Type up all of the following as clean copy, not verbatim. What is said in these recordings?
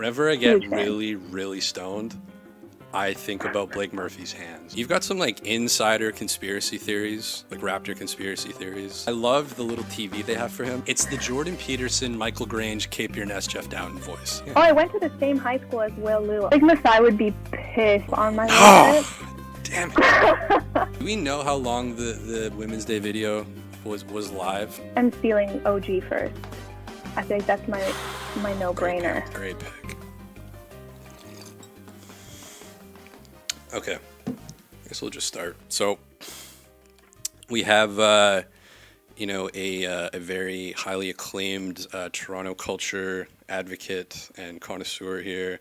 Whenever I get Huge fan. really, really stoned, I think about Blake Murphy's hands. You've got some like insider conspiracy theories, like Raptor conspiracy theories. I love the little TV they have for him. It's the Jordan Peterson, Michael Grange, Cape Your Nest, Jeff Dowden voice. Yeah. Oh, I went to the same high school as Will Lewis. Like Masai would be pissed on my road trip. Damn it. Do we know how long the Women's Day video was live? I'm stealing OG first. I think that's my no-brainer. Great pick. Okay, I guess we'll just start. So we have, a very highly acclaimed Toronto culture advocate and connoisseur here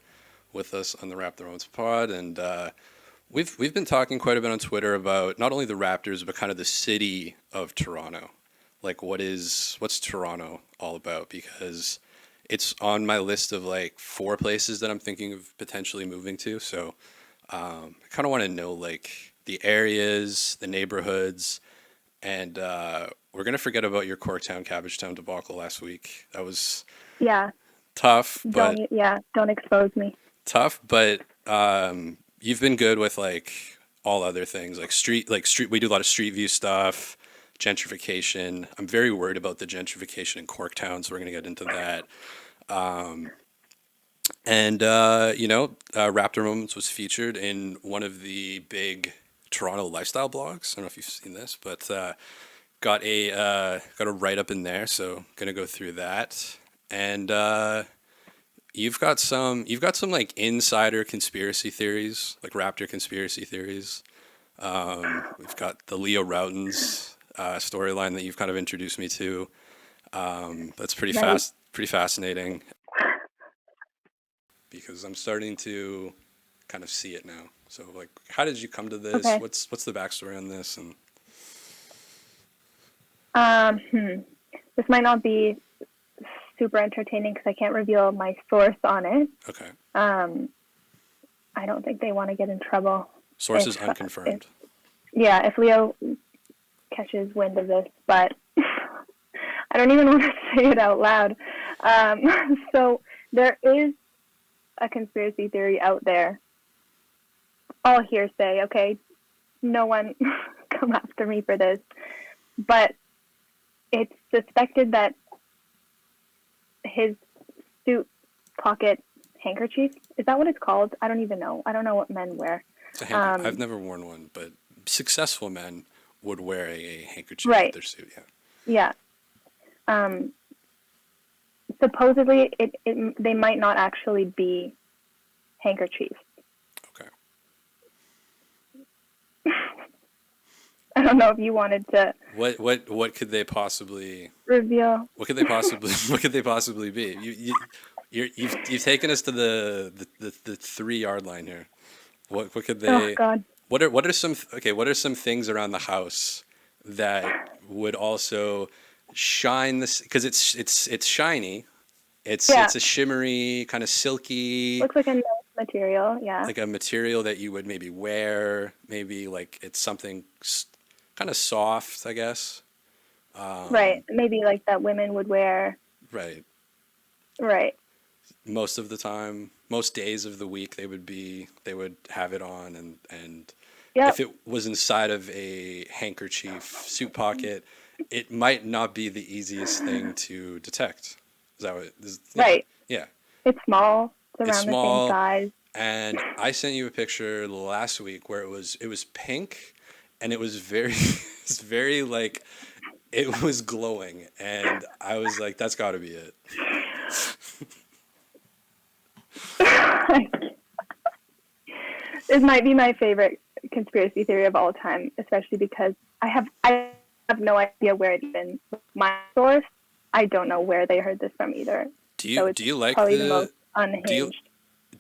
with us on the Raptor pod, and we've been talking quite a bit on Twitter about not only the Raptors but kind of the city of Toronto. Like, what's Toronto all about? Because it's on my list of like 4 places that I'm thinking of potentially moving to. So I kind of want to know like the areas, the neighborhoods, and we're gonna forget about your Corktown, Cabbagetown debacle last week. That was tough, but don't expose me. Tough, but you've been good with like all other things, like street. We do a lot of street view stuff, gentrification. I'm very worried about the gentrification in Corktown, so we're gonna get into that. Raptor Moments was featured in one of the big Toronto lifestyle blogs. I don't know if you've seen this, but got a write up in there, so gonna go through that. And you've got some like insider conspiracy theories, like Raptor conspiracy theories. We've got the Leo Rautins storyline that you've kind of introduced me to. That's pretty fascinating. Because I'm starting to kind of see it now. So, like, how did you come to this? Okay. What's the backstory on this? And this might not be super entertaining because I can't reveal my source on it. Okay. I don't think they want to get in trouble. Source is unconfirmed. If Leo catches wind of this, but I don't even want to say it out loud. So there is a conspiracy theory out there. All hearsay, okay? No one come after me for this. But it's suspected that his suit pocket handkerchief, is that what it's called? I don't even know. I don't know what men wear. It's a handkerchief. I've never worn one, but successful men would wear a handkerchief with their suit, Yeah. Supposedly, they might not actually be handkerchiefs. Okay. I don't know if you wanted to. What could they possibly reveal? What could they possibly be? You've taken us to the 3-yard line here. What could they? Oh God. What are some things around the house that would also shine this, because it's shiny. It's a shimmery, kind of silky. Looks like a nice material, like a material that you would maybe wear. Maybe like it's something kind of soft, I guess. Right. Maybe like that women would wear. Right. Right. Most of the time, most days of the week, they would have it on, and if it was inside of a handkerchief suit pocket, it might not be the easiest thing to detect. Is that what? Right. Yeah. It's small. It's around the same size. And I sent you a picture last week where it was pink, and it was very, it's very like, it was glowing, and I was like, that's got to be it. This might be my favorite conspiracy theory of all time, especially because I have no idea where it's been. My source, I don't know where they heard this from either. Do you like the most unhinged.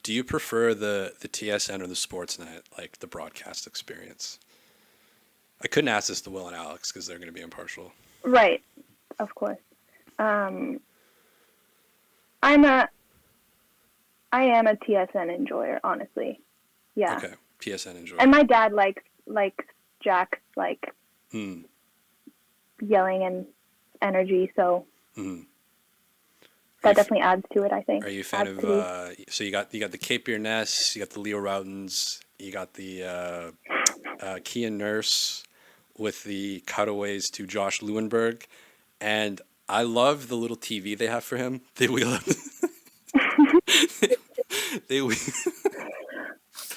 Do you prefer the TSN or the sportsnet, like the broadcast experience? I couldn't ask this to Will and Alex because they're going to be impartial. Right, of course. I am a TSN enjoyer, honestly. Yeah. Okay, TSN enjoyer. And my dad likes Jack's yelling and energy. So. Mm. that definitely adds to it, I think. Are you a fan of so you got the Cape Fear Ness, you got the Leo Routins, you got the Kian Nurse with the cutaways to Josh Lewenberg, and I love the little TV they have for him. They wheel up they wheel,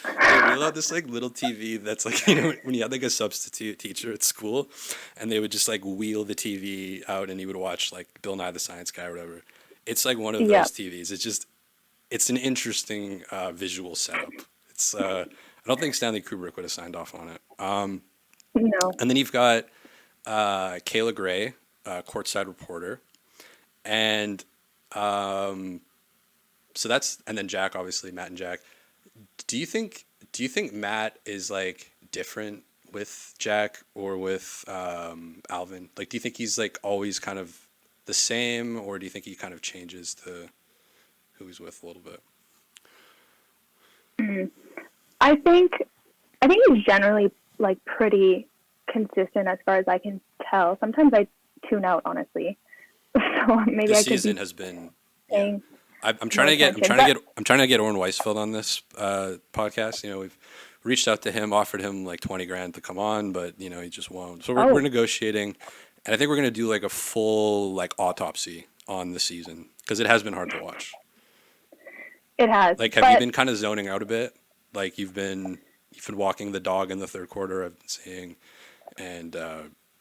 they wheel out this like little TV that's like, you know, when you had like a substitute teacher at school, and they would just like wheel the TV out and you would watch like Bill Nye the Science Guy or whatever. It's like one of Yeah. those TVs. It's an interesting visual setup. I don't think Stanley Kubrick would have signed off on it. No. And then you've got Kayla Gray, courtside reporter, and so that's, and then Jack, obviously Matt and Jack. Do you think Matt is like different with Jack or with Alvin? Like, do you think he's like always kind of the same, or do you think he kind of changes to who he's with a little bit? I think he's generally like pretty consistent as far as I can tell. Sometimes I tune out, honestly. So maybe This I could season be has been. saying I'm trying to get Oren Weisfeld on this podcast. You know, we've reached out to him, offered him like $20,000 to come on, but you know he just won't. So we're negotiating, and I think we're gonna do like a full like autopsy on the season because it has been hard to watch. It has. Like, have you been kind of zoning out a bit? Like you've been walking the dog in the third quarter, I've been seeing, and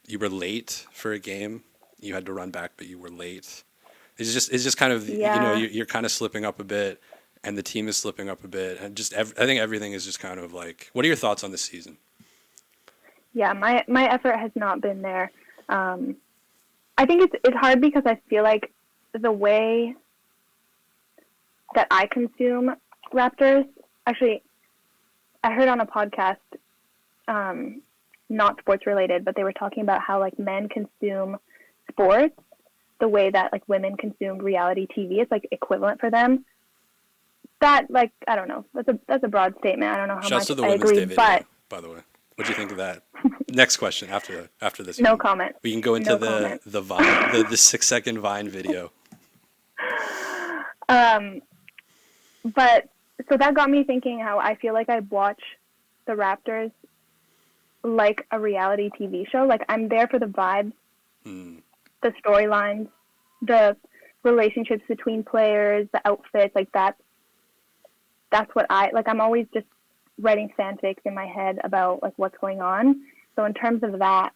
you were late for a game. You had to run back, but you were late. It's just kind of, you know, you're kind of slipping up a bit, and the team is slipping up a bit, and just I think everything is just kind of like. What are your thoughts on this season? Yeah, my effort has not been there. I think it's hard because I feel like the way that I consume Raptors, actually, I heard on a podcast, not sports related, but they were talking about how like men consume sports the way that like women consume reality TV. It's like equivalent for them. That, like, I don't know. That's a broad statement. I don't know how Shouts much to the I Women's agree, Day video, but by the way. What do you think of that? Next question after this. no comment. We can go into No comment. the Vine, the 6-second Vine video. But so that got me thinking how I feel like I watch the Raptors like a reality TV show. Like, I'm there for the vibes, the storylines, the relationships between players, the outfits. Like, that's what I'm always just writing fanfics in my head about like what's going on. So in terms of that,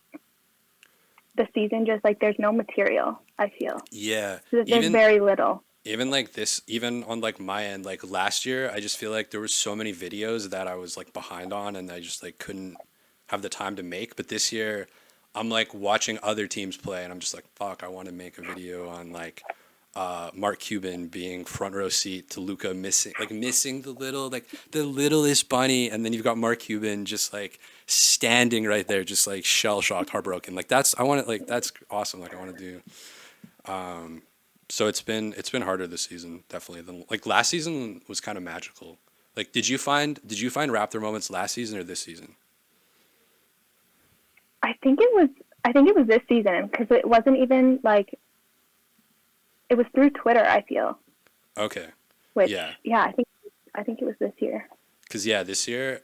the season just like there's no material, I feel. Yeah. There's very little. Even like this, even on like my end, like last year, I just feel like there was so many videos that I was like behind on and I just like couldn't have the time to make. But this year, I'm like watching other teams play and I'm just like, fuck, I want to make a video on like Mark Cuban being front row seat to Luka missing the littlest bunny, and then you've got Mark Cuban just like standing right there, just like shell shocked, heartbroken. Like that's awesome. Like I want to do. So it's been harder this season, definitely, than like last season was kind of magical. Like, did you find Raptor moments last season or this season? I think it was this season because it wasn't even like. It was through Twitter, I feel. Okay. Which, yeah, I think it was this year. Because, yeah, this year,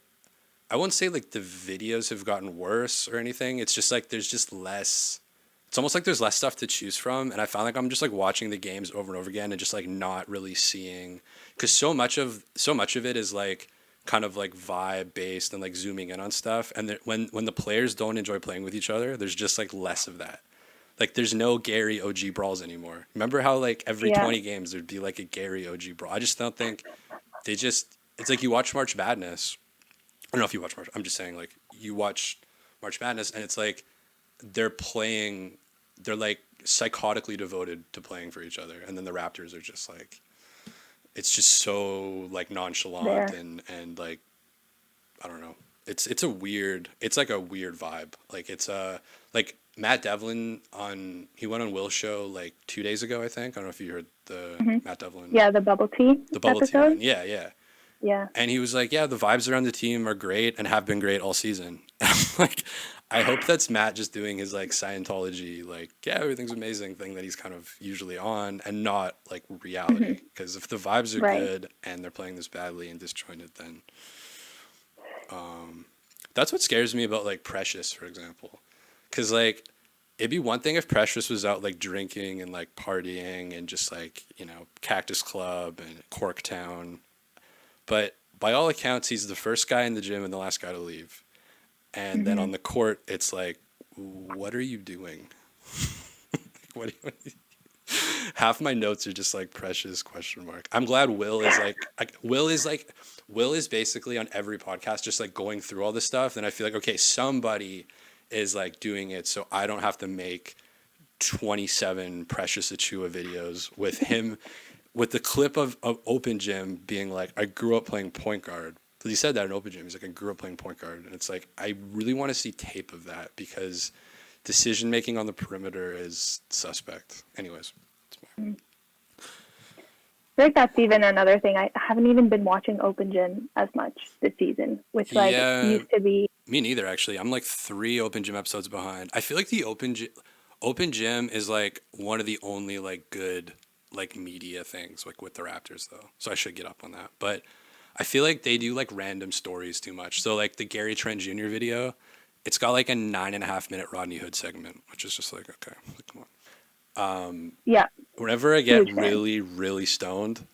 I wouldn't say, like, the videos have gotten worse or anything. It's just, like, there's just less... It's almost like there's less stuff to choose from. And I found like I'm just, like, watching the games over and over again and just, like, not really seeing... Because so much of it is, like, kind of, like, vibe-based and, like, zooming in on stuff. And when the players don't enjoy playing with each other, there's just, like, less of that. Like, there's no Gary OG brawls anymore. Remember how, like, every 20 games there'd be, like, a Gary OG brawl? I just don't think it's like you watch March Madness. I don't know if you watch March. I'm just saying, like, you watch March Madness, and it's like they're like, psychotically devoted to playing for each other. And then the Raptors are just, like, it's just so, like, nonchalant and like, I don't know. It's like a weird vibe. Like, it's like, Matt Devlin he went on Will's show like 2 days ago, I think. I don't know if you heard the Matt Devlin. Yeah, the bubble tea. The bubble tea one. Yeah. Yeah. And he was like, yeah, the vibes around the team are great and have been great all season. And I'm like, I hope that's Matt just doing his like Scientology, like, yeah, everything's amazing thing that he's kind of usually on and not like reality. Because if the vibes are Right. good and they're playing this badly and disjointed, then that's what scares me about like Precious, for example. Because like it'd be one thing if Precious was out like drinking and like partying and just like, Cactus Club and Corktown. But by all accounts, he's the first guy in the gym and the last guy to leave. And then on the court, it's like, what are you doing? what Half my notes are just like Precious question mark. I'm glad Will is basically on every podcast just like going through all this stuff, and I feel like okay, somebody is like doing it so I don't have to make 27 Precious Achua videos with him with the clip of Open Gym being like, I grew up playing point guard. Because he said that in Open Gym. He's like, I grew up playing point guard. And it's like, I really want to see tape of that because decision making on the perimeter is suspect. Anyways. I feel like that's even another thing. I haven't even been watching Open Gym as much this season, which like used to be. Me neither, actually. I'm like 3 Open Gym episodes behind. I feel like the Open Gym is like one of the only like good like media things like with the Raptors though. So I should get up on that. But I feel like they do like random stories too much. So like the Gary Trent Jr. video, it's got like a 9.5-minute Rodney Hood segment, which is just like, okay, like, come on. Yeah. Whenever I get really, really stoned,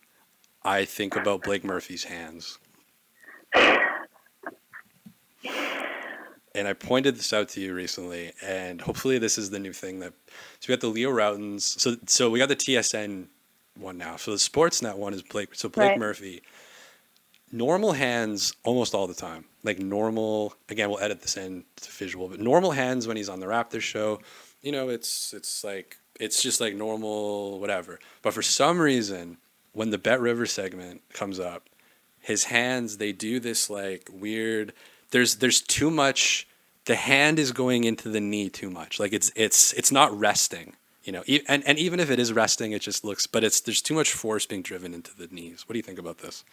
I think about Blake Murphy's hands. And I pointed this out to you recently, and hopefully this is the new thing so we got the Leo Rautins. So we got the TSN one now. So the Sportsnet one is Blake. So Blake Murphy. Normal hands almost all the time. Like normal, again, we'll edit this in to visual, but normal hands when he's on the Raptors show, it's just like normal, whatever. But for some reason, when the Bet River segment comes up, his hands, they do this like weird, there's too much, the hand is going into the knee too much. Like it's not resting, and even if it is resting, it just looks, but there's too much force being driven into the knees. What do you think about this?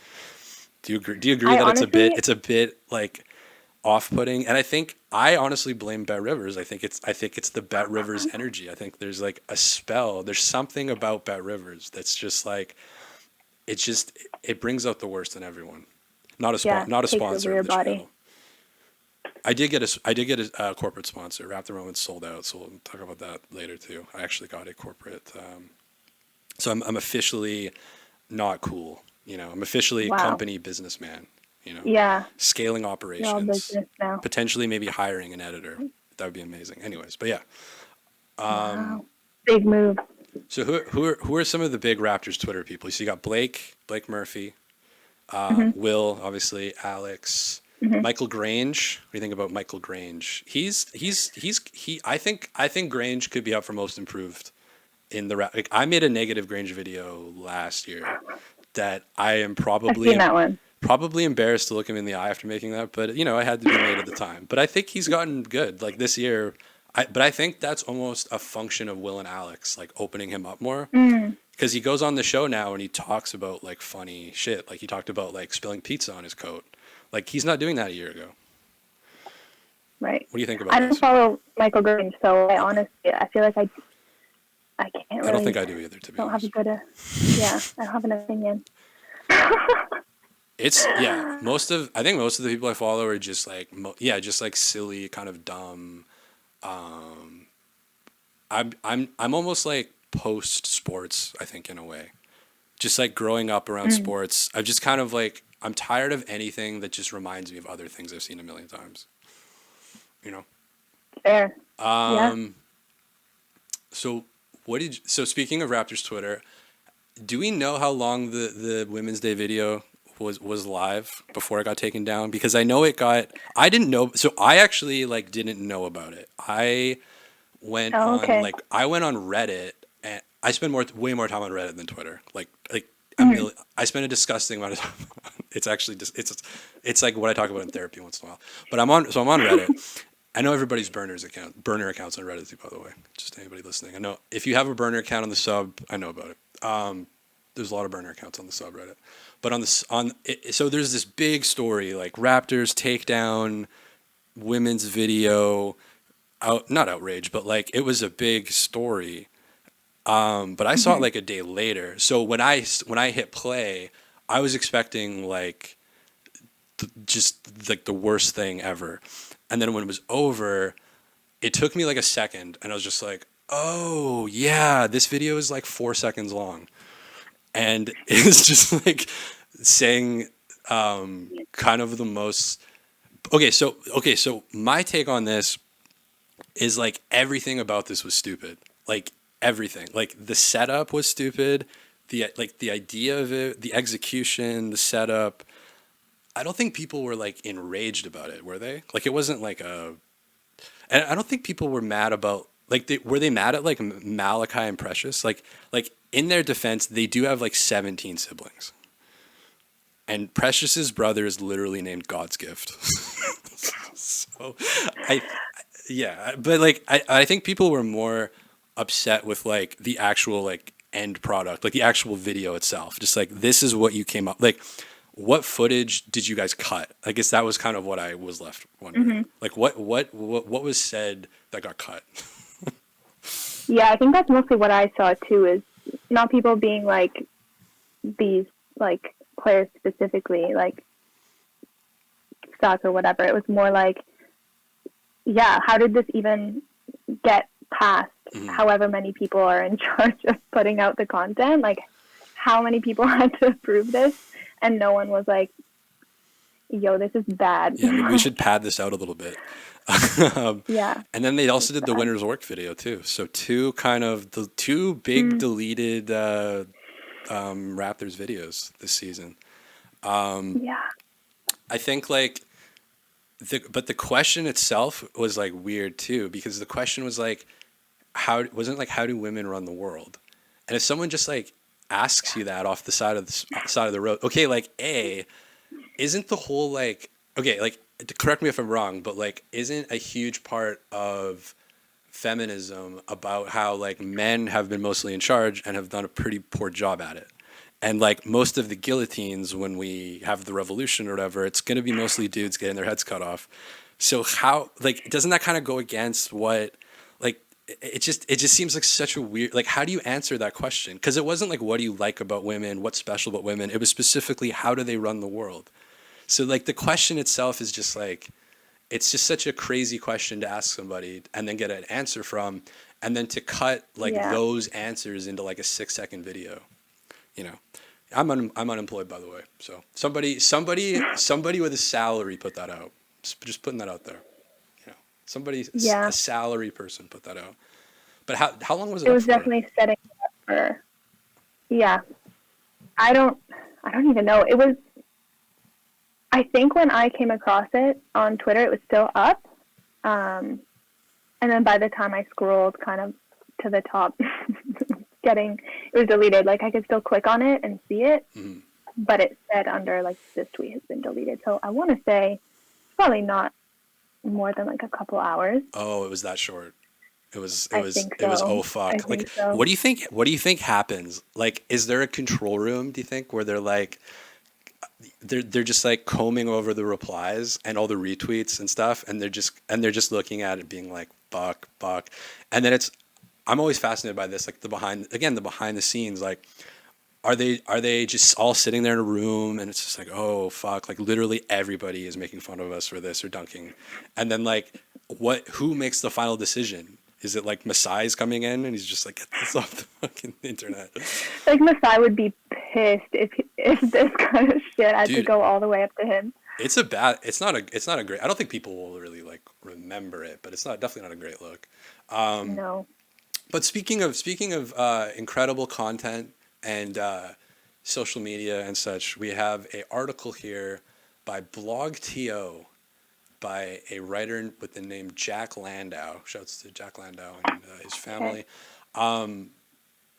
Do you agree that honestly, it's a bit like off-putting? And I honestly blame Bet Rivers. I think it's the Bet Rivers energy. I think there's like a spell. There's something about Bet Rivers that's just like it brings out the worst in everyone. Not a sponsor of the channel. I did get a corporate sponsor. Raptor Moments sold out, so we'll talk about that later too. I actually got a corporate. So I'm officially not cool. I'm officially a company businessman, scaling operations, potentially maybe hiring an editor. That would be amazing. Anyways, but yeah. Big move. So who are some of the big Raptors Twitter people? So you got Blake Murphy, Will, obviously, Alex, Michael Grange. What do you think about Michael Grange? I think Grange could be up for most improved in the Like, I made a negative Grange video last year that I am probably embarrassed to look him in the eye after making that, but I had to be made at the time. But I think he's gotten good like this year. But I think that's almost a function of Will and Alex like opening him up more because he goes on the show now and he talks about like funny shit. Like he talked about like spilling pizza on his coat. Like he's not doing that a year ago. Right. What do you think about this? I don't follow Michael Grange, so I feel like I can't really. I don't think I do either, to be honest. I don't have an opinion. I think most of the people I follow are just like just like silly, kind of dumb. I'm almost like post sports, I think, in a way. Just like growing up around sports, I've just kind of like I'm tired of anything that just reminds me of other things I've seen a million times. Fair. So speaking of Raptors Twitter, do we know how long the Women's Day video was live before it got taken down? Because I know I didn't know, so I actually like didn't know about it. I went on Reddit, and I spend way more time on Reddit than Twitter. I spend a disgusting amount of time. It's actually just it's like what I talk about in therapy once in a while. But I'm on Reddit. I know everybody's burner accounts on Reddit too, by the way. Just anybody listening. I know if you have a burner account on the sub, I know about it. There's a lot of burner accounts on the subreddit. But so there's this big story like Raptors take down women's video. not outraged, but like it was a big story. But I saw it Hmm. like a day later. So when I hit play, I was expecting like just like the worst thing ever. And then when it was over, it took me like a second, and I was just like, "Oh yeah, this video is like 4 seconds long," and it's just like saying kind of the most. Okay, so my take on this is like everything about this was stupid. Like everything. Like the setup was stupid. The idea of it, the execution, the setup. I don't think people were like enraged about it, were they? Like it wasn't like a. And I don't think people were mad about like were they mad at like Malachi and Precious? Like in their defense, they do have like 17 siblings, and Precious's brother is literally named God's gift. So I yeah, but like I think people were more upset with like the actual like end product, like the actual video itself. Just like this is what you came up like what footage did you guys cut? I guess that was kind of what I was left wondering. Hmm. Like what was said that got cut? Yeah, I think that's mostly what I saw too. Is not people being like these like players specifically like suck or whatever. It was more like, yeah, how did this even get past Mhm. however many people are in charge of putting out the content? Like, how many people had to approve this, and no one was like, "Yo, this is bad." Yeah, maybe we should pad this out a little bit. um, Yeah, and then they it's also did the bad. winner's work video too. So the two big Mm, deleted Raptors videos this season. yeah, I think like but the question itself was like weird too because the question was like how wasn't like how do women run the world? And if someone just like asks you that off the side of side of the road, okay, like isn't the whole like okay, like correct me if I'm wrong, but like isn't a huge part of feminism about how like men have been mostly in charge and have done a pretty poor job at it? And like most of the guillotines when we have the revolution or whatever, it's going to be mostly dudes getting their heads cut off. So how like doesn't that kind of go against what like it just seems like such a weird like how do you answer that question? Because it wasn't like what do you like about women, what's special about women. It was specifically how do they run the world. So like the question itself is just like it's just such a crazy question to ask somebody and then get an answer from, and then to cut like yeah. those answers into like a 6 second video. You know, I'm unemployed by the way. So somebody with a salary put that out. Just putting that out there. You know, somebody a Yeah, salary person put that out. But how long was it it up was for? definitely setting up for. Yeah, I don't. I don't even know. It was. I think when I came across it on Twitter, it was still up. Um, and then by the time I scrolled kind of to the top, it was deleted. Like I could still click on it and see it, Mhm. but it said under like this tweet has been deleted. So I want to say it's probably not more than like a couple hours. Oh, it was that short. I think It was so. oh I fuck. Like think so. what do you think happens? Like is there a control room, do you think, where they're like they're just like combing over the replies and all the retweets and stuff and they're just looking at it being like fuck. And then it's I'm always fascinated by this like the behind the scenes like are they just all sitting there in a room and it's just like oh fuck like literally everybody is making fun of us for this or dunking, and then like who makes the final decision? Is it like Masai's coming in and he's just like get this off the fucking internet? Like Masai would be pissed if this kind of shit had to Dude, go all the way up to him. it's not a great, I don't think people will really like remember it, but it's not definitely not a great look. No. But speaking of incredible content and social media and such, we have a article here by blogTO by a writer with the name Jack Landau. Shouts to Jack Landau and his Okay. family.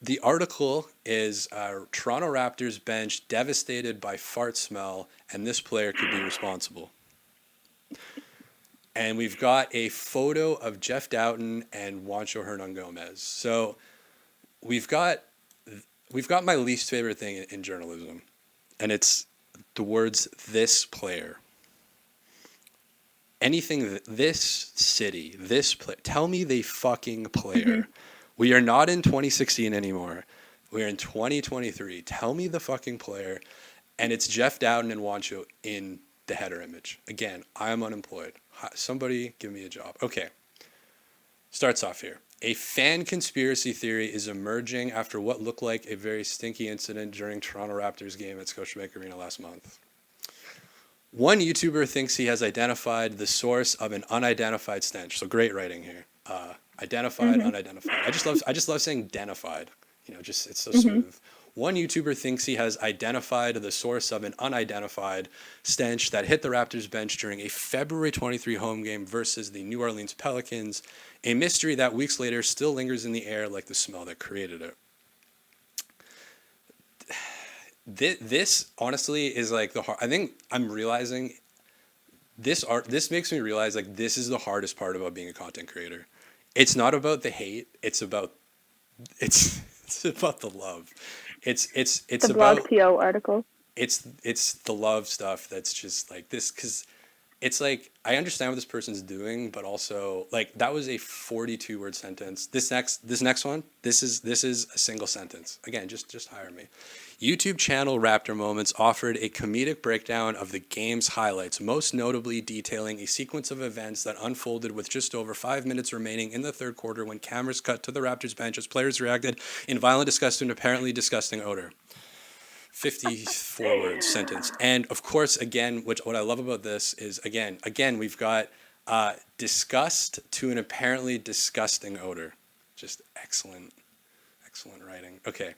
The article is Toronto Raptors bench devastated by fart smell, and this player could be responsible. And we've got a photo of Jeff Doughton and Juancho Hernan Gomez. So we've got we've got my least favorite thing in journalism, and it's the words "this player." anything this city, this play, tell me the fucking Hmm. player. We are not in 2016 anymore. We're in 2023. Tell me the fucking player. And it's Jeff Dowden and Wancho in the header image. Again, I am unemployed. Somebody give me a job. Okay. Starts off here. A fan conspiracy theory is emerging after what looked like a very stinky incident during Toronto Raptors game at Scotiabank Arena last month. One YouTuber thinks he has identified the source of an unidentified stench. So great writing here. Identified, Hmm. unidentified. I just love saying identified. You know, just it's so Hmm. smooth. One YouTuber thinks he has identified the source of an unidentified stench that hit the Raptors bench during a February 23 home game versus the New Orleans Pelicans, a mystery that weeks later still lingers in the air like the smell that created it. This honestly is like the hard. I think I'm realizing this makes me realize like this is the hardest part about being a content creator. It's not about the hate. It's it's about the love. It's The about blogTO article. it's the love stuff that's just like this because it's like I understand what this person's doing, but also like that was a 42 word sentence. This next one, this is a single sentence. Again, just hire me. YouTube channel Raptor Moments offered a comedic breakdown of the game's highlights, most notably detailing a sequence of events that unfolded with just over 5 minutes remaining in the third quarter when cameras cut to the Raptors bench as players reacted in violent disgust to an apparently disgusting odor. 54 words sentence. And of course, again, which what I love about this is again we've got disgust to an apparently disgusting odor. Just excellent writing. Okay,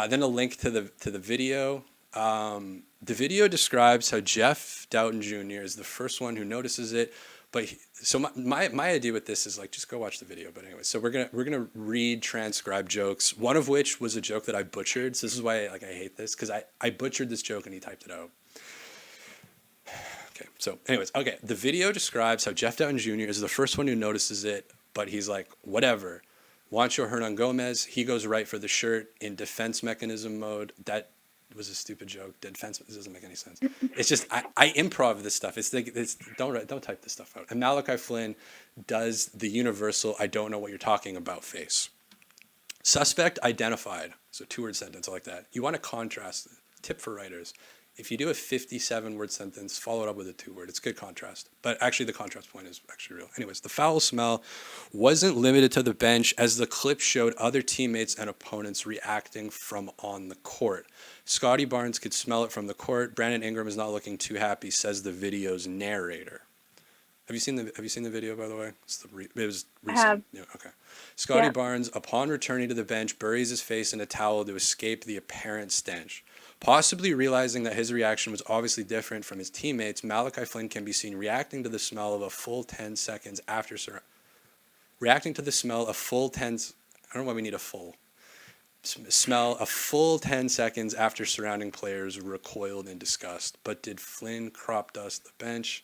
then a link to the video. The video describes how Jeff Doughton Jr. is the first one who notices it. So my idea with this is like just go watch the video. But anyway, so we're gonna read transcribe jokes. One of which was a joke that I butchered. So this is why I hate this because I butchered this joke and he typed it out. Okay, so anyways, okay, the video describes how Jeff Doughton Jr. is the first one who notices it, but he's like whatever. Juancho Hernan Gomez, he goes right for the shirt in defense mechanism mode. That was a stupid joke. Defense doesn't make any sense. It's just I improv this stuff. It's like don't type this stuff out. And Malachi Flynn does the universal I don't know what you're talking about face. Suspect identified. So 2 word sentence. I like that. You want to contrast. Tip for writers. If you do a 57 word sentence, follow it up with a 2 word. It's good contrast. But actually, the contrast point is actually real. Anyways, the foul smell wasn't limited to the bench as the clip showed other teammates and opponents reacting from on the court. Scottie Barnes could smell it from the court. Brandon Ingram is not looking too happy, says the video's narrator. Have you seen the video, by the way? It was I recent. have. Yeah, okay. Scottie Yeah. Barnes, upon returning to the bench, buries his face in a towel to escape the apparent stench. Possibly realizing that his reaction was obviously different from his teammates, Malachi Flynn can be seen reacting to the smell of a full 10 seconds after reacting to the smell a full 10 I don't know why we need a full smell a full 10 seconds after surrounding players recoiled in disgust. But did Flynn crop dust the bench?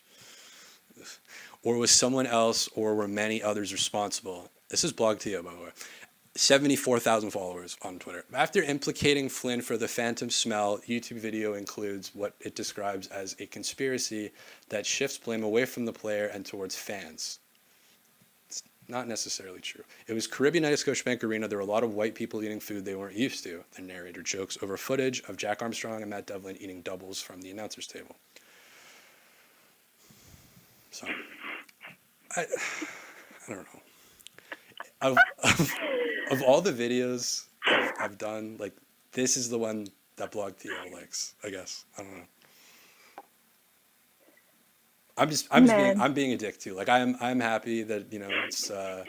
Or was someone else or were many others responsible? This is blogTO, by the way. 74,000 followers on Twitter. After implicating Flynn for the phantom smell, YouTube video includes what it describes as a conspiracy that shifts blame away from the player and towards fans. It's not necessarily true. It was Caribbean night at Scotiabank Arena. There were a lot of white people eating food they weren't used to. The narrator jokes over footage of Jack Armstrong and Matt Devlin eating doubles from the announcer's table. So, I don't know. Of all the videos I've done, like this is the one that blogTO likes. I guess I don't know. Man. I'm being a dick too. Like I'm happy that it's the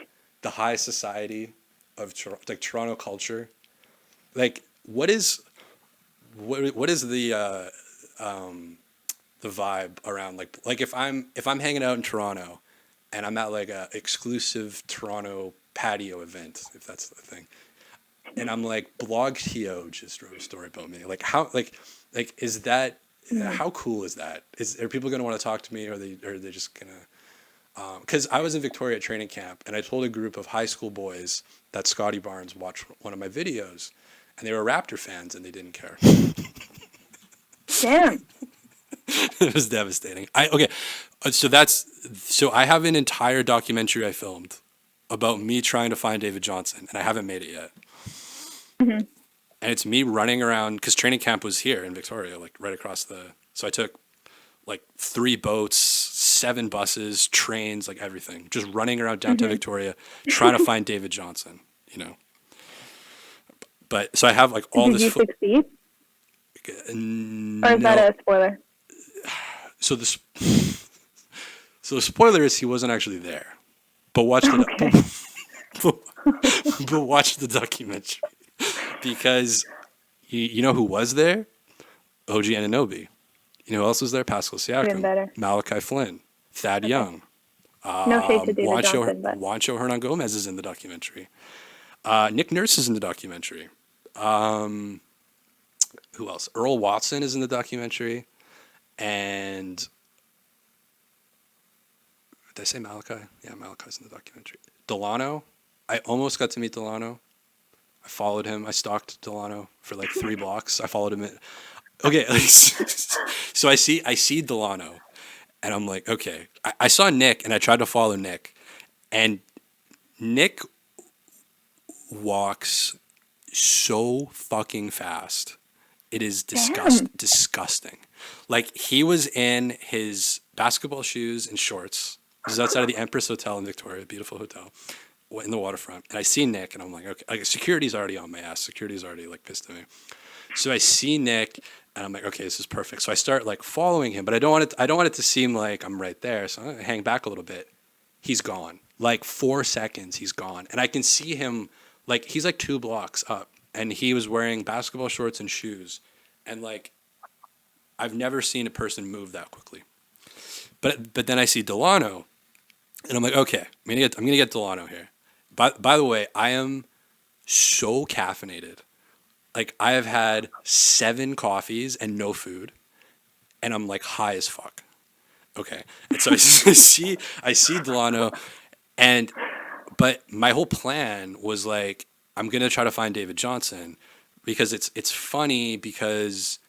high society of like Toronto culture. Like what is the vibe around like if I'm hanging out in Toronto and I'm at like a exclusive Toronto patio event, if that's the thing, and I'm like blogTO just wrote a story about me. Like how like is that Mm. how cool is that? Are people gonna want to talk to me, or are they just gonna? Because I was in Victoria at training camp, and I told a group of high school boys that Scottie Barnes watched one of my videos, and they were Raptor fans, and they didn't care. Damn. It was devastating. So I have an entire documentary I filmed about me trying to find David Johnson, and I haven't made it yet. Mhm. And it's me running around because training camp was here in Victoria, like right across the. So I took like 3 boats, 7 buses, trains, like everything, just running around downtown Victoria trying to find David Johnson. You know. But so I have like all Did this. you succeed? Or is No. that a spoiler? So the so the spoiler is he wasn't actually there. But watch the Okay. but watch the documentary because you know who was there? OG Anunoby. You know who else was there? Pascal Even Siakam, better. Malachi Flynn, Thad Okay. Young, No shade to David Johnson, but Juancho Hernan Gomez is in the documentary. Nick Nurse is in the documentary. Who else? Earl Watson is in the documentary. And did I say Malachi? Yeah, Malachi's in the documentary. Delano. I almost got to meet Delano. I followed him. I stalked Delano for like 3 blocks. I followed him. Okay, so I see Delano, and I'm like, okay. I saw Nick, and I tried to follow Nick, and Nick walks so fucking fast. It is damn. disgusting. Like he was in his basketball shoes and shorts. This is outside of the Empress Hotel in Victoria, beautiful hotel, in the waterfront. And I see Nick, and I'm like, okay, like security's already on my ass. Security's already like pissed at me. So I see Nick, and I'm like, okay, this is perfect. So I start like following him, but I don't want it to seem like I'm right there. So I hang back a little bit. He's gone. Like 4 seconds, he's gone, and I can see him. Like he's like 2 blocks up, and he was wearing basketball shorts and shoes, and like I've never seen a person move that quickly. But then I see Delano, and I'm like, okay, I'm gonna get Delano here. By the way, I am so caffeinated. Like I have had 7 coffees and no food, and I'm like high as fuck. Okay, and so I see Delano, and but my whole plan was like I'm gonna try to find David Johnson because it's funny because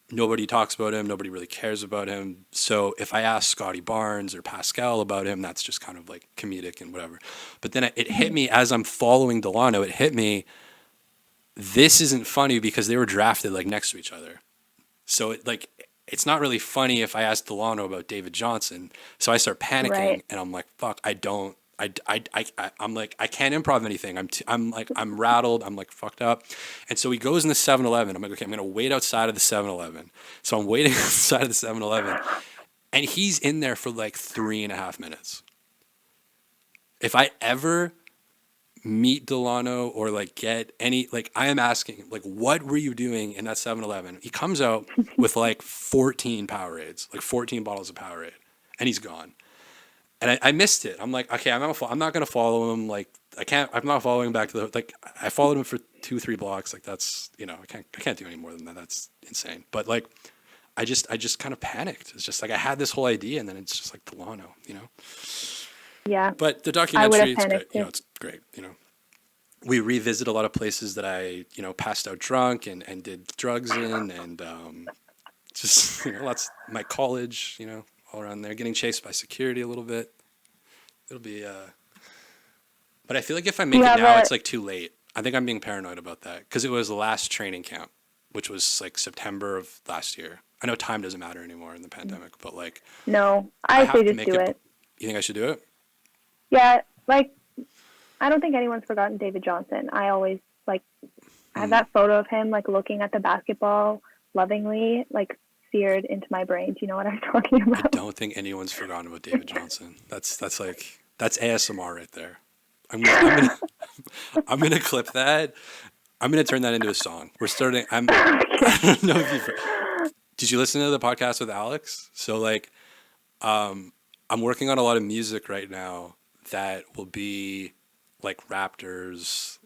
nobody talks about him, nobody really cares about him. So if I ask Scottie Barnes or Pascal about him, that's just kind of like comedic and whatever. But then it hit me as I'm following Delano. It hit me. This isn't funny because they were drafted like next to each other. So it's not really funny if I ask Delano about David Johnson. So I start panicking Right. and I'm like, fuck, I'm like, I can't improv anything. I'm rattled. I'm like fucked up. And so he goes in the 7-Eleven. I'm like, okay, I'm going to wait outside of the 7-Eleven. So I'm waiting outside of the 7-Eleven, and he's in there for like 3.5 minutes. If I ever meet Delano or like get any, like I am asking, like, what were you doing in that 7-Eleven? He comes out with like 14 Powerades, like 14 bottles of Powerade, and he's gone. And I missed it. I'm like, okay, I'm not going to follow him. Like, I'm not following him back to like, I followed him for 2-3 blocks. Like, that's, I can't do any more than that. That's insane. But like, I just kind of panicked. It's just like, I had this whole idea and then it's just like Delano, Yeah. But the I would documentary, have it's great. panicked too. It's great. We revisit a lot of places that I, passed out drunk and did drugs in and, just, lots, my college, all around there, getting chased by security a little bit. It'll be, but I feel like if I make it now, it's like too late. I think I'm being paranoid about that because it was the last training camp, which was like September of last year. I know time doesn't matter anymore in the pandemic, but like, No, I I have say to just make do it. it. You think I should do it? Yeah, like I don't think anyone's forgotten David Johnson. I always I have that photo of him like looking at the basketball lovingly, like seared into my brain. Do you know what I'm talking about? I don't think anyone's forgotten about David Johnson. That's ASMR right there. I'm gonna clip that. I'm gonna turn that into a song. We're starting. I don't know if you. Did you listen to the podcast with Alex? So like, I'm working on a lot of music right now that will be like Raptors.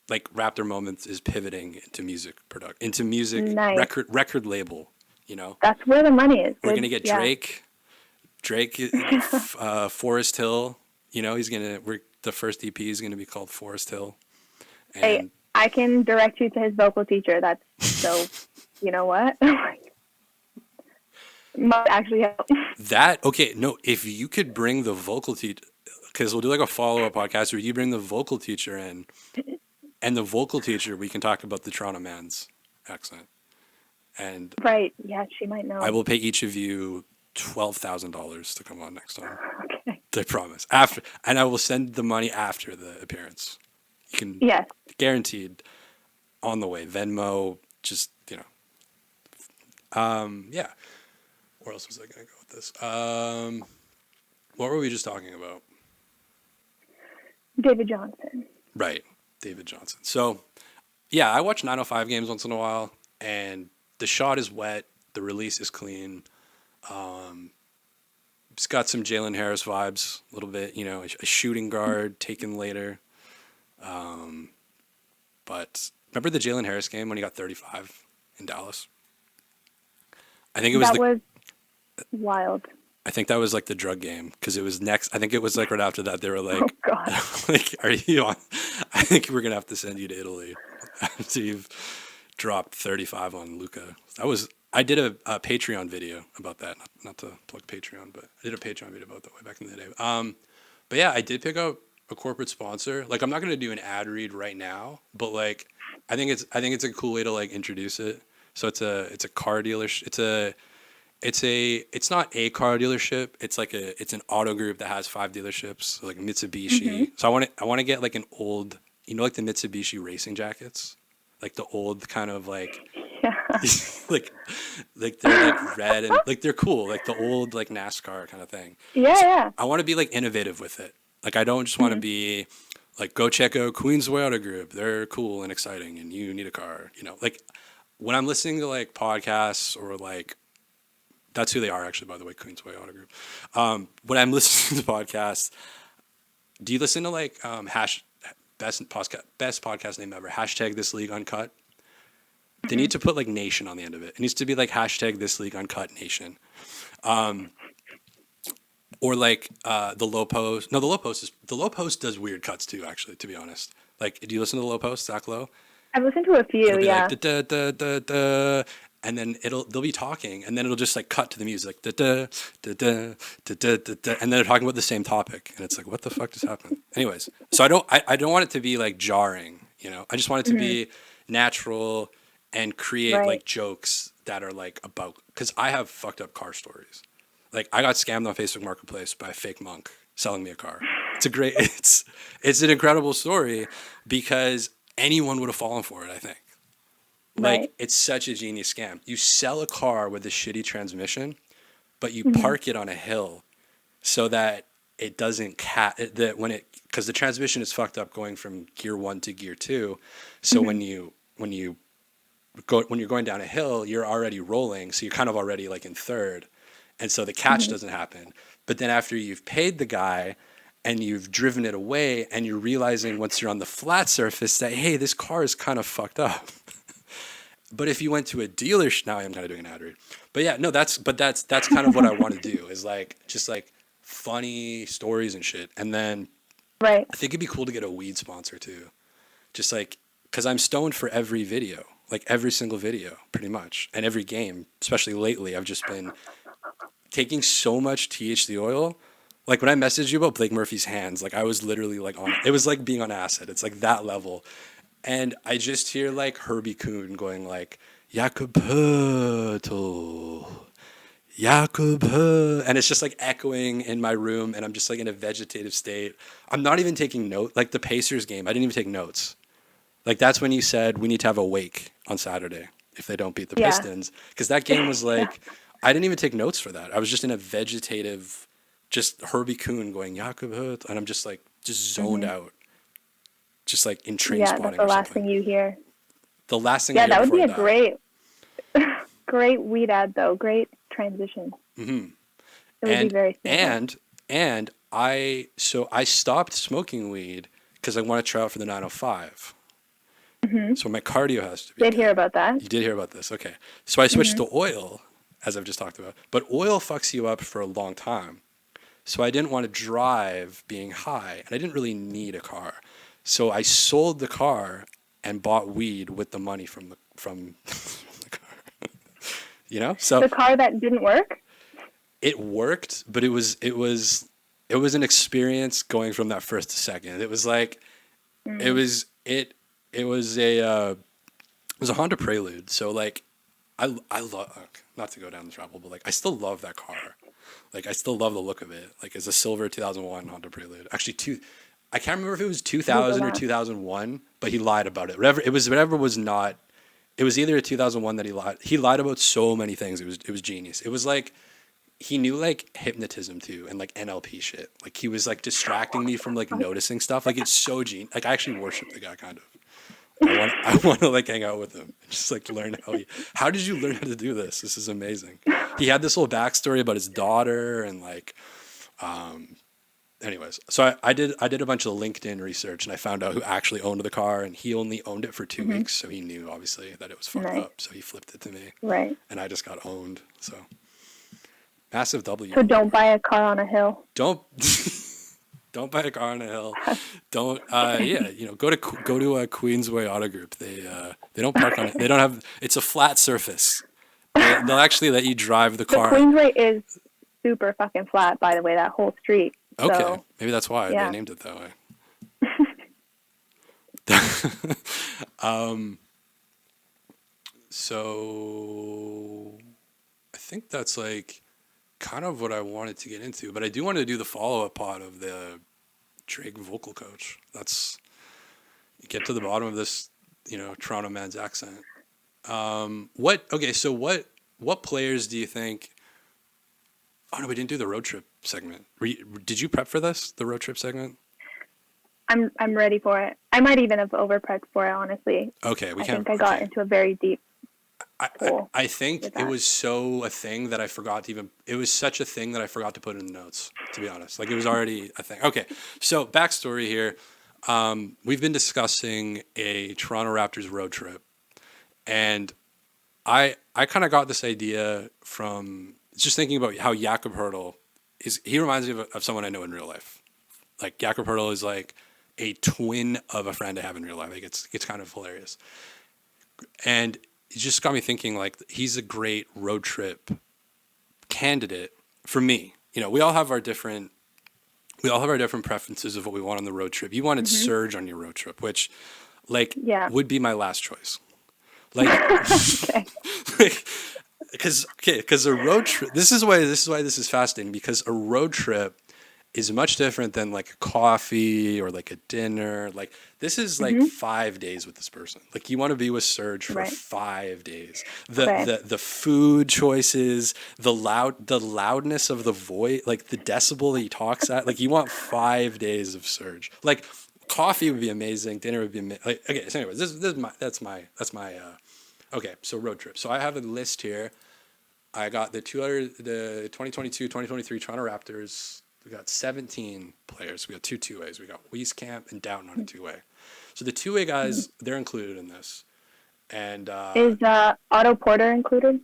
Like Raptor Moments is pivoting into music Nice. record label. That's where the money is. We're gonna get Drake. Forest Hill. The first EP is gonna be called Forest Hill. And Hey, I can direct you to his vocal teacher. That's so. You know what? might actually help. Okay, no, if you could bring the vocal teacher, because we'll do like a follow-up podcast where you bring the vocal teacher in, and the vocal teacher, we can talk about the Toronto man's accent. And Right. Yeah, she might I know. will pay each of you $12,000 to come on next time. Okay. I promise. After, and I will send the money after the appearance. You can Yes. guaranteed on the way. Venmo, just yeah. Where else was I gonna go with this? What were we just talking about? David Johnson. Right, David Johnson. So yeah, I watch 905 games once in a while, and the shot is wet, the release is clean. It's got some Jalen Harris vibes a little bit, a shooting guard taken later. But remember the Jalen Harris game when he got 35 in Dallas? I think it was That was wild. I think that was like the drug game because it was next. I think it was like right after that they were like, Oh God. like, are you on? I think we're gonna have to send you to Italy after you've dropped 35 on Luca. I did a Patreon video about that. Not to plug Patreon, but I did a Patreon video about that way back in the day. But yeah, I did pick up a corporate sponsor. Like, I'm not gonna do an ad read right now, but like, I think it's a cool way to like introduce it. So it's a car dealership. It's not a car dealership. It's an auto group that has 5 dealerships, so like Mitsubishi. Mm-hmm. So I want to get like an old, like the Mitsubishi racing jackets, like the old kind of like Yeah. like they're like red and like they're cool, like the old like NASCAR kind of thing. Yeah, So yeah. I want to be like innovative with it. Like I don't just want to be like go check out queensway auto group. They're cool and exciting, and you need a car. Like when I'm listening to like podcasts or like. That's who they are, actually, by the way, Queensway Auto Group. When I'm listening to podcasts, do you listen to like best podcast name ever, hashtag this league uncut? They need to put like nation on the end of it. It needs to be like hashtag this league uncut nation. Or like the low post. No, the low post does weird cuts too, actually, to be honest. Like, do you listen to the low post, Zach Lowe? I've listened to a few, It'll be yeah. like da da da da, and then they'll be talking, and then it'll just like cut to the music, da da da da da da da, and then they're talking about the same topic, and it's like, what the fuck just happened? Anyways, so I don't want it to be like jarring, I just want it to be natural and create Right. like jokes that are like about, because I have fucked up car stories. Like I got scammed on Facebook Marketplace by a fake monk selling me a car. It's an incredible story because anyone would have fallen for it, I think. Like, Right. it's such a genius scam. You sell a car with a shitty transmission, but you park it on a hill so that it doesn't because the transmission is fucked up going from gear 1 to gear 2. So when you're going down a hill, you're already rolling, so you're kind of already like in third. And so the catch doesn't happen. But then after you've paid the guy and you've driven it away and you're realizing once you're on the flat surface that, hey, this car is kind of fucked up. But if you went to a dealership, now I'm kind of doing an ad read. But yeah, no, that's kind of what I want to do is like, just like funny stories and shit. And then Right. I think it'd be cool to get a weed sponsor too. Just like, cause I'm stoned for every video, like every single video pretty much. And every game, especially lately, I've just been taking so much THC oil. Like when I messaged you about Blake Murphy's hands, like I was literally like it was like being on acid. It's like that level. And I just hear like Herbie Kuhn going like, Jakob Hurtel, Jakob Hurtel. And it's just like echoing in my room. And I'm just like in a vegetative state. I'm not even taking notes. Like the Pacers game, I didn't even take notes. Like that's when you said we need to have a wake on Saturday if they don't beat the Pistons. Because that game was like, I didn't even take notes for that. I was just in a vegetative, just Herbie Kuhn going, Jakob Hurtel. And I'm just like, just zoned out. Just like in train spotting that's the or last something. thing you hear. The last thing I Yeah, hear that would be before a great weed ad, though. Great transition. Mm-hmm. It would be very simple. And I stopped smoking weed because I want to try out for the 905. So my cardio has to be Did good. hear about that. You did hear about this, okay? So I switched to oil, as I've just talked about. But oil fucks you up for a long time. So I didn't want to drive being high, and I didn't really need a car. So I sold the car and bought weed with the money from the car. So The car that didn't work? it worked, but it was an experience going from that first to second. It was like it Mm. was it it was a it was a Honda Prelude. So like I love, not to go down this rabbit hole, but like I still love that car. Like I still love the look of it. Like it's a silver 2001 Honda Prelude. Actually, I can't remember if it was Google 2000 or that. 2001, but he lied about it. Whatever was not. It was either a 2001 that he lied. He lied about so many things. It was genius. It was like he knew like hypnotism too and like NLP shit. Like he was like distracting me from like noticing stuff. Like it's so genius. Like I actually worship the guy kind of. I want to like hang out with him and just like learn how did you learn how to do this? This is amazing. He had this whole backstory about his daughter and like anyways. So I did a bunch of LinkedIn research and I found out who actually owned the car, and he only owned it for 2 weeks, so he knew obviously that it was fucked Nice. up. So he flipped it to me Right. and I just got owned. So massive W. So don't buy a car on a hill. Don't don't buy a car on a hill. Don't yeah, you know, go to a Queensway Auto Group. They don't park on it. They don't have, it's a flat surface. They'll actually let you drive the The car. Queensway is super fucking flat, by the way, that whole street. Okay, So, maybe that's why yeah. they named it that way. So I think that's like kind of what I wanted to get into, but I do want to do the follow-up pod of the Drake vocal coach. That's, you get to the bottom of this, you know, Toronto man's accent. What players do you think? Oh no, we didn't do the road trip segment. Did you prep for this, the road trip segment? I'm ready for it. I might even have over prepped for it, honestly. Okay, we I can't. think I got into a very deep hole. I think with it that. was so a thing that I forgot to even. It was such a thing that I forgot to put in the notes. To be honest, like it was already a thing. Okay, so backstory here. We've been discussing a Toronto Raptors road trip, and I kind of got this idea from just thinking about how Jakob Hurdle is. He reminds me of someone I know in real life. Like Jakob Hurdle is like a twin of a friend I have in real life. Like it's kind of hilarious, and it just got me thinking. Like he's a great road trip candidate for me. You know, we all have our different preferences of what we want on the road trip. You wanted Surge on your road trip, which like Yeah. would be my last choice. Like Okay. because a road trip, this is why this is fascinating, because a road trip is much different than like a coffee or like a dinner. Like this is like 5 days with this person. Like you want to be with Serge for Right. 5 days. Okay. The food choices, the loudness of the voice, like the decibel that he talks at. Like you want 5 days of Serge. Like coffee would be amazing, dinner would be like, okay. So anyways, this is my okay. So road trip. So I have a list here. I got the 2022-2023 Toronto Raptors. We got 17 players. We got two ways. We got Wieskamp and Downton on a two-way. So the two-way guys, they're included in this. And Is Otto Porter included?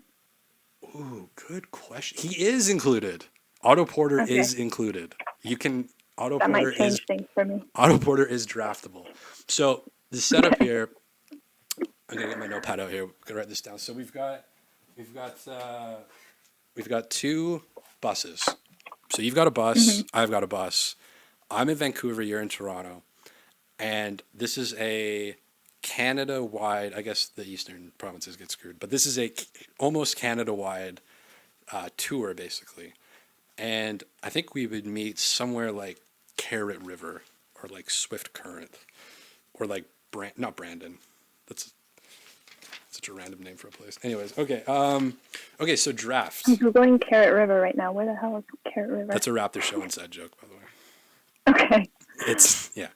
ooh, good question. He is included. Otto Porter Okay. is included. You can Otto That Porter might change things for me. Otto Porter is draftable. So the setup here, I'm gonna get my notepad out here. I'm gonna write this down. So we've got two buses. So you've got a bus, I've got a bus. I'm in Vancouver, you're in Toronto, and this is a Canada-wide. I guess the eastern provinces get screwed, but this is a almost Canada-wide tour basically. And I think we would meet somewhere like Carrot River or like Swift Current or like not Brandon. That's such a random name for a place. Anyways, okay. Okay, so draft. I'm Googling Carrot River right now. Where the hell is Carrot River? That's a Raptor show inside joke, by the way. Okay. It's yeah.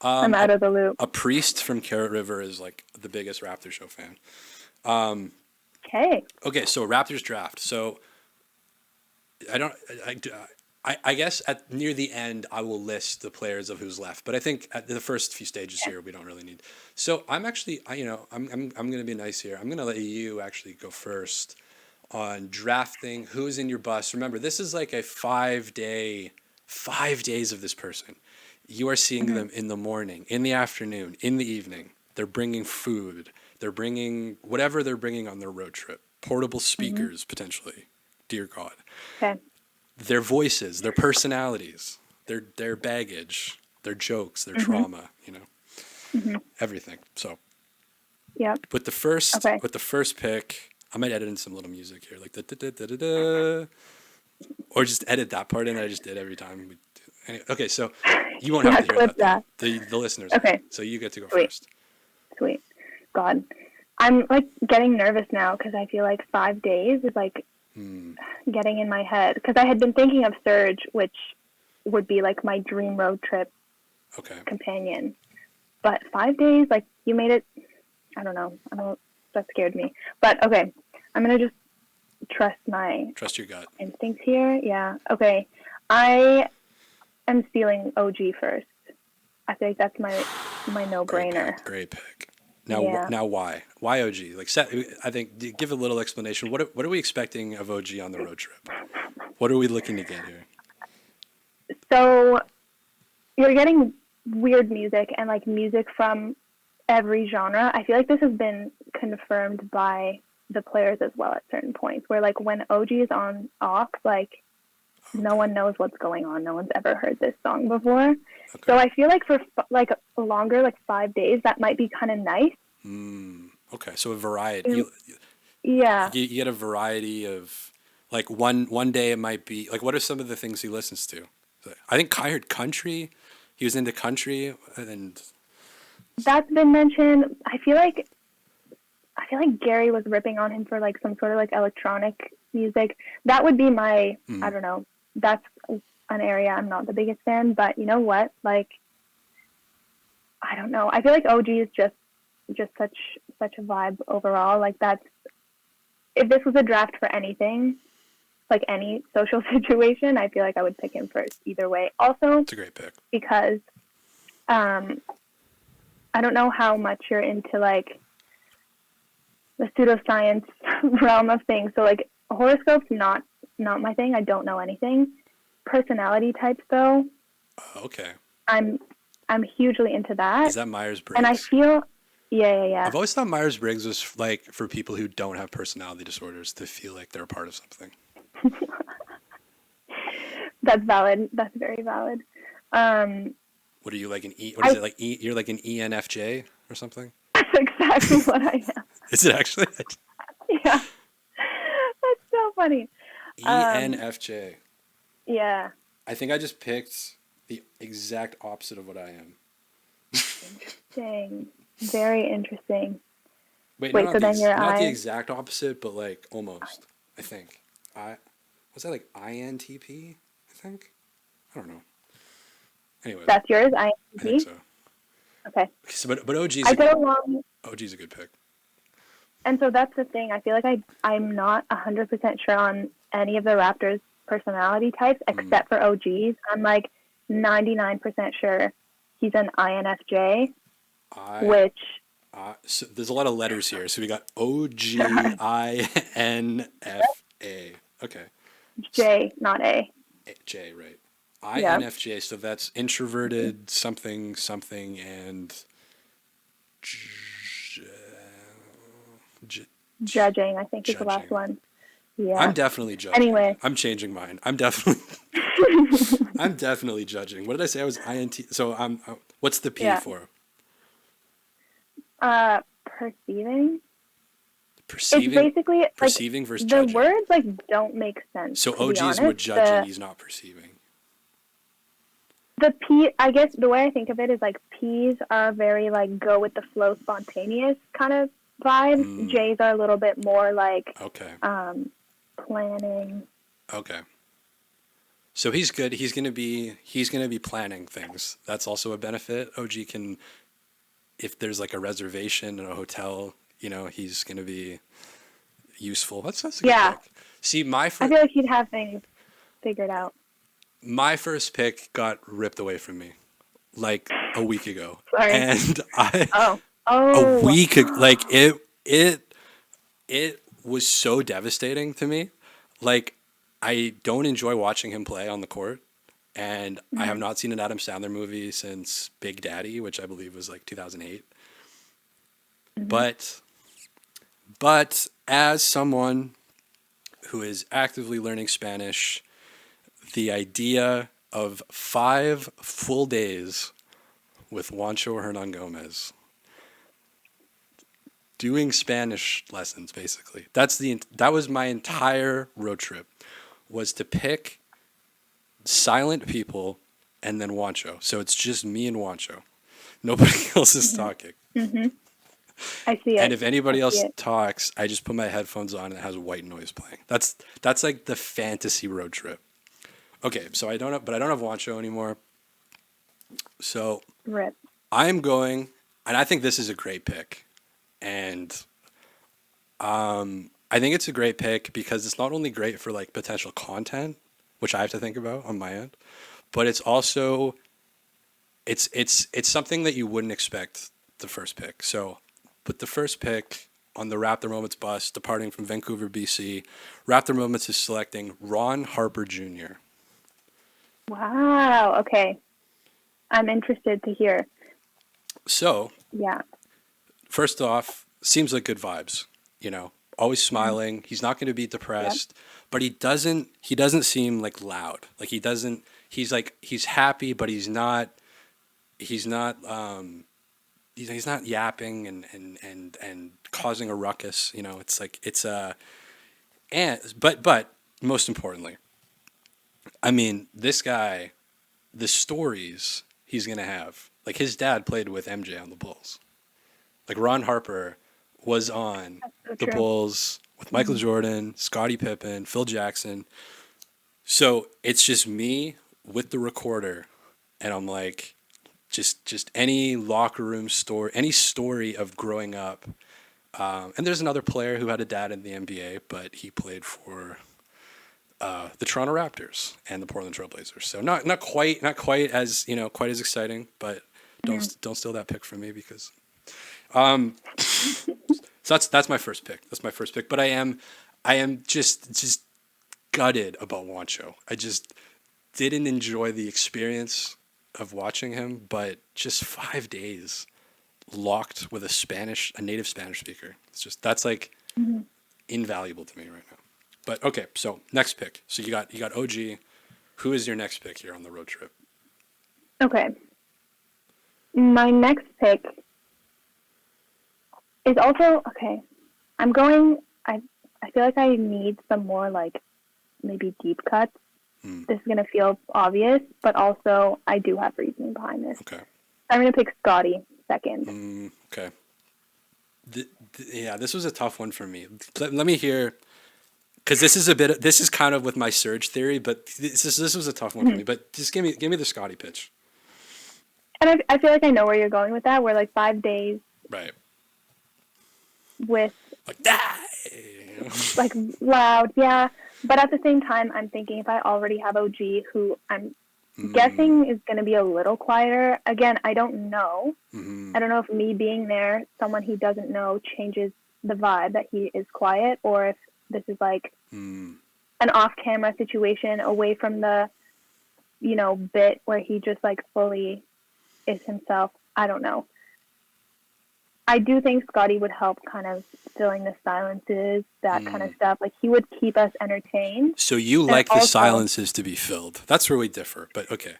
I'm out of the loop. A priest from Carrot River is like the biggest Raptor show fan. Okay. Okay, so Raptors draft. So I guess at near the end I will list the players of who's left, but I think at the first few stages here we don't really need. So I'm actually I'm going to be nice here. I'm going to let you actually go first on drafting who's in your bus. Remember, this is like a 5 days of this person. You are seeing them in the morning, in the afternoon, in the evening. They're bringing food. They're bringing whatever they're bringing on their road trip. Portable speakers, potentially. Dear God. Okay. their voices, their personalities, their baggage, their jokes, their trauma, everything. So Yep. with the first Okay. pick, I might edit in some little music here, like da da da da da da, or just edit that part in that I just did every time. Anyway, okay, so you won't have to hear clip that. The listeners. Okay. So you get to go Sweet. first. Sweet. God. I'm like getting nervous now because I feel like 5 days is like getting in my head. Because I had been thinking of Surge, which would be like my dream road trip companion. But 5 days, like you made it, I don't know. That scared me. But okay, I'm going to just trust your gut instincts here. Yeah. Okay. I am stealing OG first. I feel like that's my no-brainer. Great pick. Now why? Why OG? Like, I think give a little explanation. What are we expecting of OG on the road trip? What are we looking to get here? So you're getting weird music and like music from every genre. I feel like this has been confirmed by the players as well at certain points, where like when OG is off, like no one knows what's going on. No one's ever heard this song before. Okay. So I feel like for like longer, like 5 days, that might be kind of nice. Okay, so a variety. You get a variety of, like one day it might be like, what are some of the things he listens to? I think I heard country. He was into country, and that's been mentioned. I feel like Gary was ripping on him for like some sort of like electronic music. That would be my I don't know. That's an area I'm not the biggest fan, but you know what? Like, I don't know. I feel like OG is just such a vibe overall. Like that's, if this was a draft for anything, like any social situation, I feel like I would pick him first either way. Also, it's a great pick because I don't know how much you're into like the pseudoscience realm of things. So like horoscopes, not my thing. I don't know anything. Personality types though. Okay. I'm hugely into that. Is that Myers-Briggs? And I feel yeah. I've always thought Myers-Briggs was like for people who don't have personality disorders to feel like they're a part of something. That's valid. That's very valid. What are you, like an E? What is it, like E? You're like an ENFJ or something? That's exactly what I am. Is it actually? Yeah. That's so funny. ENFJ. Yeah. I think I just picked the exact opposite of what I am. Interesting. Very interesting. Wait, so then you're not the exact opposite, but like almost. I think. Was that like INTP? I think. I don't know. Anyway. That's yours, INTP? I think so. Okay. So, but OG's OG's a good pick. And so that's the thing. I feel like I'm not 100% sure on any of the Raptors' personality types except for OG's. I'm like 99% sure he's an INFJ, which... so there's a lot of letters here. So we got OGINFA. Okay. J, not A. J, right. INFJ, so that's introverted, something, and judging, I think, is the last one. Yeah. I'm definitely judging. Anyway. I'm changing mine. I'm definitely judging. What did I say? I was INT. So what's the P for? Perceiving. Perceiving. It's basically perceiving versus the judging. words like don't make sense. So OG's were judging. He's not perceiving. The P, I guess the way I think of it is like P's are very like go with the flow, spontaneous kind of vibes. J's are a little bit more like planning. Okay. So he's good. He's gonna be planning things. That's also a benefit. OG can, if there's like a reservation in a hotel, he's gonna be useful. That's a good pick. See, I feel like he'd have things figured out. My first pick got ripped away from me like a week ago. Sorry. And a week ago, like it was so devastating to me. Like, I don't enjoy watching him play on the court, and I have not seen an Adam Sandler movie since Big Daddy, which I believe was like 2008. But as someone who is actively learning Spanish, the idea of 5 full days with Juancho Hernan Gomez doing Spanish lessons, basically. That was my entire road trip, was to pick silent people and then Juancho. So it's just me and Juancho. Nobody else is talking. Mm-hmm. I see it. And if anybody else it. talks, I just put my headphones on and it has white noise playing. That's like the fantasy road trip. Okay, so I don't have Juancho anymore. So Rip. I'm going, and I think this is a great pick. And I think it's a great pick because it's not only great for like potential content, which I have to think about on my end, but it's also it's something that you wouldn't expect the first pick. So, with the first pick on the Raptor Moments bus, departing from Vancouver, BC, Raptor Moments is selecting Ron Harper Jr. Wow. Okay. I'm interested to hear. So, Yeah. first off, seems like good vibes. Always smiling. He's not going to be depressed, but he doesn't seem like loud. Like he's happy, but he's not he's not yapping and causing a ruckus. It's like but most importantly, I mean, this guy, the stories he's gonna have. Like his dad played with MJ on the Bulls. Like Ron Harper was on So the true. Bulls with Michael Jordan, Scottie Pippen, Phil Jackson. So it's just me with the recorder, and I'm like, just any locker room story, any story of growing up. And there's another player who had a dad in the NBA, but he played for the Toronto Raptors and the Portland Trailblazers. So not quite as quite as exciting, but don't steal that pick from me because. So that's my first pick. That's my first pick. But I am just gutted about Juancho. I just didn't enjoy the experience of watching him, but just 5 days locked with a native Spanish speaker. That's like invaluable to me right now. But okay, so next pick. So you got OG. Who is your next pick here on the road trip? Okay. My next pick is also okay. I feel like I need some more like maybe deep cuts. This is gonna feel obvious, but also I do have reasoning behind this. Okay. I'm gonna pick Scottie second. Okay. Yeah, this was a tough one for me. Let me hear, because this is kind of with my surge theory, but this was a tough one for me. But just give me the Scottie pitch. And I feel like I know where you're going with that. We're like 5 days Right. with Like that. like loud, yeah. But at the same time, I'm thinking if I already have OG, who I'm guessing is going to be a little quieter. Again, I don't know. I don't know if me being there, someone he doesn't know, changes the vibe that he is quiet, or if this is like an off-camera situation away from the, bit where he just like fully is himself. I don't know. I do think Scottie would help kind of filling the silences, that kind of stuff. Like he would keep us entertained. So you like the silences to be filled. That's where we differ, but okay.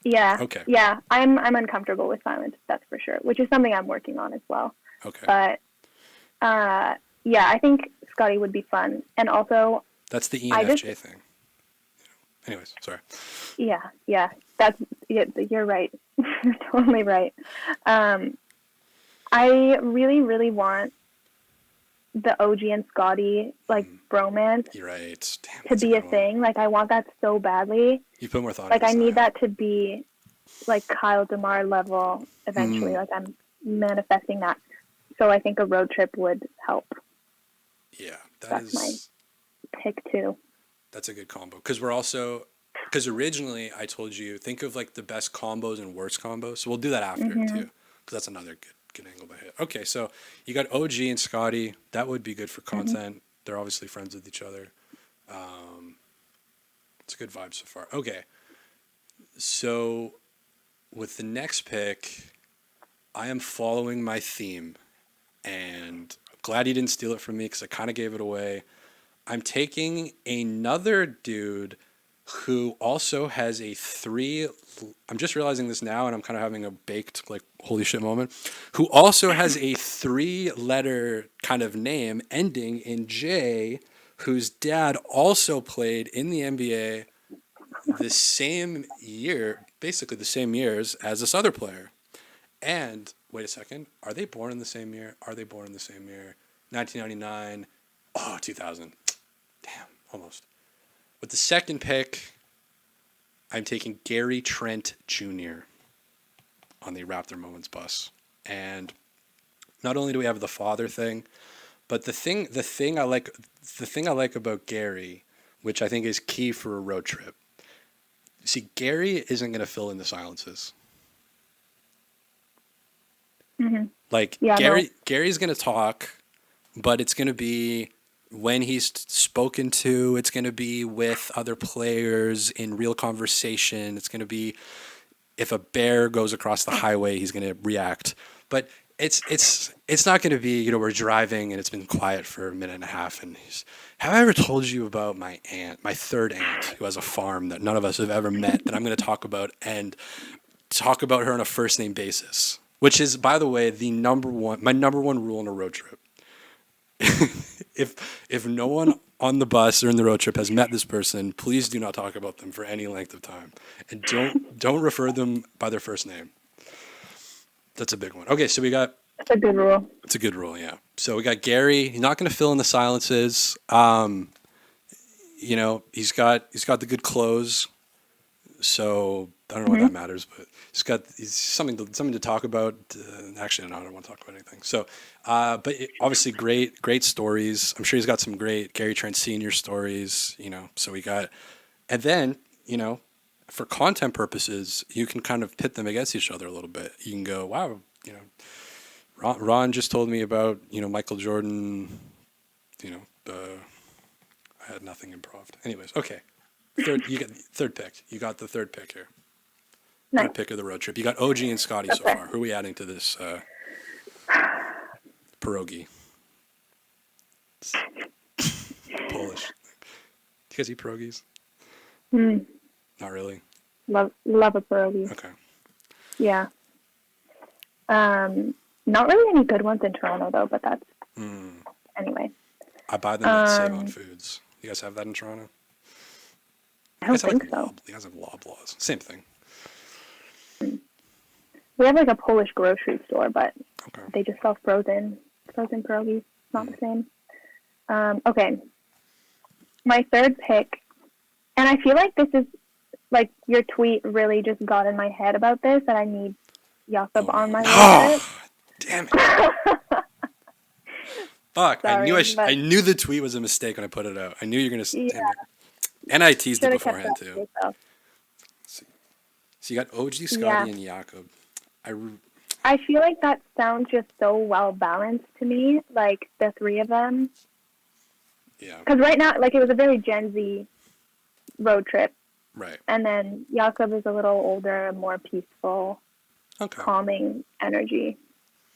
Yeah. Okay. Yeah, I'm uncomfortable with silence, that's for sure, which is something I'm working on as well. Okay. But yeah, I think Scottie would be fun. And also that's the ENFJ thing. Anyways, sorry. Yeah. You're right. You're totally right. I really, really want the OG and Scottie like bromance. You're right. Damn, to be a thing. Like I want that so badly. You put more thought. Like I need that to be like Kyle DeMar level eventually. Like I'm manifesting that. So I think a road trip would help. Yeah, that's my pick too. That's a good combo because originally I told you think of like the best combos and worst combos. So we'll do that after too because that's another good angle by hit. Okay, so you got OG and Scottie. That would be good for content. They're obviously friends with each other. It's a good vibe so far. Okay, so with the next pick, I am following my theme, and I'm glad you didn't steal it from me because I kind of gave it away. I'm taking another dude who also has I'm just realizing this now and I'm kind of having a baked, like, holy shit moment, who also has a 3-letter kind of name ending in J, whose dad also played in the NBA the same year, basically the same years as this other player. And wait a second, are they born in the same year? 1999. Oh, 2000. Damn, almost. With the second pick, I'm taking Gary Trent Jr. on the Raptor Moments bus. And not only do we have the father thing, but the thing I like about Gary, which I think is key for a road trip. See, Gary isn't going to fill in the silences. Mm-hmm. Like, Yeah, Gary's going to talk, but it's going to be when he's spoken to. It's going to be with other players in real conversation. It's going to be if a bear goes across the highway, he's going to react. But it's not going to be, we're driving and it's been quiet for a minute and a half and have I ever told you about my third aunt who has a farm that none of us have ever met that I'm going to talk about and talk about her on a first name basis, which is, by the way, my number one rule on a road trip. If no one on the bus or in the road trip has met this person, please do not talk about them for any length of time, and don't refer them by their first name. That's a big one. Okay, so we got. It's a good rule. It's a good rule, yeah. So we got Gary. He's not going to fill in the silences. He's got the good clothes. So I don't know what that matters, but he's something to talk about. Actually, no, I don't want to talk about anything. So, obviously great stories. I'm sure he's got some great Gary Trent Sr. stories. So we got, and then for content purposes, you can kind of pit them against each other a little bit. You can go, wow, Ron just told me about Michael Jordan. I had nothing improv. Anyways, okay. You get third pick. You got the third pick here. Nice. Third pick of the road trip. You got OG and Scottie so far. Who are we adding to this pierogi? Polish. Do you guys eat pierogies? Not really. Love a pierogi. Okay. Yeah. Not really any good ones in Toronto though, but that's anyway. I buy them at Save On Foods. You guys have that in Toronto? I don't think so. You guys have Loblaws. Same thing. We have like a Polish grocery store, but okay. They just sell frozen pierogies. Not the same. Okay. My third pick, and I feel like this is like your tweet really just got in my head about this, and I need Jakob on my list. Damn it. Fuck. Sorry, I knew the tweet was a mistake when I put it out. I knew you were going to... Yeah. And I teased it beforehand, too. So you got OG, Scottie, and Jakob. I feel like that sounds just so well balanced to me, like the three of them. Yeah. Because right now, like, it was a very Gen Z road trip. Right. And then Jakob is a little older, more peaceful, calming energy.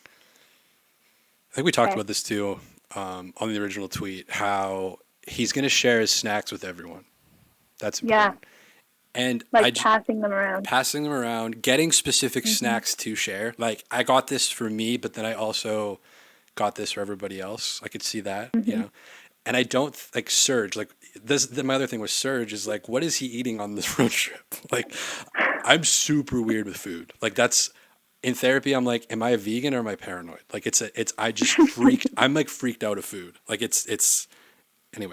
I think we talked about this, too, on the original tweet, how he's going to share his snacks with everyone. That's important. Yeah. And passing them around. Getting specific snacks to share. Like, I got this for me, but then I also got this for everybody else. I could see that, And I don't, like, Serge, like, my other thing with Serge is, like, what is he eating on this road trip? Like, I'm super weird with food. Like, that's, in therapy, I'm like, am I a vegan or am I paranoid? Like, I just I'm, like, freaked out of food. Like, anyways. Is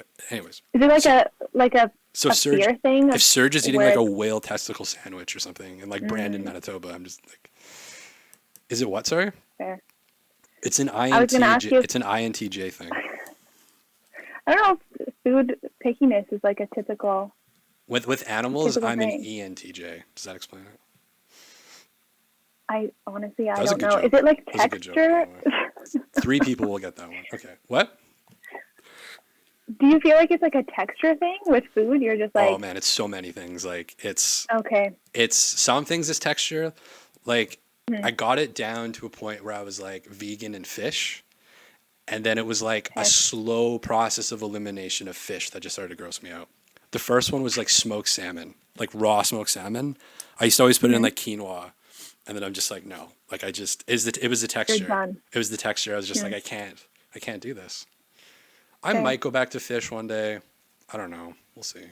it like a Serge, fear thing? If Serge is eating like a whale testicle sandwich or something in like Brandon, Manitoba, I'm just like, is it what? Sorry. Fair. It's an INTJ. It's an INTJ thing. I don't know if food pickiness is like a typical. With animals, I'm thing. an ENTJ. Does that explain it? I don't know. Is it like texture? 3 people will get that one. Okay. What? Do you feel like it's like a texture thing with food? You're just like... Oh, man, it's so many things. Like, it's... Okay. It's... Some things is texture. Like, I got it down to a point where I was, like, vegan and fish. And then it was, like, a slow process of elimination of fish that just started to gross me out. The first one was like smoked salmon, like raw smoked salmon. I used to always put it in like quinoa, and then I'm just like, no, like it was the You're texture. done. It was the texture. I was just like, I can't do this. I Okay. might go back to fish one day. I don't know. We'll see.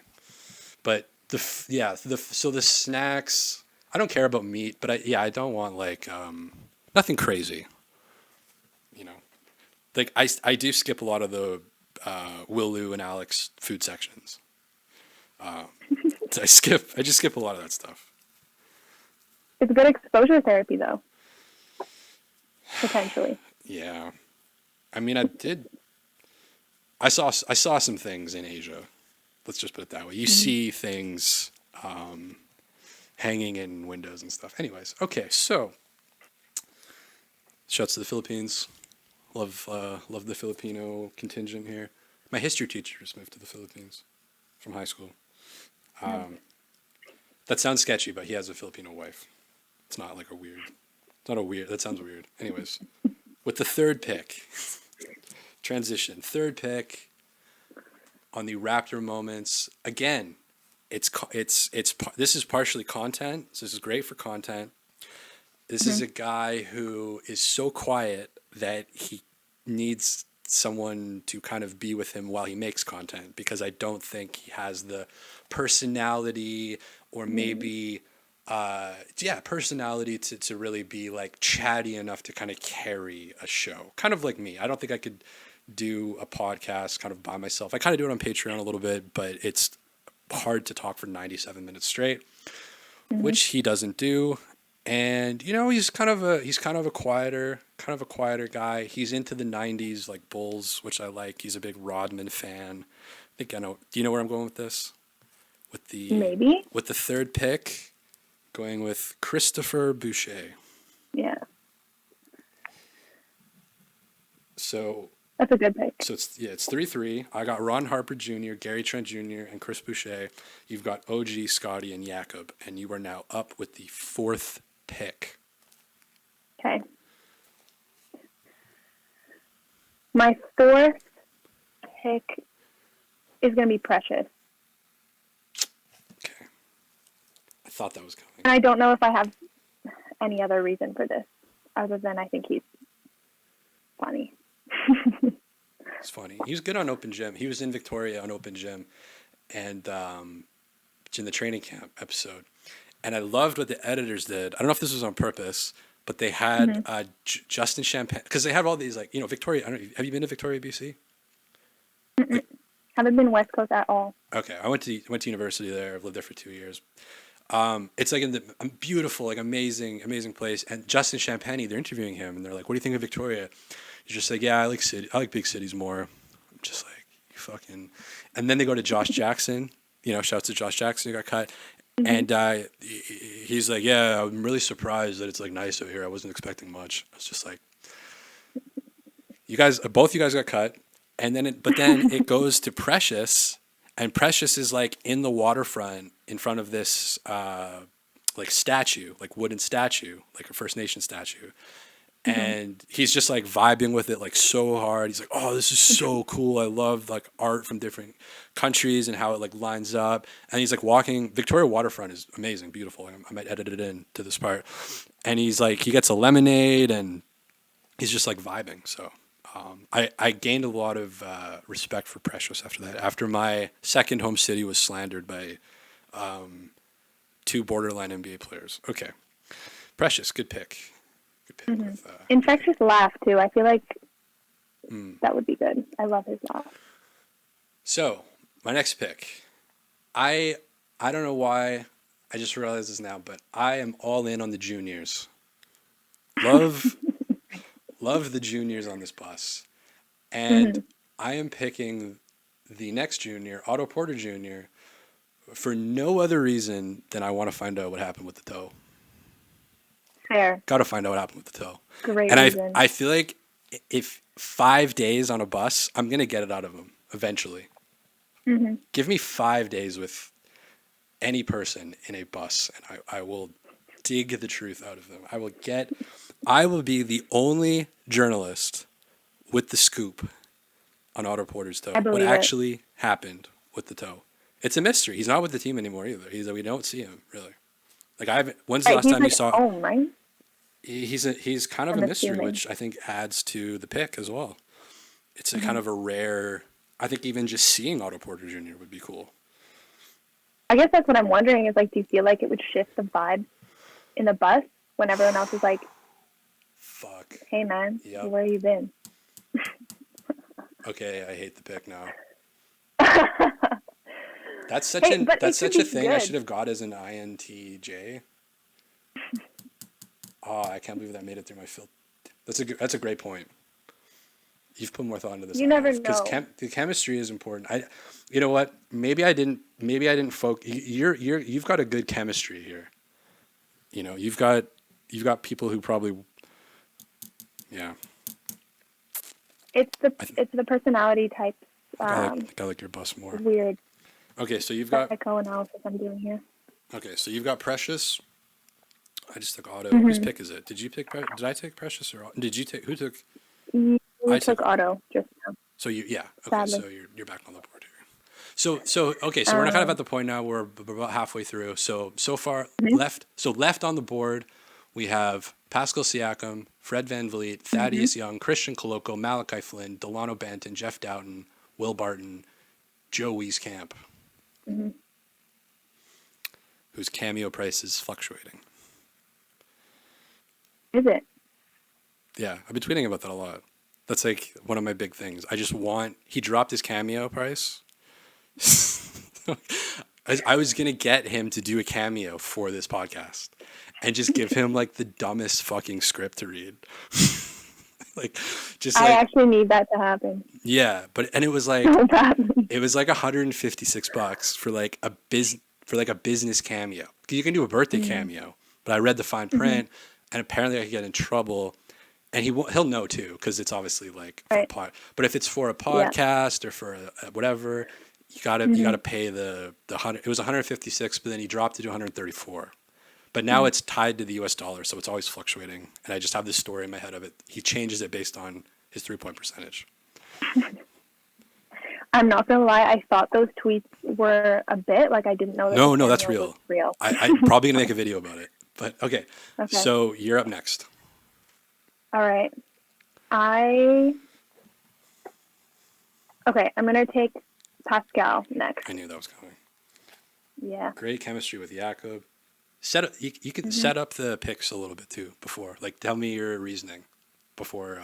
But so the snacks. I don't care about meat, but I don't want like nothing crazy. You know, like I do skip a lot of the Will Lou and Alex food sections. I just skip a lot of that stuff. It's good exposure therapy, though. Potentially. Yeah, I mean, I saw some things in Asia. Let's just put it that way. You see things hanging in windows and stuff. Anyways, okay, so shouts to the Philippines. Love the Filipino contingent here. My history teacher just moved to the Philippines from high school. That sounds sketchy, but he has a Filipino wife. It's not like a weird. It's not a weird. That sounds weird. Anyways, with the third pick, transition. Third pick on the Raptor moments. Again, this is partially content. So this is great for content. This is a guy who is so quiet that he needs someone to kind of be with him while he makes content, because I don't think he has the personality or maybe personality to really be like chatty enough to kind of carry a show. Kind of like me. I don't think I could do a podcast kind of by myself. I kind of do it on Patreon a little bit, but it's hard to talk for 97 minutes straight, which he doesn't do. And he's kind of a quieter guy. He's into the 90s like Bulls, which I like. He's a big Rodman fan. I think I know. Do you know where I'm going with this? Maybe. With the third pick, going with Christopher Boucher. Yeah. So That's a good pick. So it's 3-3. I got Ron Harper Jr., Gary Trent Jr., and Chris Boucher. You've got OG, Scottie, and Jakob, and you are now up with the fourth pick. Okay. My fourth pick is going to be Precious. Okay. I thought that was coming. And I don't know if I have any other reason for this other than I think he's funny. It's funny. He was good on Open Gym. He was in Victoria on Open Gym, and in the training camp episode. And I loved what the editors did. I don't know if this was on purpose, but they had Justin Champagne, because they have all these Victoria. I don't know, have you been to Victoria, BC? Haven't been West Coast at all. Okay, I went to university there. I've lived there for 2 years. It's like in the beautiful, like amazing place. And Justin Champagne, they're interviewing him, and they're like, "What do you think of Victoria?" He's just like, "Yeah, I like big cities more." I'm just like, "You fucking." And then they go to Josh Jackson. Shouts to Josh Jackson who got cut, and he's like, "Yeah, I'm really surprised that it's like nice over here. I wasn't expecting much." I was just like, both you guys got cut, and then it goes to Precious. And Precious is like in the waterfront in front of this like statue, like wooden statue, like a First Nation statue. And he's just like vibing with it like so hard. He's like, "Oh, this is so cool. I love like art from different countries and how it like lines up." And he's like walking. Victoria waterfront is amazing, beautiful. I might edit it in to this part. And he's like, he gets a lemonade and he's just like vibing. So I gained a lot of respect for Precious after that. After my second home city was slandered by two borderline NBA players. Okay, Precious, good pick. With, Infectious laugh too. I feel like that would be good. I love his laugh. So my next pick, I don't know why. I just realized this now, but I am all in on the juniors. Love the juniors on this bus, and I am picking the next junior, Otto Porter Jr., for no other reason than I want to find out what happened with the toe. Fair. Got to find out what happened with the toe. Great and reason. I feel like if 5 days on a bus, I'm going to get it out of him eventually. Give me 5 days with any person in a bus, and I will dig the truth out of them. I will be the only journalist with the scoop on Otto Porter's toe. What actually happened with the toe. It's a mystery. He's not with the team anymore either. We don't see him really. Like I haven't. When's the Right, last he's time you like saw? home, right? He's kind of a I'm mystery, assuming. which I think adds to the pick as well. It's a Mm-hmm. kind of a rare. I think even just seeing Otto Porter Jr. would be cool. I guess that's what I'm wondering is like, do you feel like it would shift the vibe in the bus when everyone else is like, Fuck. hey man, Yep. where you been? Okay, I hate the pick now. Hey, That's such an but that's it could such a be thing I good. should have got as an INTJ. Oh, I can't believe that made it through my filter. That's a great point. You've put more thought into this. You than I never have, because know. the chemistry is important. You know what? Maybe I didn't. Focus. You've got a good chemistry here. You know, you've got people who probably, yeah. It's the personality types. I like your bus more. Weird Okay, so you've got psychoanalysis I'm doing here. okay, so you've got Precious. I just took Otto. Mm-hmm. Whose pick is it? Did you pick? Did I take Precious or did you take? Who took? You I took Otto just now. So yeah. Okay, Sadly. so you're back on the board here. So okay, so we're kind of at the point now. We're about halfway through. So far Mm-hmm. left on the board, we have Pascal Siakam, Fred VanVleet, Thaddeus Young, Christian Koloko, Malachi Flynn, Delano Banton, Jeff Doughton, Will Barton, Joe Wieskamp, whose cameo price is fluctuating. Is it? Yeah, I've been tweeting about that a lot. That's like one of my big things. He dropped his cameo price. I was going to get him to do a cameo for this podcast and just give him like the dumbest fucking script to read. I actually need that to happen. Yeah, and it was like, So badly. it was like $156 for like a business cameo. You can do a birthday cameo, but I read the fine print and apparently I could get in trouble. And he'll know too, because it's obviously like for a pod. But if it's for a podcast or for a whatever, you gotta pay the 100. It was 156, but then he dropped it to 134. But now it's tied to the U.S. dollar, so it's always fluctuating. And I just have this story in my head of it. He changes it based on his 3-point percentage. I'm not gonna lie. I thought those tweets were a bit like I didn't know. That No, that's real. Real. I'm probably gonna make a video about it. But okay. So you're up next. All right. I'm going to take Pascal next. I knew that was coming. Yeah. Great chemistry with Jakob. You can set up the picks a little bit too before. Like, tell me your reasoning before.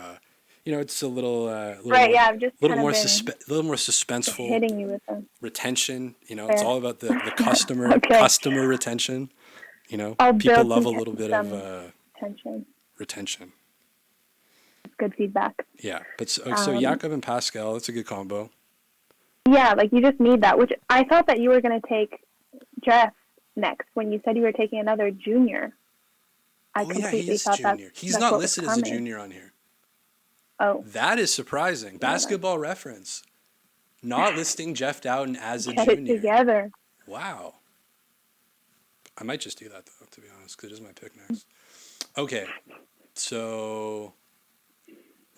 It's a little Right. more, Yeah. I'm just a little more suspenseful. Hitting you with them. Retention. It's all about the customer customer retention. I'll People build love a some little bit of retention. Good feedback. Yeah, but so Jakob and Pascal, that's a good combo. Yeah, like you just need that. Which I thought that you were going to take Jeff next when you said you were taking another junior. I completely thought that he's not listed as a junior on here. Oh, that is surprising. Basketball Reference not listing Jeff Doughton as a get junior. it together. Wow. I might just do that though, to be honest, because it is my pick next. Okay, so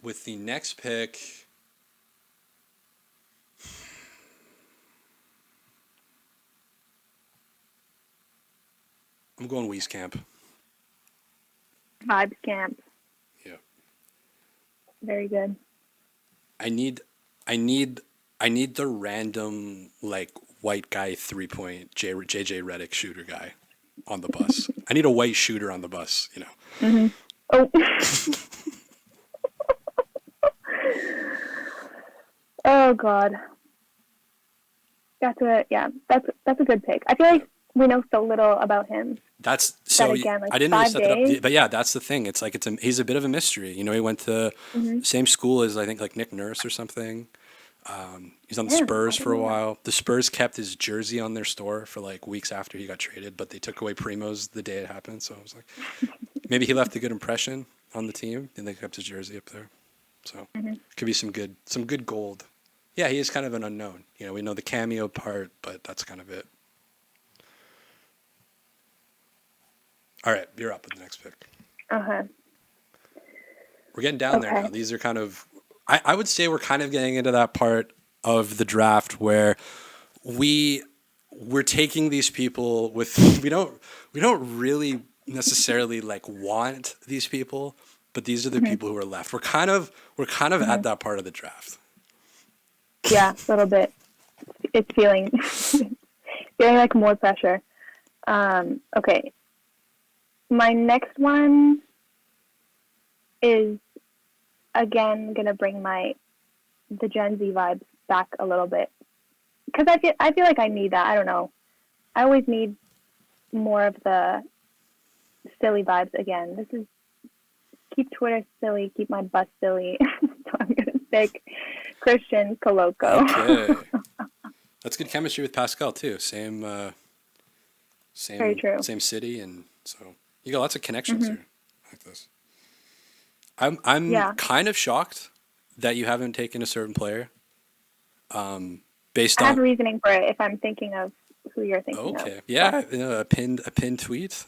with the next pick, I'm going Wieskamp. Vibes camp. Yeah. Very good. I need the random like white guy 3-point JJ Redick shooter guy on the bus. I need a white shooter on the bus, Oh. Oh God. That's a good pick. I feel like we know so little about him. That's so. Again, like I didn't really set that days. up, but yeah, that's the thing. It's like he's a bit of a mystery. He went to same school as I think like Nick Nurse or something. He's on the Spurs for a while. The Spurs kept his jersey on their store for like weeks after he got traded, but they took away Primo's the day it happened. So I was like, maybe he left a good impression on the team, and they kept his jersey up there. So could be some good gold. Yeah, he is kind of an unknown. We know the cameo part, but that's kind of it. All right, you're up with the next pick. Uh-huh. We're getting down there now. These are kind of, I would say we're kind of getting into that part of the draft where we we're taking these people with we don't really necessarily like want these people, but these are the people who are left. We're kind of at that part of the draft. Yeah, a little bit. It's feeling feeling like more pressure. Okay. My next one is again gonna bring the Gen Z vibes back a little bit, because I feel like I need that. I don't know. I always need more of the silly vibes again. This is keep Twitter silly, keep my bus silly. So I'm gonna pick Christian Coloco. Okay. That's good chemistry with Pascal too. Very true. Same city, and so you got lots of connections here like this. I'm kind of shocked that you haven't taken a certain player. Based I have on reasoning for it if I'm thinking of who you're thinking of. okay, yeah, a pinned tweet.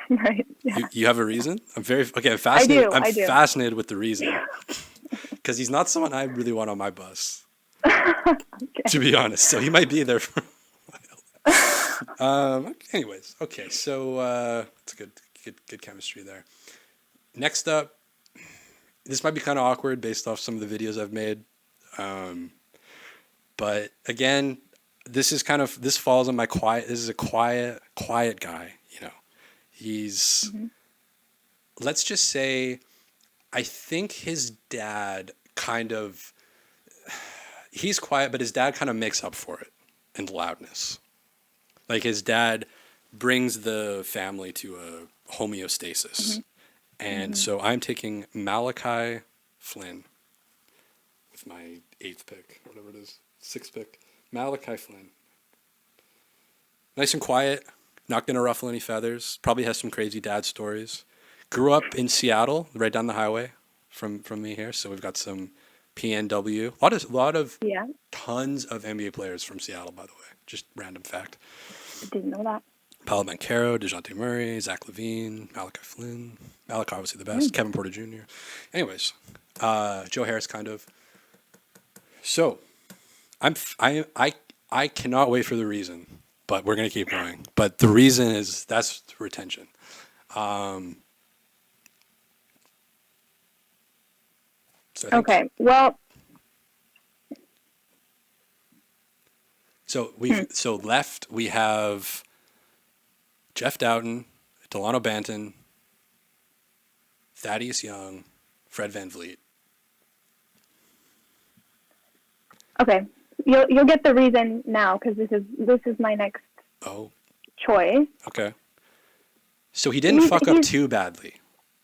Right. Yeah. You have a reason? I'm fascinated. I do. Fascinated with the reason because he's not someone I really want on my bus, Okay. to be honest. So he might be there for a while. Anyways, okay. So it's good chemistry there. Next up, this might be kind of awkward based off some of the videos I've made, but again, this falls on my quiet. This is a quiet guy. You know, he's. Let's just say, I think his dad he's quiet, but his dad kind of makes up for it in loudness. Like his dad brings the family to a homeostasis. And so I'm taking Malachi Flynn with my 8th pick, whatever it is, 6th pick. Malachi Flynn. Nice and quiet, not going to ruffle any feathers, probably has some crazy dad stories. Grew up in Seattle, right down the highway from me here, so we've got some PNW. A lot of tons of NBA players from Seattle, by the way. Just random fact. Didn't know that. Paolo Banchero, DeJounte Murray, Zach LaVine, Malachi Flynn. Malachi obviously the best. Kevin Porter Jr. Anyways, Joe Harris kind of. So, I cannot wait for the reason, but we're gonna keep going. But the reason is that's retention. Okay. Well. So left we have Jeff Doughton, Delano Banton, Thaddeus Young, Fred VanVleet. Okay, you'll get the reason now because this is my next choice. Okay. So he didn't fuck up too badly.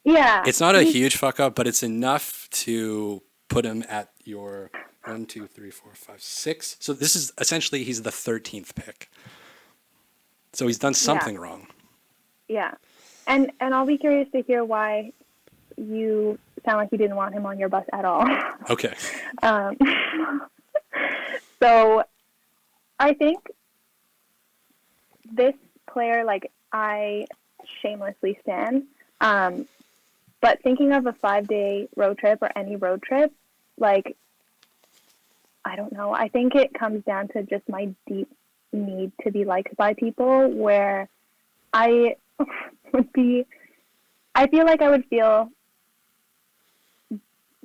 Yeah. It's not a huge fuck up, but it's enough to put him at your 1, 2, 3, 4, 5, 6. So this is essentially he's the 13th pick. So he's done something wrong. Yeah. And I'll be curious to hear why you sound like you didn't want him on your bus at all. Okay. So I think this player, like, I shamelessly stan. But thinking of a 5-day road trip or any road trip, like, I don't know. I think it comes down to just my deep need to be liked by people, where I feel like I would feel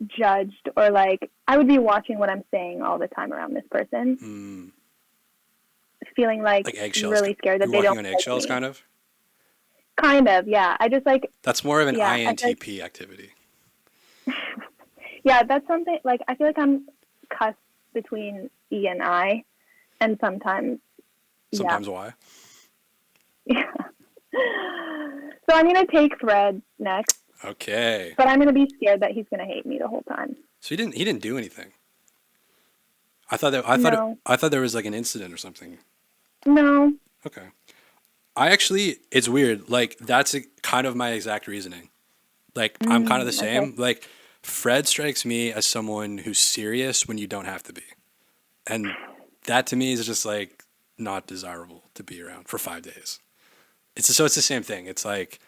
judged, or like I would be watching what I'm saying all the time around this person. Feeling like eggshells. Really scared that You're they don't walking on eggshells, like me. kind of? Yeah. I just like... That's more of an INTP activity. Yeah, that's something, like, I feel like I'm cussed between E and I, and sometimes Y. Yeah. So I'm going to take Fred next. Okay. But I'm going to be scared that he's going to hate me the whole time. So he didn't do anything. I thought there was like an incident or something. No. Okay. It's weird. Like, that's kind of my exact reasoning. Like, I'm kind of the same. Okay. Like, Fred strikes me as someone who's serious when you don't have to be. And that to me is just like not desirable to be around for 5 days. It's the same thing. It's like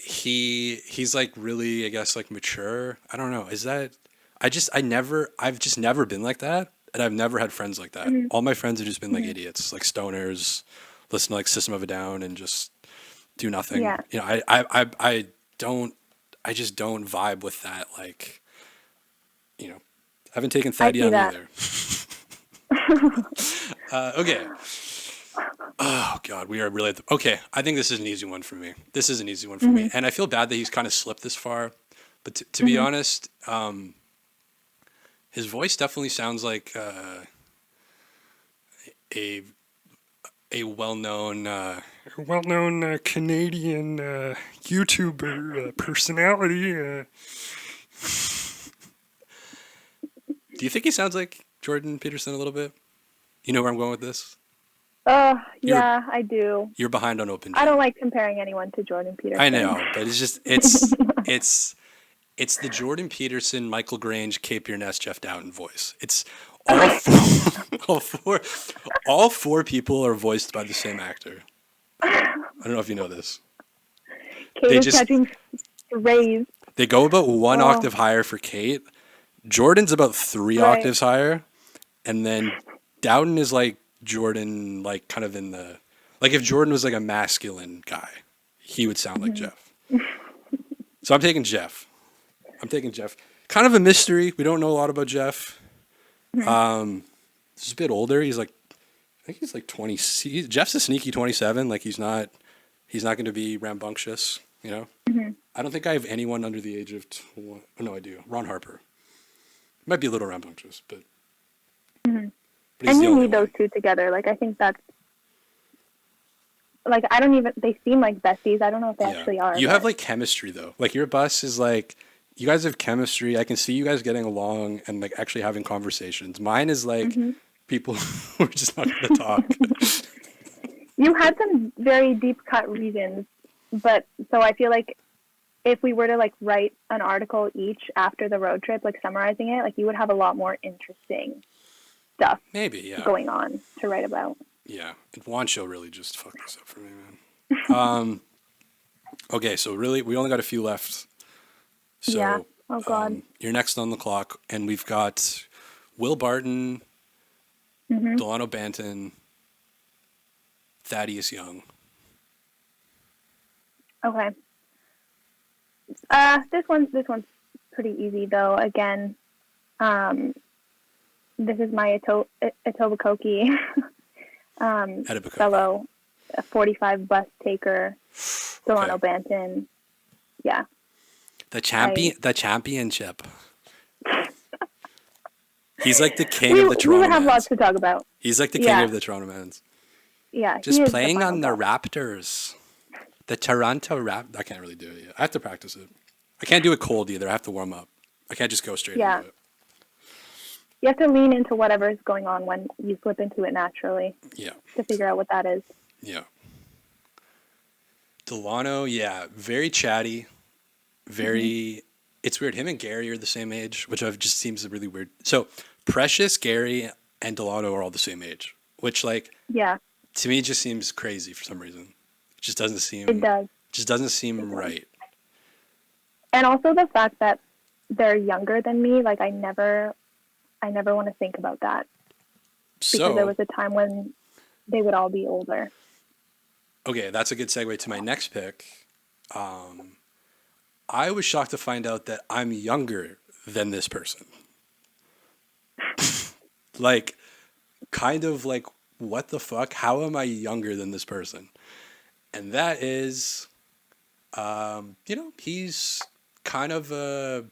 he's like really, I guess, like mature. I don't know. Is that I've just never been like that. and I've never had friends like that. Mhm. All my friends have just been like Mhm. idiots, like stoners, listen to like System of a Down and just do nothing. Yeah. You know, I don't, I just don't vibe with that. Like, you know, I haven't taken I Thad see Young that. either. Okay. Oh God, we are really okay. I think this is an easy one for me. This is an easy one for me, Mhm. and I feel bad that he's kind of slipped this far. But to be Mhm. honest, his voice definitely sounds like a a well-known Canadian YouTuber personality. Do you think he sounds like Jordan Peterson a little bit? You know where I'm going with this? You're Yeah, I do. you're behind on Open I don't Gym. like comparing anyone to Jordan I Peterson. know, but it's it's the Jordan Peterson, Michael Grange, Cape Your Nest, Jeff Dowden voice. It's all Okay. four, all four, all four people are voiced by the same actor. I don't know if you know this. Kate They is just catching rays. they go about one Oh, octave higher for Kate. Jordan's about three right. octaves higher, and then Dowden is like Jordan, like kind of in the like if Jordan was like a masculine guy, he would sound like Mhm. Jeff. So I'm taking Jeff. I'm taking Jeff. Kind of a mystery. We don't know a lot about Jeff. Mhm. He's a bit older. He's like, I think he's like 20. Jeff's a sneaky 27. Like he's not going to be rambunctious. You know. Mhm. I don't think I have anyone under the age of 20. Oh, no, I do. Ron Harper. Might be a little rambunctious, Mhm. but he's And the you only need those one. two together. Like I think that's like I don't even. They seem like besties. I don't know if they Yeah. actually are, You have but like chemistry though. Like your bus is like you guys have chemistry. I can see you guys getting along and like actually having conversations. Mine is like hmm people who are just not going to talk. you had some very deep cut reasons. But so I feel like if we were to like write an article each after the road trip, like summarizing it, like you would have a lot more interesting stuff Maybe, yeah. going on to write about. Yeah. And Wancho really just fucked this up for me, man. Okay, so really we only got a few left. Yeah. So Oh God. you're next on the clock and we've got Will Barton, Mhm. Delano Banton, Thaddeus Young. Okay. This one's pretty easy though. Again, this is my Etobicoke Etobicoke. fellow 45 bus taker, Delano Okay. Banton. Yeah. The championship. He's like the king We of the we Toronto would have lots Mans. to talk about. He's like the king Yeah. of the Toronto Mans. Yeah. He Just is the playing final on the boss. Raptors. The Toronto Raptors. I can't really do it yet. I have to practice it. I can't do it cold either. I have to warm up. I can't just go straight Yeah. into it. You have to lean into whatever's going on when you slip into it naturally Yeah. to figure out what that is. Yeah. Delano, yeah. Very chatty. Very. It's weird. Him and Gary are the same age, which I've just seems really weird. So Precious, Gary, and Delano are all the same age, which like Yeah. to me just seems crazy for some reason. It It does. just doesn't seem It does. right. And also the fact that they're younger than me, like I never want to think about that because there So was a time when they would all be older. okay, that's a good segue to my next pick. I was shocked to find out that I'm younger than this person. Like, kind of like, what the fuck? How am I younger than this person? And that is, he's kind of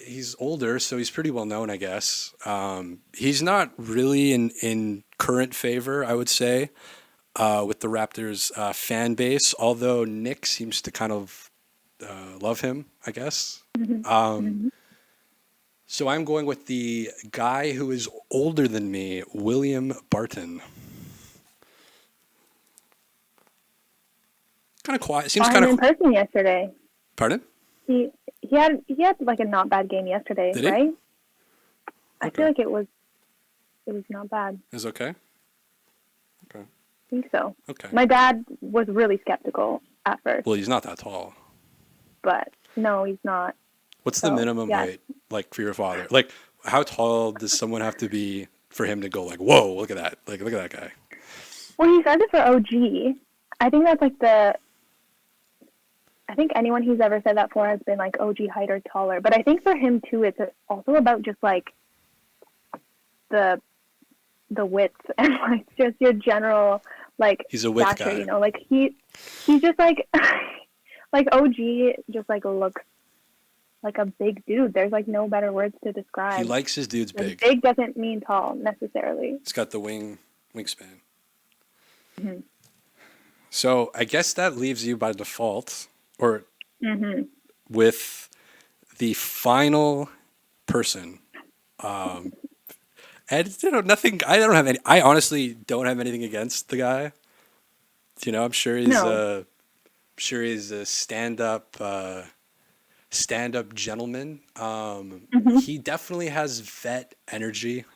he's older, so he's pretty well known, I guess. He's not really in current favor, I would say, with the Raptors fan base, although Nick seems to kind of love him, I guess. Mm-hmm. So I'm going with the guy who is older than me, William Barton. Kind of quiet. Seems Saw kind him in of. person yesterday. Pardon? He had like a not bad game yesterday, Did he? right? I Okay. feel like it was not bad. Is okay. Okay. I think so. Okay. My dad was really skeptical at first, Well, he's not that tall. but no, he's not. What's the So, minimum yeah. height like for your father? Like, how tall does someone have to be for him to go like, whoa, look at that, like look at that guy? Well, he says it for OG. I think that's like I think anyone he's ever said that for has been like OG height or taller. But I think for him too, it's also about just like the width and like just your general like He's a width stature, guy. you know, like he's just like like OG just like looks like a big dude. There's like no better words to describe. He likes his dudes like, big. Big doesn't mean tall necessarily. He's got the wingspan. Mm-hmm. So I guess that leaves you by default, or Mm-hmm. with the final person. And nothing. I don't have any. I honestly don't have anything against the guy. You know, I'm sure he's No. a stand-up gentleman. Mm-hmm. He definitely has vet energy.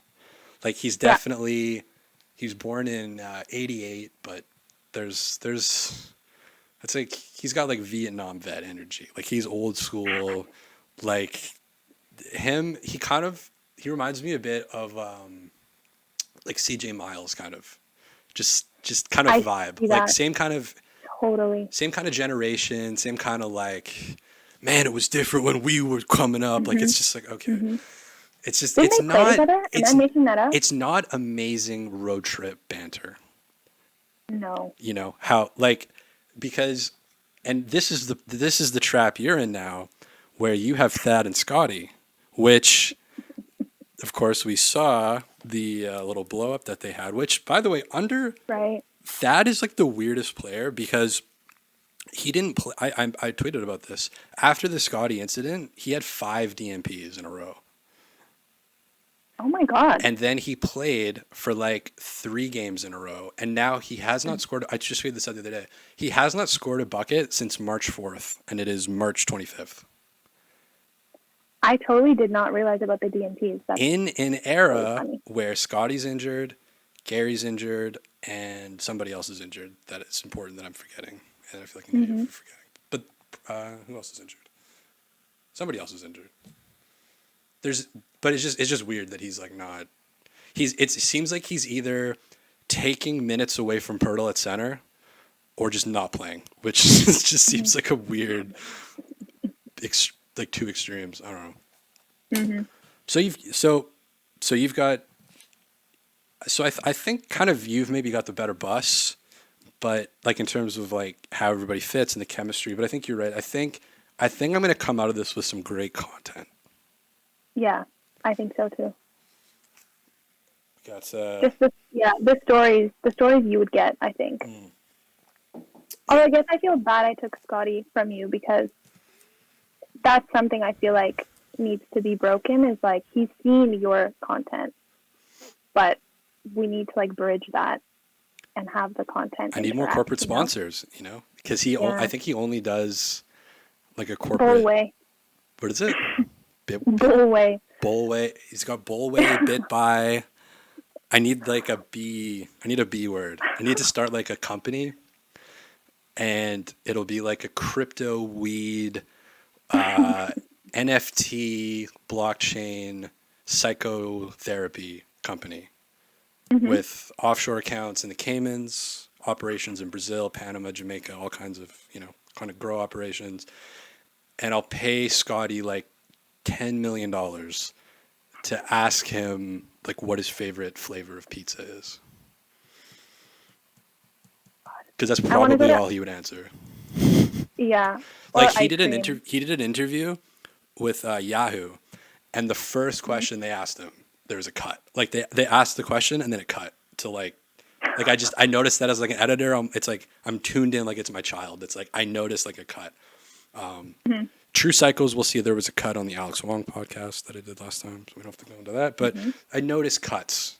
Like he's Yeah. definitely he was born in '88, but there's it's like he's got like Vietnam vet energy. Like he's old school. Like he reminds me a bit of like CJ Miles kind of. Just kind of I vibe. see Like that. Totally. same kind of generation, same kind of like man, it was different when we were coming up. Like Mm-hmm. it's just like okay. Mm-hmm. It's just Didn't they play together? Am I making that up? it's not amazing road trip banter. No. You know, how like because and this is the trap you're in now where you have Thad and Scottie, which of course we saw the little blow up that they had, which by the way Right. Thad is like the weirdest player because he didn't play. I tweeted about this after the Scottie incident. He had 5 DMPs in a row. Oh my God. And then he played for like 3 games in a row. And now he has not scored. I just tweeted this out the other day. He has not scored a bucket since March 4th. And it is March 25th. I totally did not realize about the DMPs. That's In an really era funny. where Scottie's injured, Gary's injured, and somebody else is injured, that it's important that I'm forgetting. And I feel like I'm an idiot for forgetting. But who else is injured? Somebody else is injured. But it's just weird that he's like not. It seems like he's either taking minutes away from Pirtle at center, or just not playing, which just seems like a weird, like 2 extremes. I don't know. Mm-hmm. So you've got. So I think kind of you've maybe got the better bus, but like in terms of like how everybody fits and the chemistry. But I think you're right. I think I'm going to come out of this with some great content. Yeah, I think so too. Got Just the stories you would get, I think. Although I guess I feel bad I took Scottie from you because that's something I feel like needs to be broken is like he's seen your content, but we need to like bridge that and have the content. I need more corporate sponsors, you know, because I think he only does like a corporate. Bullway. What is it? Bullway. Bullway. He's got Bullway, Bit by. I need like a B. I need a B word. I need to start like a company, and it'll be like a crypto weed, NFT, blockchain, psychotherapy company with offshore accounts in the Caymans, operations in Brazil, Panama, Jamaica, all kinds of kind of grow operations, and I'll pay Scottie like $10 million to ask him like what his favorite flavor of pizza is, because that's probably all he would answer. Yeah, like he did an interview with Yahoo, and the first Mm-hmm. question they asked him, there was a cut. Like they asked the question and then it cut to like I noticed that as like an editor. It's like I'm tuned in like it's my child. It's like I noticed like a cut. True Cycles, we'll see. There was a cut on the Alex Wong podcast that I did last time, so we don't have to go into that. But I noticed cuts,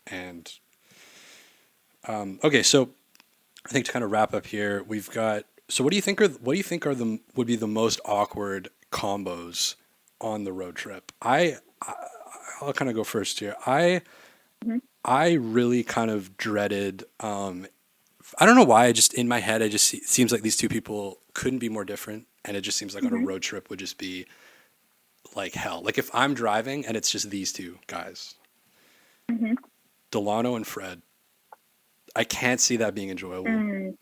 and okay. So I think to kind of wrap up here, we've got. So what do you think would be the most awkward combos on the road trip? I'll kind of go first here. I really kind of dreaded. I don't know why. I just in my head, it seems like these two people couldn't be more different. And it just seems like on a road trip would just be like hell. Like if I'm driving and it's just these two guys, Hmm. Delano and Fred, I can't see that being enjoyable. Mm,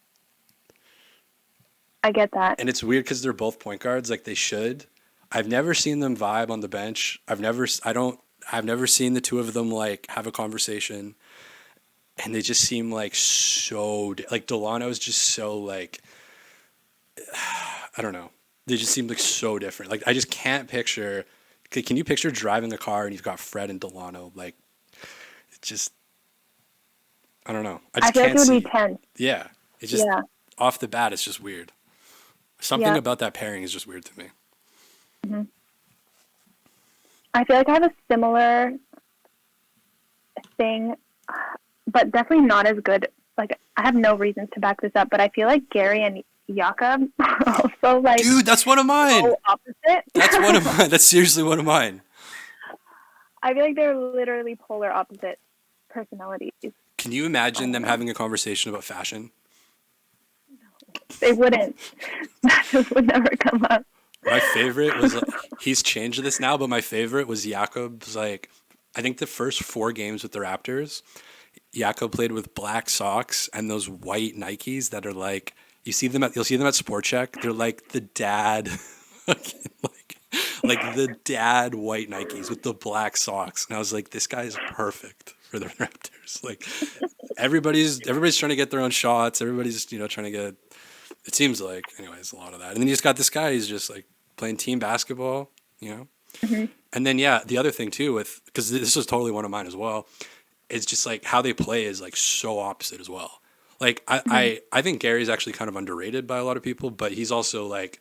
I get that. And it's weird because they're both point guards, like they should. I've never seen them vibe on the bench. I've never seen the two of them like have a conversation, and they just seem like like Delano's just so like I don't know. They just seem like so different. Like I just can't picture. Can you picture driving a car and you've got Fred and Delano? Like it's just I don't know. I I just feel like can't it would see. be tense. Yeah, it's just Yeah. off the bat. It's just weird. Something Yeah. about that pairing is just weird to me. Hmm. I feel like I have a similar thing, but definitely not as good. Like, I have no reasons to back this up, but I feel like Gary and Jakob are also like Dude, that's one of mine. so opposite. That's one of mine. That's seriously one of mine. I feel like they're literally polar opposite personalities. Can you imagine them having a conversation about fashion? They wouldn't. That just would never come up. My favorite was he's changed this now, but my favorite was Jakob's like I think the first 4 games with the Raptors, Jakob played with black socks and those white Nikes that are like you'll see them at Sport Check. They're like the dad like the dad white Nikes with the black socks. And I was like, this guy is perfect for the Raptors. Like everybody's trying to get their own shots. Everybody's, trying to get it seems like anyways, a lot of that. And then you just got this guy who's just like playing team basketball, Hmm. And then yeah, the other thing too because this was totally one of mine as well, is just like how they play is like so opposite as well. Like I think Gary's actually kind of underrated by a lot of people, but he's also like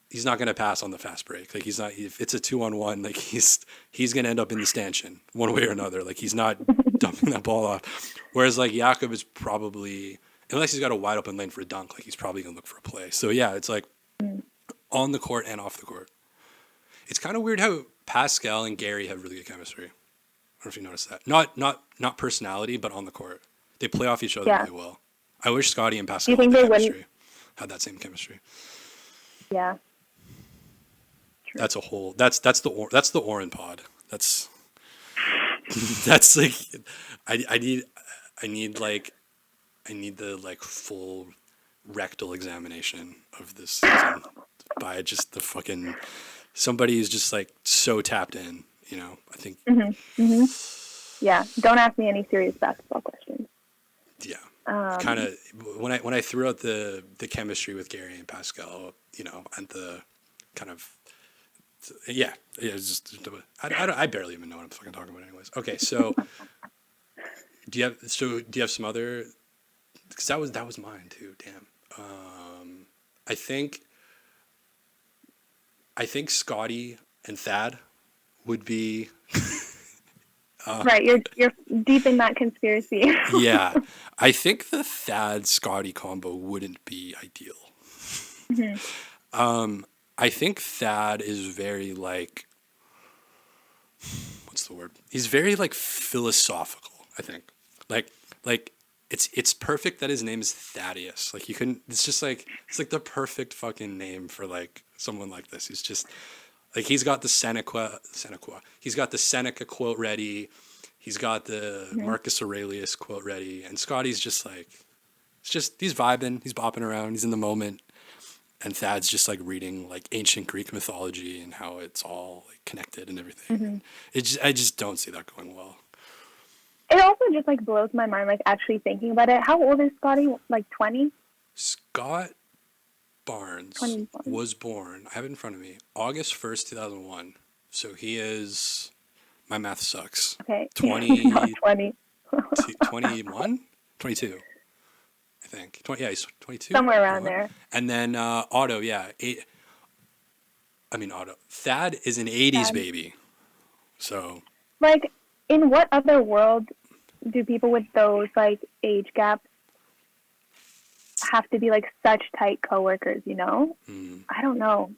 he's not going to pass on the fast break. Like he's not if it's a 2-on-1, like he's going to end up in the stanchion one way or another. Like he's not dumping that ball off. Whereas like Jakob is probably unless he's got a wide open lane for a dunk, like he's probably going to look for a play. So yeah, it's like on the court and off the court. It's kind of weird how Pascal and Gary have really good chemistry. I don't know if you noticed that. Not personality, but on the court. They play off each other Yeah. really well. I wish Scottie and Do Pascal you think had, they the chemistry, wouldn't? had that same chemistry. Yeah. True. That's the Orin pod. That's that's like I need the like full rectal examination of this season by just the fucking somebody who's just like so tapped in, I think Yeah. Don't ask me any serious basketball questions. yeah. Kind of when I threw out the chemistry with Gary and Pascal, and the kind of it's just I barely even know what I'm fucking talking about anyways. Okay, so do you have some other because that was mine too. Damn. I think Scottie and Thad would be Right. You're deep in that conspiracy. yeah. I think the Thad Scottie combo wouldn't be ideal. Mhm. I think Thad is very like what's the word? He's very like philosophical, I think. Like it's perfect that his name is Thaddeus. Like you couldn't it's just like it's like the perfect fucking name for like someone like this. He's just like he's got the Seneca. He's got the Seneca quote ready. He's got the Marcus Aurelius quote ready. And Scottie's just like it's just he's vibing, he's bopping around, he's in the moment. And Thad's just like reading like ancient Greek mythology and how it's all like connected and everything. I just don't see that going well. It also just like blows my mind, like actually thinking about it. How old is Scottie? Like 20? Scott Barnes 21. was born, I have it in front of me, August 1st, 2001. So he is, my math sucks, Okay. 20, Not 20. 21? 22, I think. Yeah, he's 22. Somewhere around there. And then Otto, yeah. Otto. Thad is an 80s Thad. baby. So. Like, in what other world do people with those like age gaps have to be like such tight coworkers, I don't know.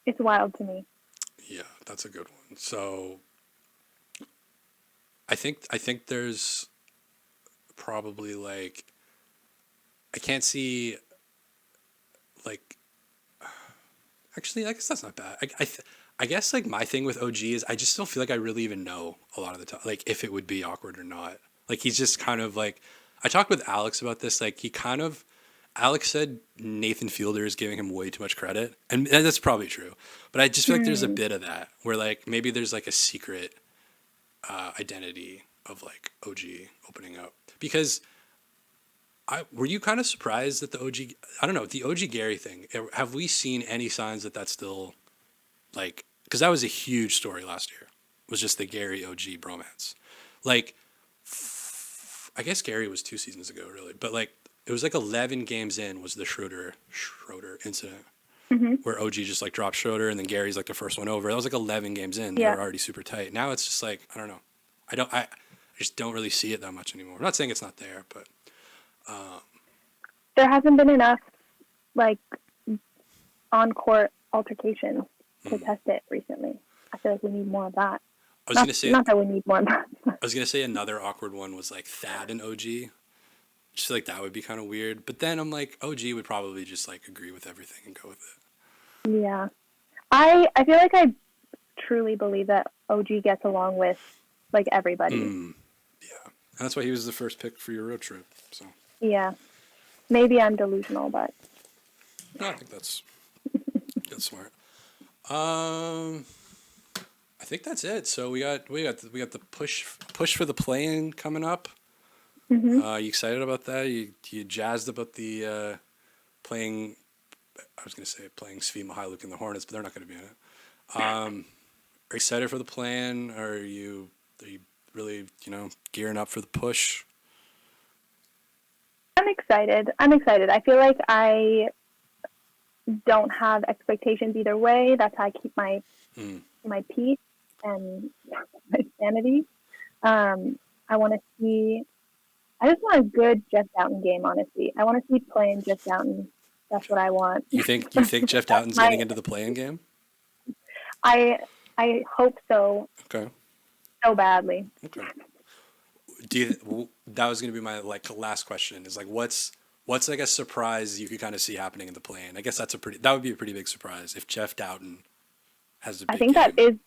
It's wild to me. Yeah, that's a good one. So I think there's probably like I can't see like actually I guess that's not bad. I guess like my thing with OG is I just don't feel like I really even know a lot of the time, like if it would be awkward or not. Like he's just kind of like, I talked with Alex about this. Like Alex said Nathan Fielder is giving him way too much credit, and that's probably true. But I just feel like there's a bit of that where like maybe there's like a secret identity of like OG opening up because were you kind of surprised that the OG, I don't know, the OG Gary thing, have we seen any signs that that's still like, because that was a huge story last year, was just the Gary OG bromance. Like, I guess Gary was 2 seasons ago, really, but like, it was like 11 games in was the Schroeder incident where OG just like dropped Schroeder and then Gary's like the first one over. That was like 11 games in. They Yeah. were already super tight. Now it's just like, I don't know. I just don't really see it that much anymore. I'm not saying it's not there, but There hasn't been enough like on-court altercations to test it recently. I feel like we need more of that. I was gonna say Not that we need more of that. I was gonna say another awkward one was like Thad and OG. Just like that would be kind of weird. But then I'm like, OG would probably just like agree with everything and go with it. Yeah. I feel like I truly believe that OG gets along with like everybody. Yeah, and that's why he was the first pick for your road trip. So Yeah. Maybe I'm delusional, but no, I think that's smart. I think that's it. So we got the push for the play-in coming up. You excited about that? You jazzed about the playing? I was gonna say playing Svi Mihailuk and the Hornets, but they're not gonna be in it. Are you excited for the play-in? Are you really gearing up for the push? I'm excited. I feel like I don't have expectations either way. That's how I keep my peace and my sanity. I want to see. I just want a good Jeff Doughton game. Honestly, I want to see playing Jeff Doughton. That's what I want. You think Jeff Doughton's getting into the play-in game? I hope so. Okay. So badly. Okay. That was going to be my like last question is like what's like a surprise you could kind of see happening in the play-in? I guess that would be a pretty big surprise if Jeff Doughton has a big game.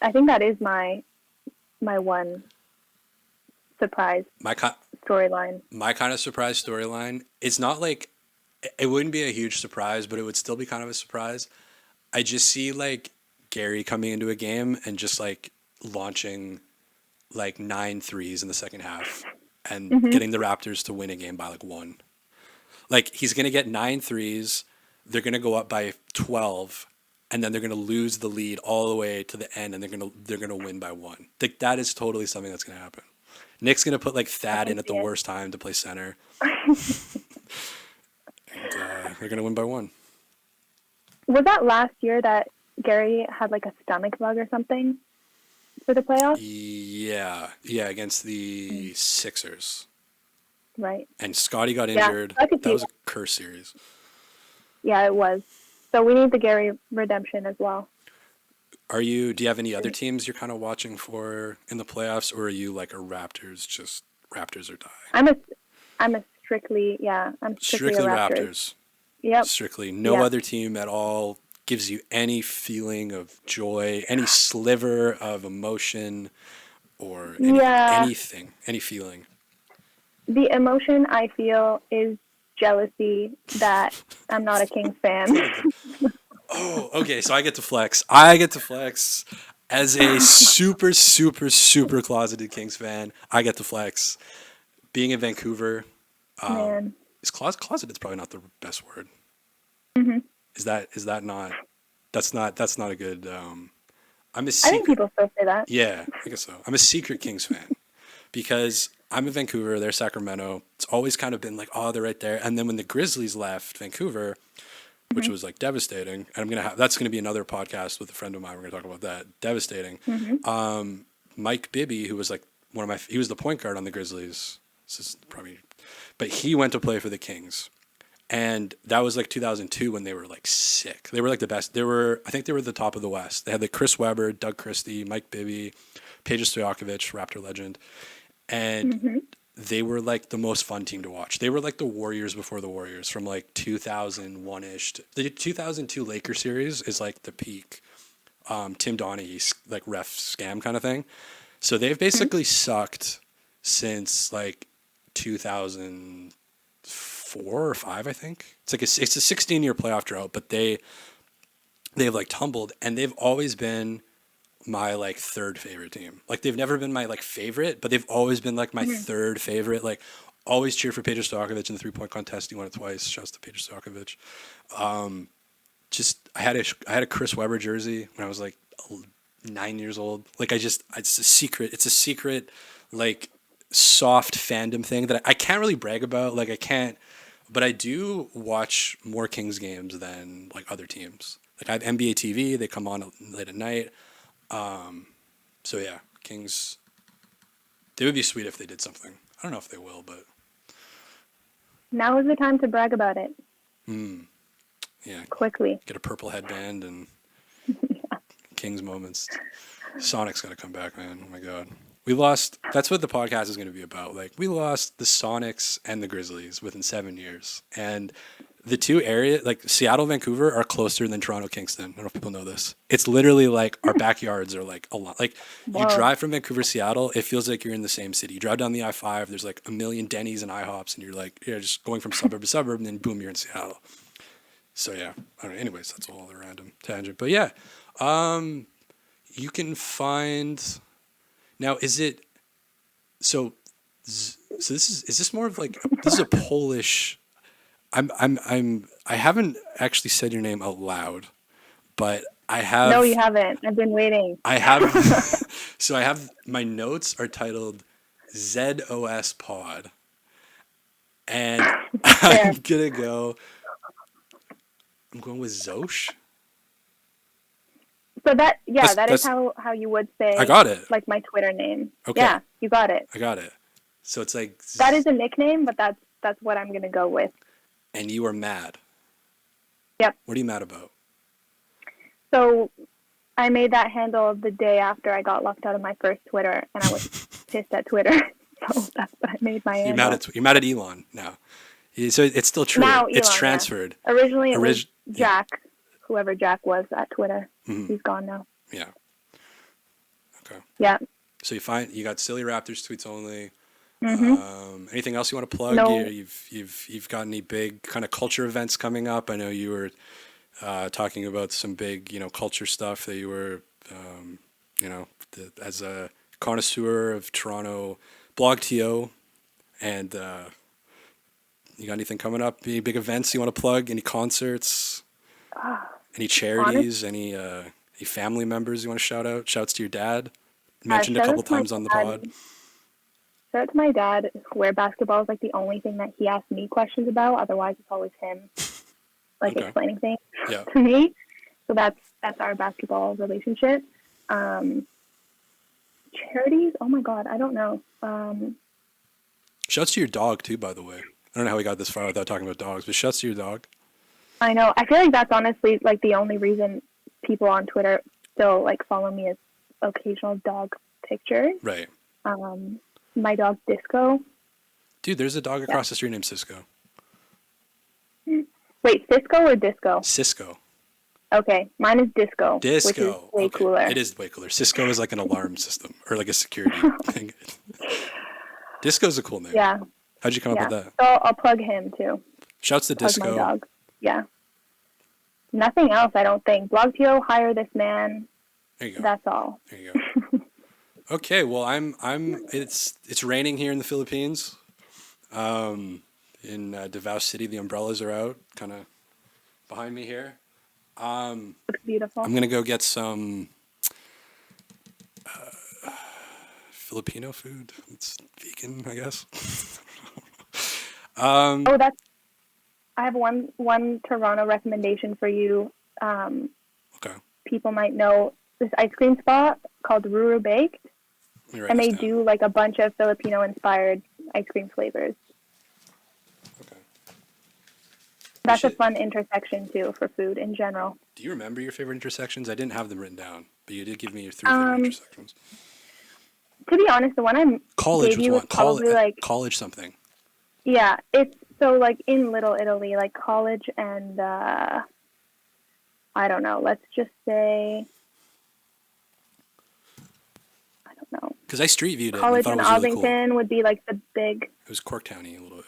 I think that is my one surprise storyline. My kind of surprise storyline, it's not like it wouldn't be a huge surprise, but it would still be kind of a surprise. I just see like Gary coming into a game and just like launching like 9 threes in the second half and getting the Raptors to win a game by like 1. Like he's going to get 9 threes. They're going to go up by 12 and then they're going to lose the lead all the way to the end and they're going to win by 1. Like that is totally something that's going to happen. Nick's going to put like Thad in at the worst time to play center. And they're going to win by 1. Was that last year that Gary had like a stomach bug or something for the playoffs? Yeah, against the Sixers. Right. And Scottie got injured. That was a curse series. Yeah, it was. So we need the Gary redemption as well. Do you have any other teams you're kind of watching for in the playoffs, or are you like a Raptors or die? I'm strictly Raptors. Yep. Strictly. No other team at all gives you any feeling of joy, any sliver of emotion, or anything, any feeling. The emotion I feel is jealousy that I'm not a Kings fan. Oh, okay. So I get to flex. As a super, super, super closeted Kings fan. I get to flex. Being in Vancouver, Man. is closeted is probably not the best word. Is that not? That's not a good. I think people still say that. Yeah, I guess so. I'm a secret Kings fan because I'm in Vancouver. They're Sacramento. It's always kind of been like, oh, they're right there. And then when the Grizzlies left Vancouver, which was like devastating, and that's gonna be another podcast with a friend of mine. We're gonna talk about that. Devastating. Mike Bibby, who was like he was the point guard on the Grizzlies. This is probably, but he went to play for the Kings. And that was like 2002 when they were like sick. They were like the best. I think they were the top of the West. They had like Chris Webber, Doug Christie, Mike Bibby, Peja Stojakovic, Raptor legend. And they were like the most fun team to watch. They were like the Warriors before the Warriors from like 2001-ish. The 2002 Lakers series is like the peak Tim Donaghy like ref scam kind of thing. So they've basically sucked since like 2004 or 5, I think. It's like it's a 16-year playoff drought, but they've like tumbled, and they've always been my like third favorite team. Like they've never been my like favorite, but they've always been like my third favorite. Like always cheer for Peter Stojakovic in the 3-point contest. He won it twice. Shouts to Peter Stojakovic. Just I had a Chris Webber jersey when I was like 9 years old. Like it's a secret. It's a secret like soft fandom thing that I can't really brag about. Like I can't, but I do watch more Kings games than like other teams. Like I have NBA TV. They come on late at night. So yeah, Kings. They would be sweet if they did something. I don't know if they will, but Now is the time to brag about it. Yeah. Quickly. Get a purple headband and Kings moments. Sonic's got to come back, man. Oh my God. We lost. That's what the podcast is going to be about. Like we lost the Sonics and the Grizzlies within 7 years, and the two areas like Seattle, Vancouver are closer than Toronto, Kingston. I don't know if people know this. It's literally like our backyards are like a lot. Like you drive from Vancouver to Seattle, it feels like you're in the same city. You drive down the I-5, there's like a million Denny's and IHOPs, and you're just going from suburb to suburb, and then boom, you're in Seattle. So yeah, I don't know. Anyways, that's all a random tangent. But yeah, you can find now. Is it so? So is this more of like this is a Polish. I haven't actually said your name out loud, but I have. No, you haven't. I've been waiting. I have. So I have my notes are titled ZOS Pod, and I'm gonna go. I'm going with Zosh. So that is how you would say. I got it. Like my Twitter name. Okay. Yeah, you got it. I got it. So it's like that is a nickname, but that's what I'm gonna go with. And you are mad. Yep. What are you mad about? So I made that handle the day after I got locked out of my first Twitter, and I was pissed at Twitter. So that's what I made my handle. You're mad at Elon now. So it's still true. Now Elon, it's transferred. Yeah. Originally it was Jack, whoever Jack was at Twitter. Mm-hmm. He's gone now. Yeah. Okay. Yeah. So you got silly Raptors tweets only. Mm-hmm. Anything else you want to plug? No. You've got any big kind of culture events coming up? I know you were talking about some big culture stuff that you were as a connoisseur of Toronto blogTO, and you got anything coming up? Any big events you want to plug? Any concerts? Any charities? Any family members you want to shout out? Shouts to your dad. Mentioned a couple times on the pod. Shout out to my dad. Square basketball is like the only thing that he asks me questions about. Otherwise, it's always him, explaining things to me. So that's our basketball relationship. Charities? Oh my God, I don't know. Shouts to your dog too, by the way. I don't know how we got this far without talking about dogs, but shouts to your dog. I know. I feel like that's honestly like the only reason people on Twitter still like follow me is occasional dog pictures. Right. My dog Disco. Dude, there's a dog across the street named Cisco. Wait, Cisco or Disco? Cisco. Okay, mine is Disco. Disco. Which is way cooler. It is way cooler. Cisco is like an alarm system or like a security thing. Disco's a cool name. Yeah. How'd you come up with that? So I'll plug him too. Shouts to Disco. My dog. Yeah. Nothing else, I don't think. blogTO, hire this man. There you go. That's all. There you go. Okay, well, it's raining here in the Philippines. In Davao City, the umbrellas are out, kind of behind me here. Looks beautiful. I'm gonna go get some Filipino food. It's vegan, I guess. I have one Toronto recommendation for you. Okay. People might know this ice cream spot called Ruru Baked, and they do like a bunch of Filipino-inspired ice cream flavors. Okay. That's a fun intersection too for food in general. Do you remember your favorite intersections? I didn't have them written down, but you did give me your 3 favorite intersections. To be honest, the one I gave you was probably like college something. Yeah, it's so like in Little Italy, like college and I don't know. Let's just say Because I street viewed it and College thought in it was really cool. Arlington would be like the big. It was Corktowny a little bit.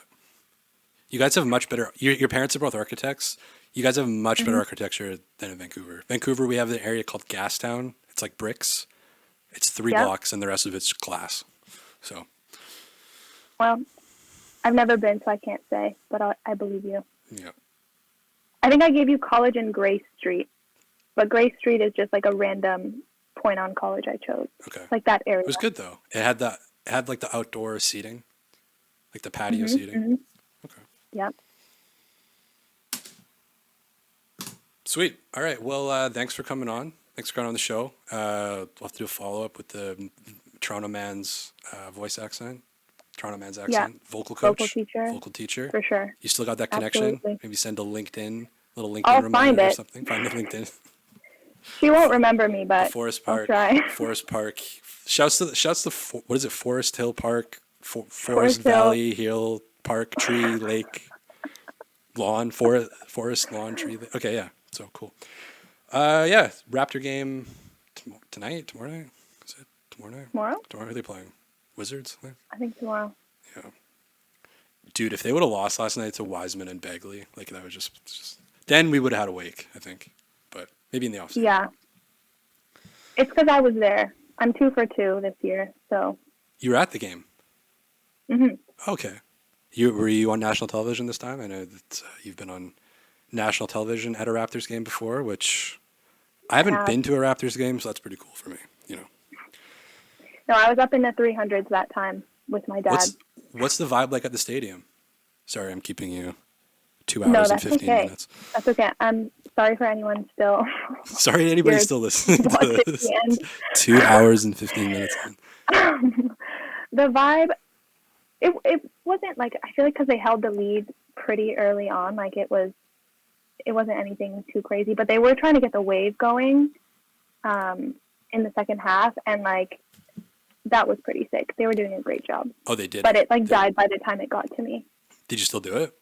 You guys have much better. Your parents are both architects. You guys have much better architecture than in Vancouver. Vancouver, we have the area called Gastown. It's like bricks. It's 3 blocks, and the rest of it's glass. So. Well, I've never been, so I can't say, but I believe you. Yeah. I think I gave you College in Grace Street, but Grace Street is just like a random point on College I chose. Okay. Like that area. It was good though. It had like the outdoor seating, like the patio seating. Okay. Yep. Sweet. All right. Well, thanks for coming on. Thanks for coming on the show. We'll have to do a follow up with the Toronto man's voice accent, Toronto man's accent, vocal coach, vocal teacher. For sure. You still got that connection? Absolutely. Maybe send a little LinkedIn I'll reminder find or it. something. Find the LinkedIn. She won't remember me, but Forest Park. I'll try. Forest Park. Shouts to what is it? Forest Hill Park. Forest Hill. Valley Hill Park Tree Lake Lawn Forest Lawn Tree. Okay, yeah. So cool. Yeah. Raptor game tomorrow night. Is it tomorrow night? Tomorrow? Tomorrow. Who are they playing? Wizards. I think tomorrow. Yeah. Dude, if they would have lost last night to Wiseman and Begley, like that was just then we would have had a wake, I think. But maybe in the offseason. Yeah. It's because I was there. I'm 2 for 2 this year, so. You were at the game? Mhm. Okay. Were you on national television this time? I know that you've been on national television at a Raptors game before, which I haven't been to a Raptors game, so that's pretty cool for me, you know. No, I was up in the 300s that time with my dad. What's the vibe like at the stadium? Sorry, I'm keeping you 2 hours and 15 minutes. That's okay. I'm sorry for anyone still. Sorry to anybody still listening to this. 2 hours and 15 minutes in. The vibe, it wasn't like, I feel like because they held the lead pretty early on, like it wasn't anything too crazy, but they were trying to get the wave going in the second half, and like that was pretty sick. They were doing a great job. Oh, they did. But it died by the time it got to me. Did you still do it?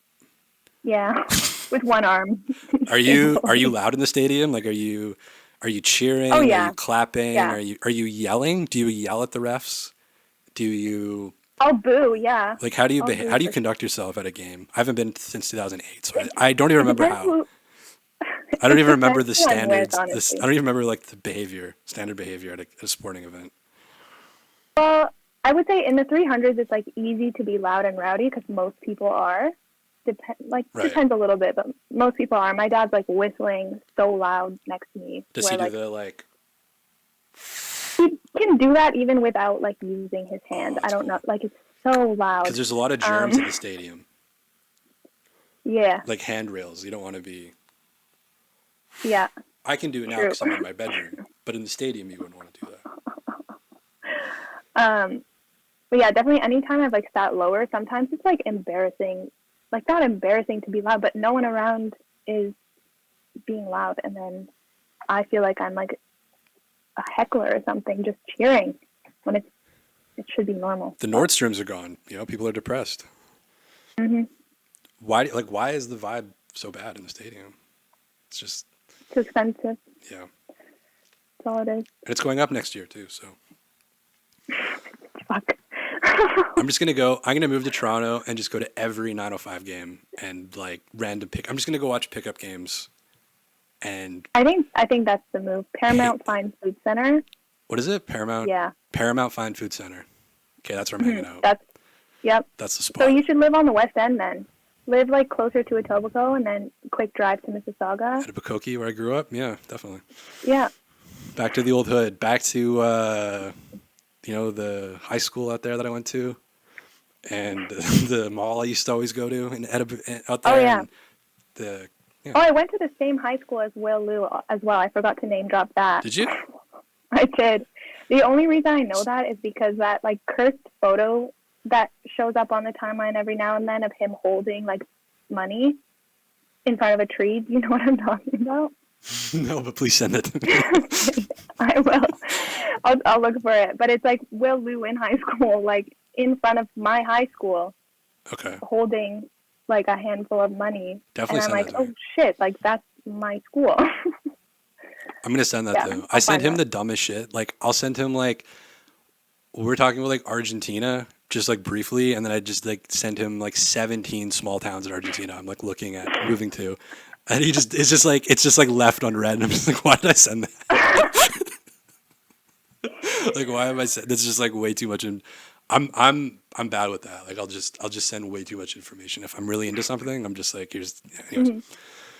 Yeah, with one arm. Are you loud in the stadium? Like, are you cheering? Oh yeah. Are you clapping? Yeah. Are you yelling? Do you yell at the refs? Do you? I'll boo. Yeah. Like, how do you behave? How do you conduct yourself at a game? I haven't been since 2008, so I don't even remember how. I don't even remember the standards. I don't even remember like the standard behavior at a sporting event. Well, I would say in the 300s, it's like easy to be loud and rowdy because most people are. Depends a little bit, but most people are. My dad's like whistling so loud next to me. Does he do the like? He can do that even without like using his hand. I don't know. Like it's so loud. Because there's a lot of germs in the stadium. Yeah. Like handrails. You don't want to be. Yeah. I can do it now because I'm in my bedroom, but in the stadium you wouldn't want to do that. But yeah, definitely anytime I've like sat lower, sometimes it's like embarrassing. Like not embarrassing to be loud, but no one around is being loud, and then I feel like I'm like a heckler or something, just cheering when it should be normal. The Nordstroms are gone. You know, people are depressed. Mhm. Why is the vibe so bad in the stadium? It's just too expensive. Yeah. That's all it is. And it's going up next year too, so. Fuck. I'm gonna move to Toronto and just go to every 905 game and like random I'm just gonna go watch pickup games. And I think that's the move. Paramount Fine Food Center. What is it? Paramount? Yeah. Paramount Fine Food Center. Okay, that's where I'm hanging out. That's the spot. So you should live on the West End then. Live like closer to Etobicoke and then quick drive to Mississauga. At Etobicoke, where I grew up? Yeah, definitely. Yeah. Back to the old hood. Back to the high school out there that I went to, and the mall I used to always go to out there. Oh yeah. And Oh, I went to the same high school as Will Lou as well. I forgot to name drop that. Did you? I did. The only reason I know that is because that like cursed photo that shows up on the timeline every now and then of him holding like money in front of a tree. Do you know what I'm talking about? No, but please send it to me. I will. I'll look for it. But it's like Will Lou in high school, like in front of my high school. Okay. Holding like a handful of money. Definitely. And I'm like, oh shit, like that's my school. I'm gonna send that to him. I sent him the dumbest shit. Like I'll send him like we're talking about like Argentina, just like briefly, and then I just like send him like 17 small towns in Argentina. I'm like looking at moving to, and it's just like left unread. And I'm just like, why did I send that? Like, why am I saying? That's just like way too much. And I'm bad with that. Like, I'll just send way too much information. If I'm really into something, I'm just like, here's. Anyways. Mhm.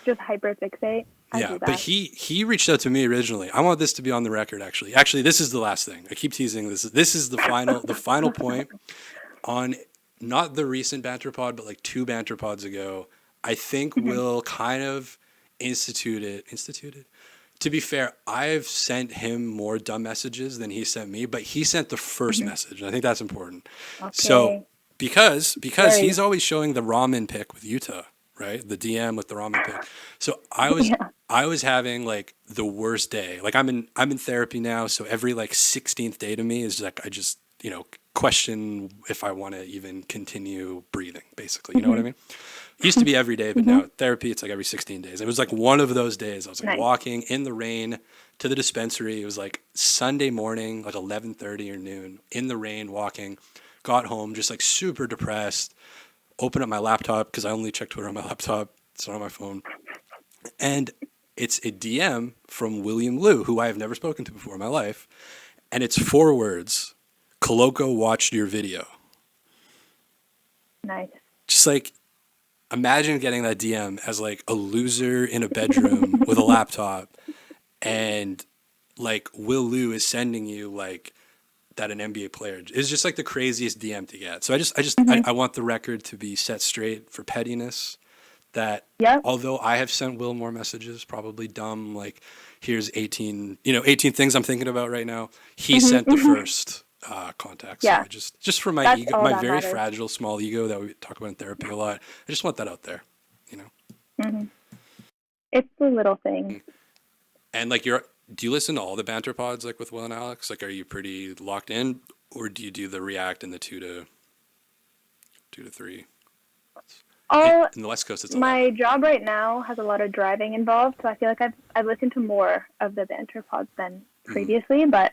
Just hyperfixate. I Yeah, do but that. he reached out to me originally. I want this to be on the record. Actually, this is the last thing. I keep teasing this. This is the final point on not the recent banter pod, but like two banter pods ago. I think Mhm. Will kind of instituted. To be fair, I've sent him more dumb messages than he sent me, but he sent the first Mhm. message, and I think that's important. So Okay. because Very. he's always showing the ramen pic with Utah, right? The DM with the ramen pic. So Yeah. I was having like the worst day. Like I'm in therapy now, so every like 16th day to me is like I just, question if I want to even continue breathing, basically. You know what I Mhm. mean? It used to be every day, but Mhm. now therapy it's like every 16 days. It was like one of those days I was like Nice. walking in the rain to the dispensary. It was like Sunday morning, like 11:30 or noon, in the rain walking. Got home just like super depressed. Open up my laptop because I only check Twitter on my laptop. It's not on my phone. And it's a DM from William Liu, who I have never spoken to before in my life. And it's 4 words. Coloco watched your video. Nice. Just like imagine getting that DM as like a loser in a bedroom with a laptop and like Will Liu is sending you like that an NBA player is just like the craziest DM to get. So Mhm. I want the record to be set straight for pettiness that Yep. although I have sent Will more messages, probably dumb, like here's 18 things I'm thinking about right now. He Mhm. sent the Mhm. first contact. So Yeah. I just for my That's ego, all my that very matters. fragile, small ego that we talk about in therapy a lot. I just want that out there, you know? Mhm. It's the little things. And like do you listen to all the banter pods like with Will and Alex? Like, are you pretty locked in or do you do the react and the 2 to 3? All In the West Coast, it's my 11. job right now has a lot of driving involved, so I feel like I've listened to more of the banter pods than Mm. previously. But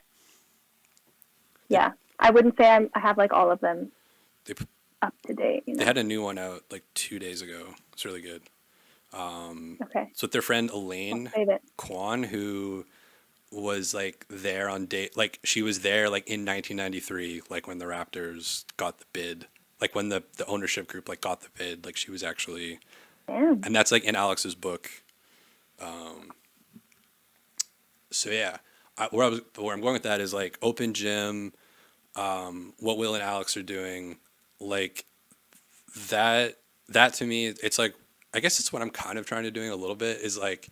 They, yeah, I wouldn't say I have like all of them they, up to date. they had a new one out like 2 days ago. It's really good. Okay, It's with their friend I'll Elaine save it. Kwan, who was like there on date, like she was there like in 1993, like when the Raptors got the bid, like when the ownership group like got the bid, like she was actually, Damn. and that's like in Alex's book. So yeah, where I'm going with that is like open gym, what Will and Alex are doing, like that that to me, it's like I guess it's what I'm kind of trying to doing a little bit is like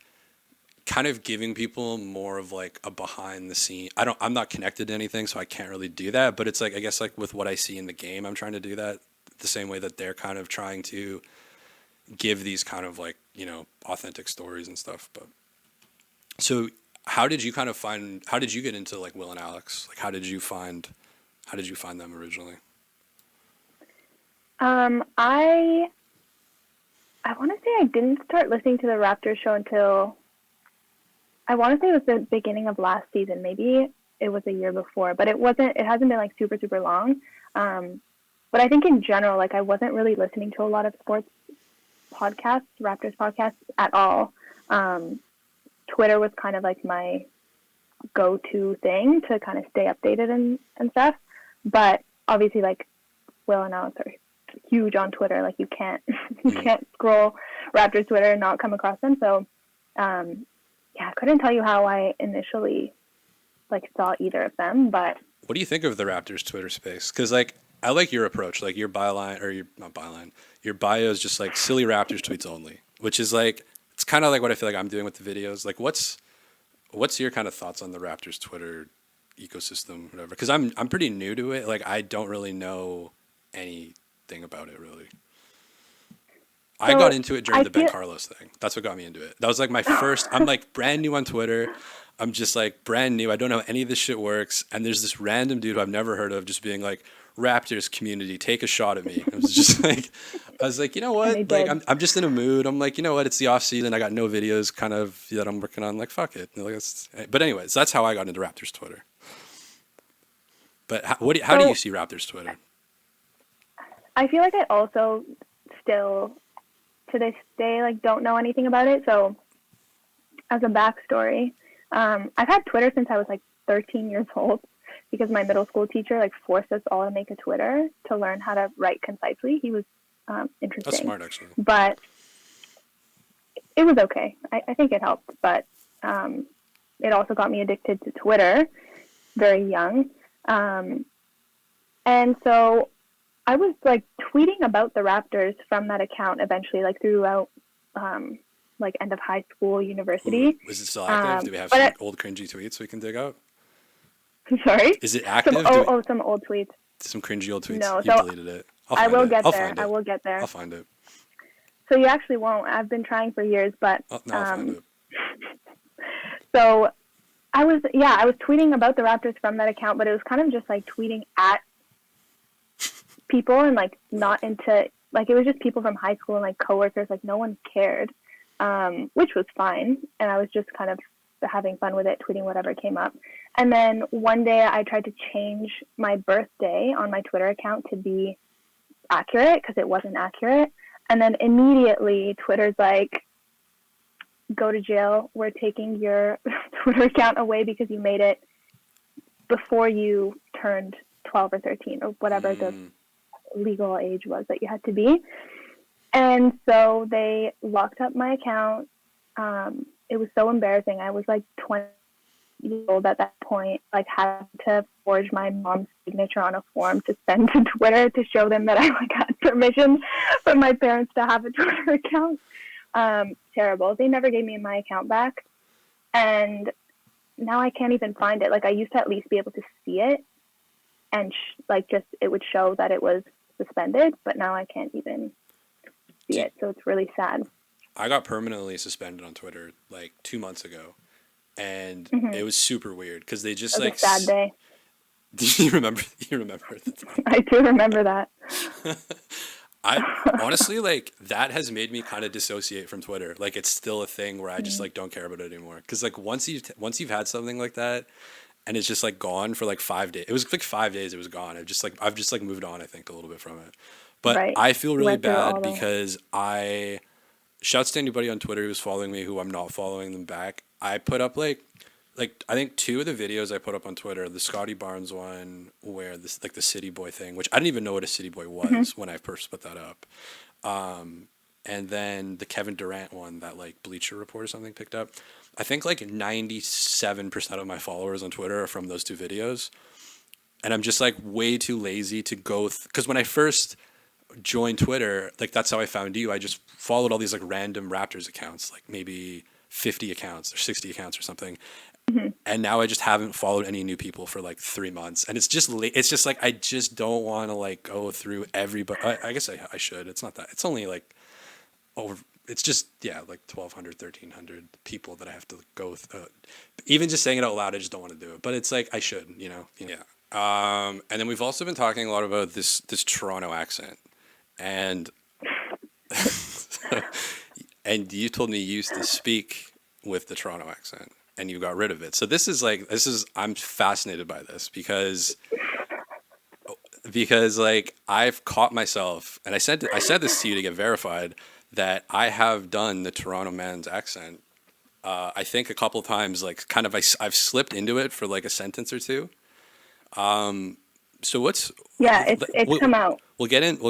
kind of giving people more of like a behind the scene. I'm not connected to anything, so I can't really do that. But it's like I guess like with what I see in the game, I'm trying to do that the same way that they're kind of trying to give these kind of like authentic stories and stuff. But so how did you get into like Will and Alex? Like how did you find them originally? I want to say I didn't start listening to the Raptors show until I want to say it was the beginning of last season. Maybe it was a year before, but it wasn't. It hasn't been like super super long. Um, but I think in general, like I wasn't really listening to a lot of sports podcasts, Raptors podcasts at all. Um, Twitter was kind of like my go-to thing to kind of stay updated and stuff. But obviously, like Will and Alex are huge on Twitter. Like you can't you Mm. can't scroll Raptors Twitter and not come across them. So yeah, I couldn't tell you how I initially like saw either of them, but What do you think of the Raptors Twitter space? Because like I like your approach, like your byline or your not byline, your bio is just like silly Raptors tweets only, which is like it's kind of like what I feel like I'm doing with the videos. Like what's your kind of thoughts on the Raptors Twitter ecosystem, whatever? Because I'm pretty new to it. Like I don't really know anything about it really. I got so into it during I the Ben feel Carlos thing. That's what got me into it. That was like my first. I'm like brand new on Twitter. I'm just like brand new. I don't know how any of this shit works. And there's this random dude who I've never heard of just being like, Raptors community, take a shot at me. I was just like, I was like, you know and what? they Like, did. I'm just in a mood. I'm like, you know what? It's the off season. I got no videos kind of that I'm working on. Like, fuck it. Like, but anyways, that's how I got into Raptors Twitter. But how do you see Raptors Twitter? I feel like I also still, to this day, like don't know anything about it. So as a backstory, I've had Twitter since I was like 13 years old because my middle school teacher like forced us all to make a Twitter to learn how to write concisely. He was interesting. That's smart, actually. But it was okay. I think it helped, but it also got me addicted to Twitter very young. And so I was like tweeting about the Raptors from that account eventually, like throughout like end of high school, university. Ooh, is it still active? Do we have some old cringy tweets we can dig out? Sorry? Is it active? Some old tweets. Some cringy old tweets. No, You deleted it. I will get there. I'll find it. So you actually won't. I've been trying for years, but I'll find it. So I was tweeting about the Raptors from that account, but it was kind of just like tweeting at people and like not into, like it was just people from high school and like coworkers, like no one cared, which was fine. And I was just kind of having fun with it, tweeting whatever came up. And then one day I tried to change my birthday on my Twitter account to be accurate because it wasn't accurate. And then immediately Twitter's like, go to jail. We're taking your Twitter account away because you made it before you turned 12 or 13 or whatever the legal age was that you had to be. And so they locked up my account. It was so embarrassing. I was like 20 years old at that point, like had to forge my mom's signature on a form to send to Twitter to show them that I like had permission from my parents to have a Twitter account. Terrible. They never gave me my account back. And now I can't even find it. Like I used to at least be able to see it and it would show that it was suspended, but now I can't even see it. So it's really sad. I got permanently suspended on Twitter like 2 months ago, and it was super weird because they just like a sad day. Do you remember? I do remember that. I honestly like that has made me kind of dissociate from Twitter. Like it's still a thing where I just like don't care about it anymore. Because like once you've had something like that, and it's just like gone for like 5 days. It was like 5 days. It was gone. I've just like moved on. I think a little bit from it, but right. I feel really bad because shouts to anybody on Twitter who's following me who I'm not following them back. I put up like I think 2 of the videos I put up on Twitter, the Scottie Barnes one where this like the City Boy thing, which I didn't even know what a City Boy was when I first put that up. And then the Kevin Durant one that like Bleacher Report or something picked up. I think like 97% of my followers on Twitter are from those 2 videos. And I'm just like way too lazy to go because when I first joined Twitter, like that's how I found you. I just followed all these like random Raptors accounts, like maybe 50 accounts or 60 accounts or something. And now I just haven't followed any new people for like 3 months. And it's just like, I just don't want to like go through everybody. I guess I should. It's not that. It's only like it's just, yeah, like 1,200, 1,300 people that I have to go through. Even just saying it out loud, I just don't want to do it. But it's like, I should, you know? Yeah. And then we've also been talking a lot about this Toronto accent. And and you told me you used to speak with the Toronto accent and you got rid of it. So I'm fascinated by this because like I've caught myself, and I said this to you to get verified, that I have done the Toronto man's accent. I think a couple of times, like kind of I've slipped into it for like a sentence or two. So it's come out. We'll get into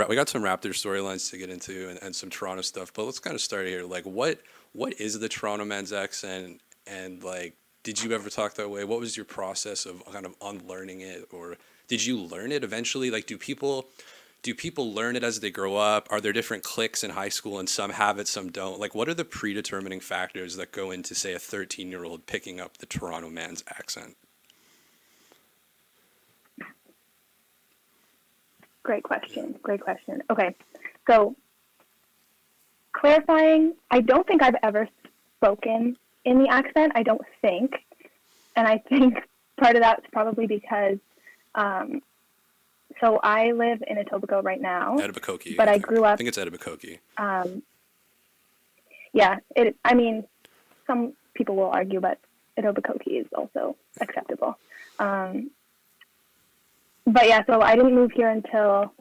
we got some Raptors storylines to get into and some Toronto stuff, but let's kind of start here. Like what is the Toronto man's accent, and like did you ever talk that way? What was your process of kind of unlearning it, or did you learn it eventually? Like do people learn it as they grow up? Are there different cliques in high school and some have it, some don't? Like what are the predetermining factors that go into, say, a 13-year-old picking up the Toronto man's accent? Great question. Okay. So clarifying, I don't think I've ever spoken in the accent. I don't think. And I think part of that's probably because, so I live in Etobicoke right now. Etobicoke. But I grew up. I think it's Etobicoke. Yeah. Some people will argue, but Etobicoke is also acceptable. but yeah, so I didn't move here until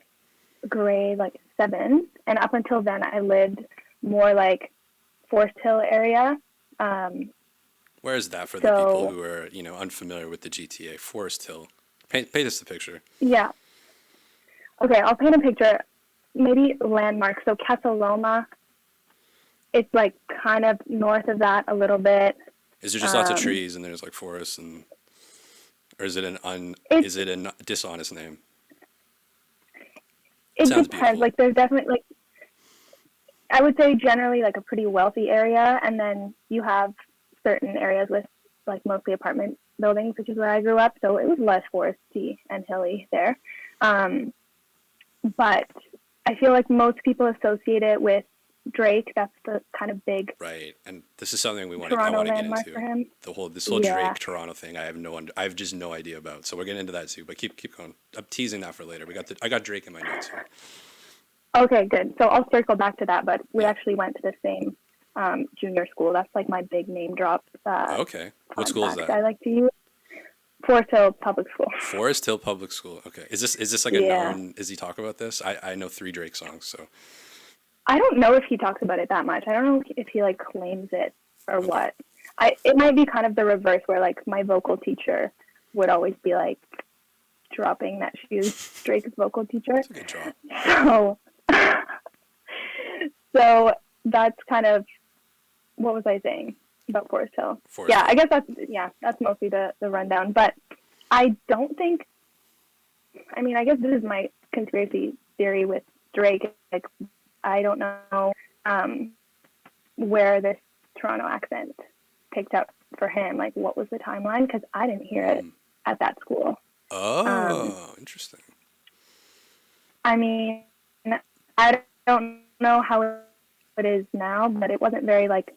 grade like 7, and up until then I lived more like Forest Hill area. Where is that for the people So who are, unfamiliar with the GTA? Forest Hill. Paint us the picture. yeah, okay, I'll paint a picture. Maybe landmarks. So Casaloma, it's like kind of north of that a little bit. Is there just lots of trees and there's like forests or is it It is it a dishonest name? It it sounds depends. beautiful. Like there's definitely like I would say generally like a pretty wealthy area, and then you have certain areas with like mostly apartment buildings, which is where I grew up. So it was less foresty and hilly there. Um, but I feel like most people associate it with Drake. That's the kind of big Right, and this is something I Toronto want to get landmark into. for him. This whole Yeah. Drake Toronto thing. I have just no idea about. So we're getting into that too. But keep going. I'm teasing that for later. I got Drake in my notes here. Okay, good. So I'll circle back to that, but we Yeah. actually went to the same junior school. That's like my big name drop. Okay. What school is that? I like to use Forest Hill Public School. Forest Hill Public School. Okay. Is this like a Yeah. known? Is he talk about this? I know 3 Drake songs. So I don't know if he talks about it that much. I don't know if he like claims it or okay. what. It might be kind of the reverse where like my vocal teacher would always be like dropping that she was Drake's vocal teacher. That's a good drop. So that's kind of what was I saying about Forest Hill? Forest Hill. I guess that's mostly the rundown. But I don't think. I mean, I guess this is my conspiracy theory with Drake. Like, I don't know where this Toronto accent picked up for him. Like, what was the timeline? Because I didn't hear it at that school. Oh, interesting. I mean, I don't know how it is now, but it wasn't very like,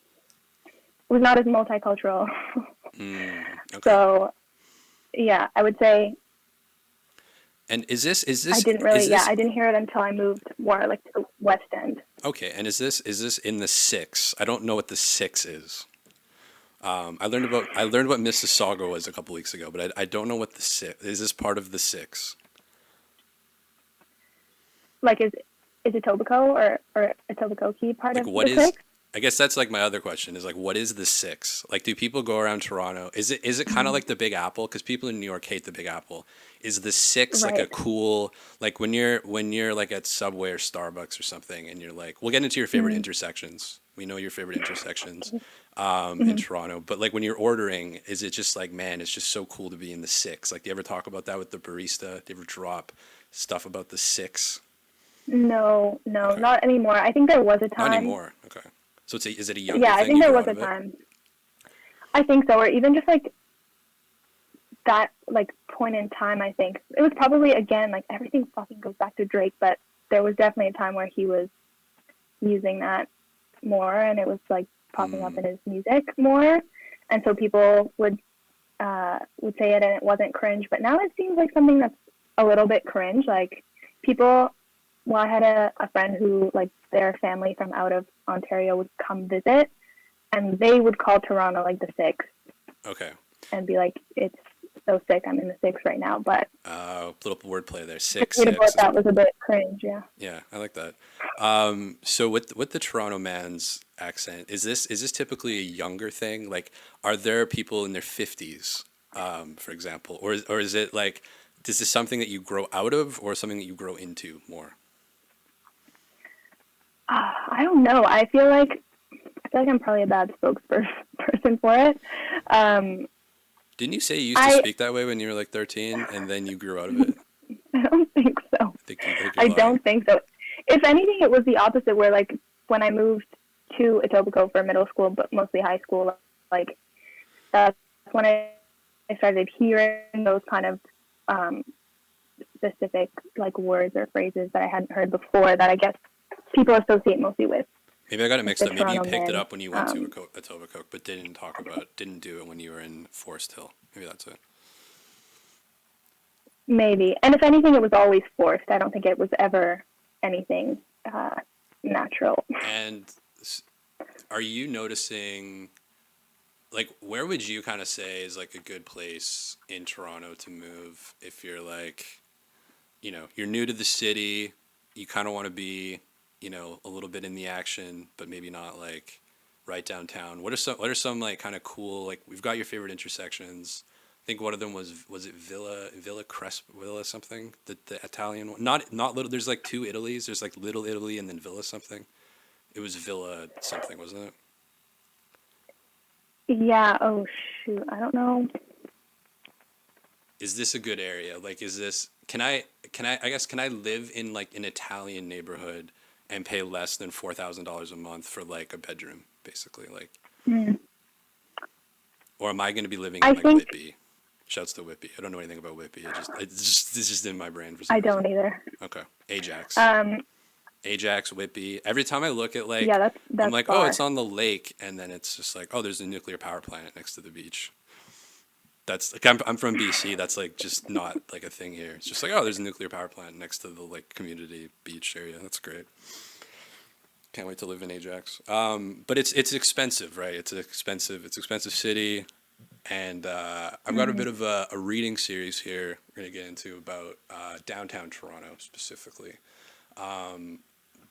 it was not as multicultural. Okay. So, yeah, I would say. And is this? I didn't really. I didn't hear it until I moved more like to the West End. Okay, and is this in the 6? I don't know what the 6 is. I learned about Mississauga was a couple weeks ago, but I don't know what the 6 is. This part of the 6? Like, is Etobicoke or Etobicoke part Like, of what the is? six? I guess that's like my other question is like, what is the 6? Like, do people go around Toronto? Is it kind of like the Big Apple? Because people in New York hate the Big Apple. Is the 6 like a Right. cool, like when you're like at Subway or Starbucks or something, and you're like, we'll get into your favorite intersections. We know your favorite intersections in Toronto, but like when you're ordering, is it just like, man, it's just so cool to be in the 6? Like, do you ever talk about that with the barista? Do you ever drop stuff about the 6? No, Okay. not anymore. I think there was a time. Not anymore. Okay. So is it a younger Yeah, I thing? think You there grew was out a of it? time. I think so, or even just like that like point in time. I think it was probably again like everything fucking goes back to Drake, but there was definitely a time where he was using that more, and it was like popping up in his music more, and so people would say it, and it wasn't cringe. But now it seems like something that's a little bit cringe. Like people. Well, I had a friend who, like, their family from out of Ontario would come visit, and they would call Toronto, like, the 6. Okay. And be like, it's so sick, I'm in the 6 right now. But Little wordplay there. 6, to 6. that was a bit cringe, yeah. Yeah, I like that. So with the Toronto man's accent, is this typically a younger thing? Like, are there people in their 50s, for example, or is it like, is this something that you grow out of, or something that you grow into more? I don't know. I feel like I'm probably a bad spokesperson for it. Didn't you say you used to speak that way when you were like 13, and then you grew out of it? I don't think so. I don't think so. If anything, it was the opposite, where like when I moved to Etobicoke for middle school, but mostly high school, like that's when I started hearing those kind of specific like words or phrases that I hadn't heard before that I guess people associate mostly with. Maybe I got it mixed up. Maybe you picked it up when you went to Etobicoke, but didn't do it when you were in Forest Hill. Maybe that's it. Maybe. And if anything, it was always forced. I don't think it was ever anything natural. And are you noticing, like, where would you kind of say is like a good place in Toronto to move if you're like, you're new to the city, you kind of want to be, a little bit in the action, but maybe not like right downtown. What are some like kind of cool, like we've got your favorite intersections. I think one of them was it Villa something, the Italian one. Not little. There's like two Italies. There's like Little Italy and then Villa something. It was Villa something, wasn't it? Yeah. Oh shoot. I don't know. Is this a good area? Like, is this? Can I live in like an Italian neighborhood and pay less than $4,000 a month for like a bedroom, basically? Like, Mm. or am I going to be living I in like think Whitby? Shouts to Whitby. I don't know anything about Whitby. It's just in my brain for some I reason. don't either. Okay, Ajax. Um. Ajax, Whitby. Every time I look at like, Yeah. I'm That's like, oh, far. it's on the lake, and then it's just like, oh, there's a nuclear power plant next to the beach. That's like I'm from BC. That's like just not like a thing here. It's just like, oh, there's a nuclear power plant next to the like community beach area. That's great. Can't wait to live in Ajax. But it's expensive, right? It's expensive city, and I've got a Mm. bit of a reading series here we're gonna get into about downtown Toronto specifically.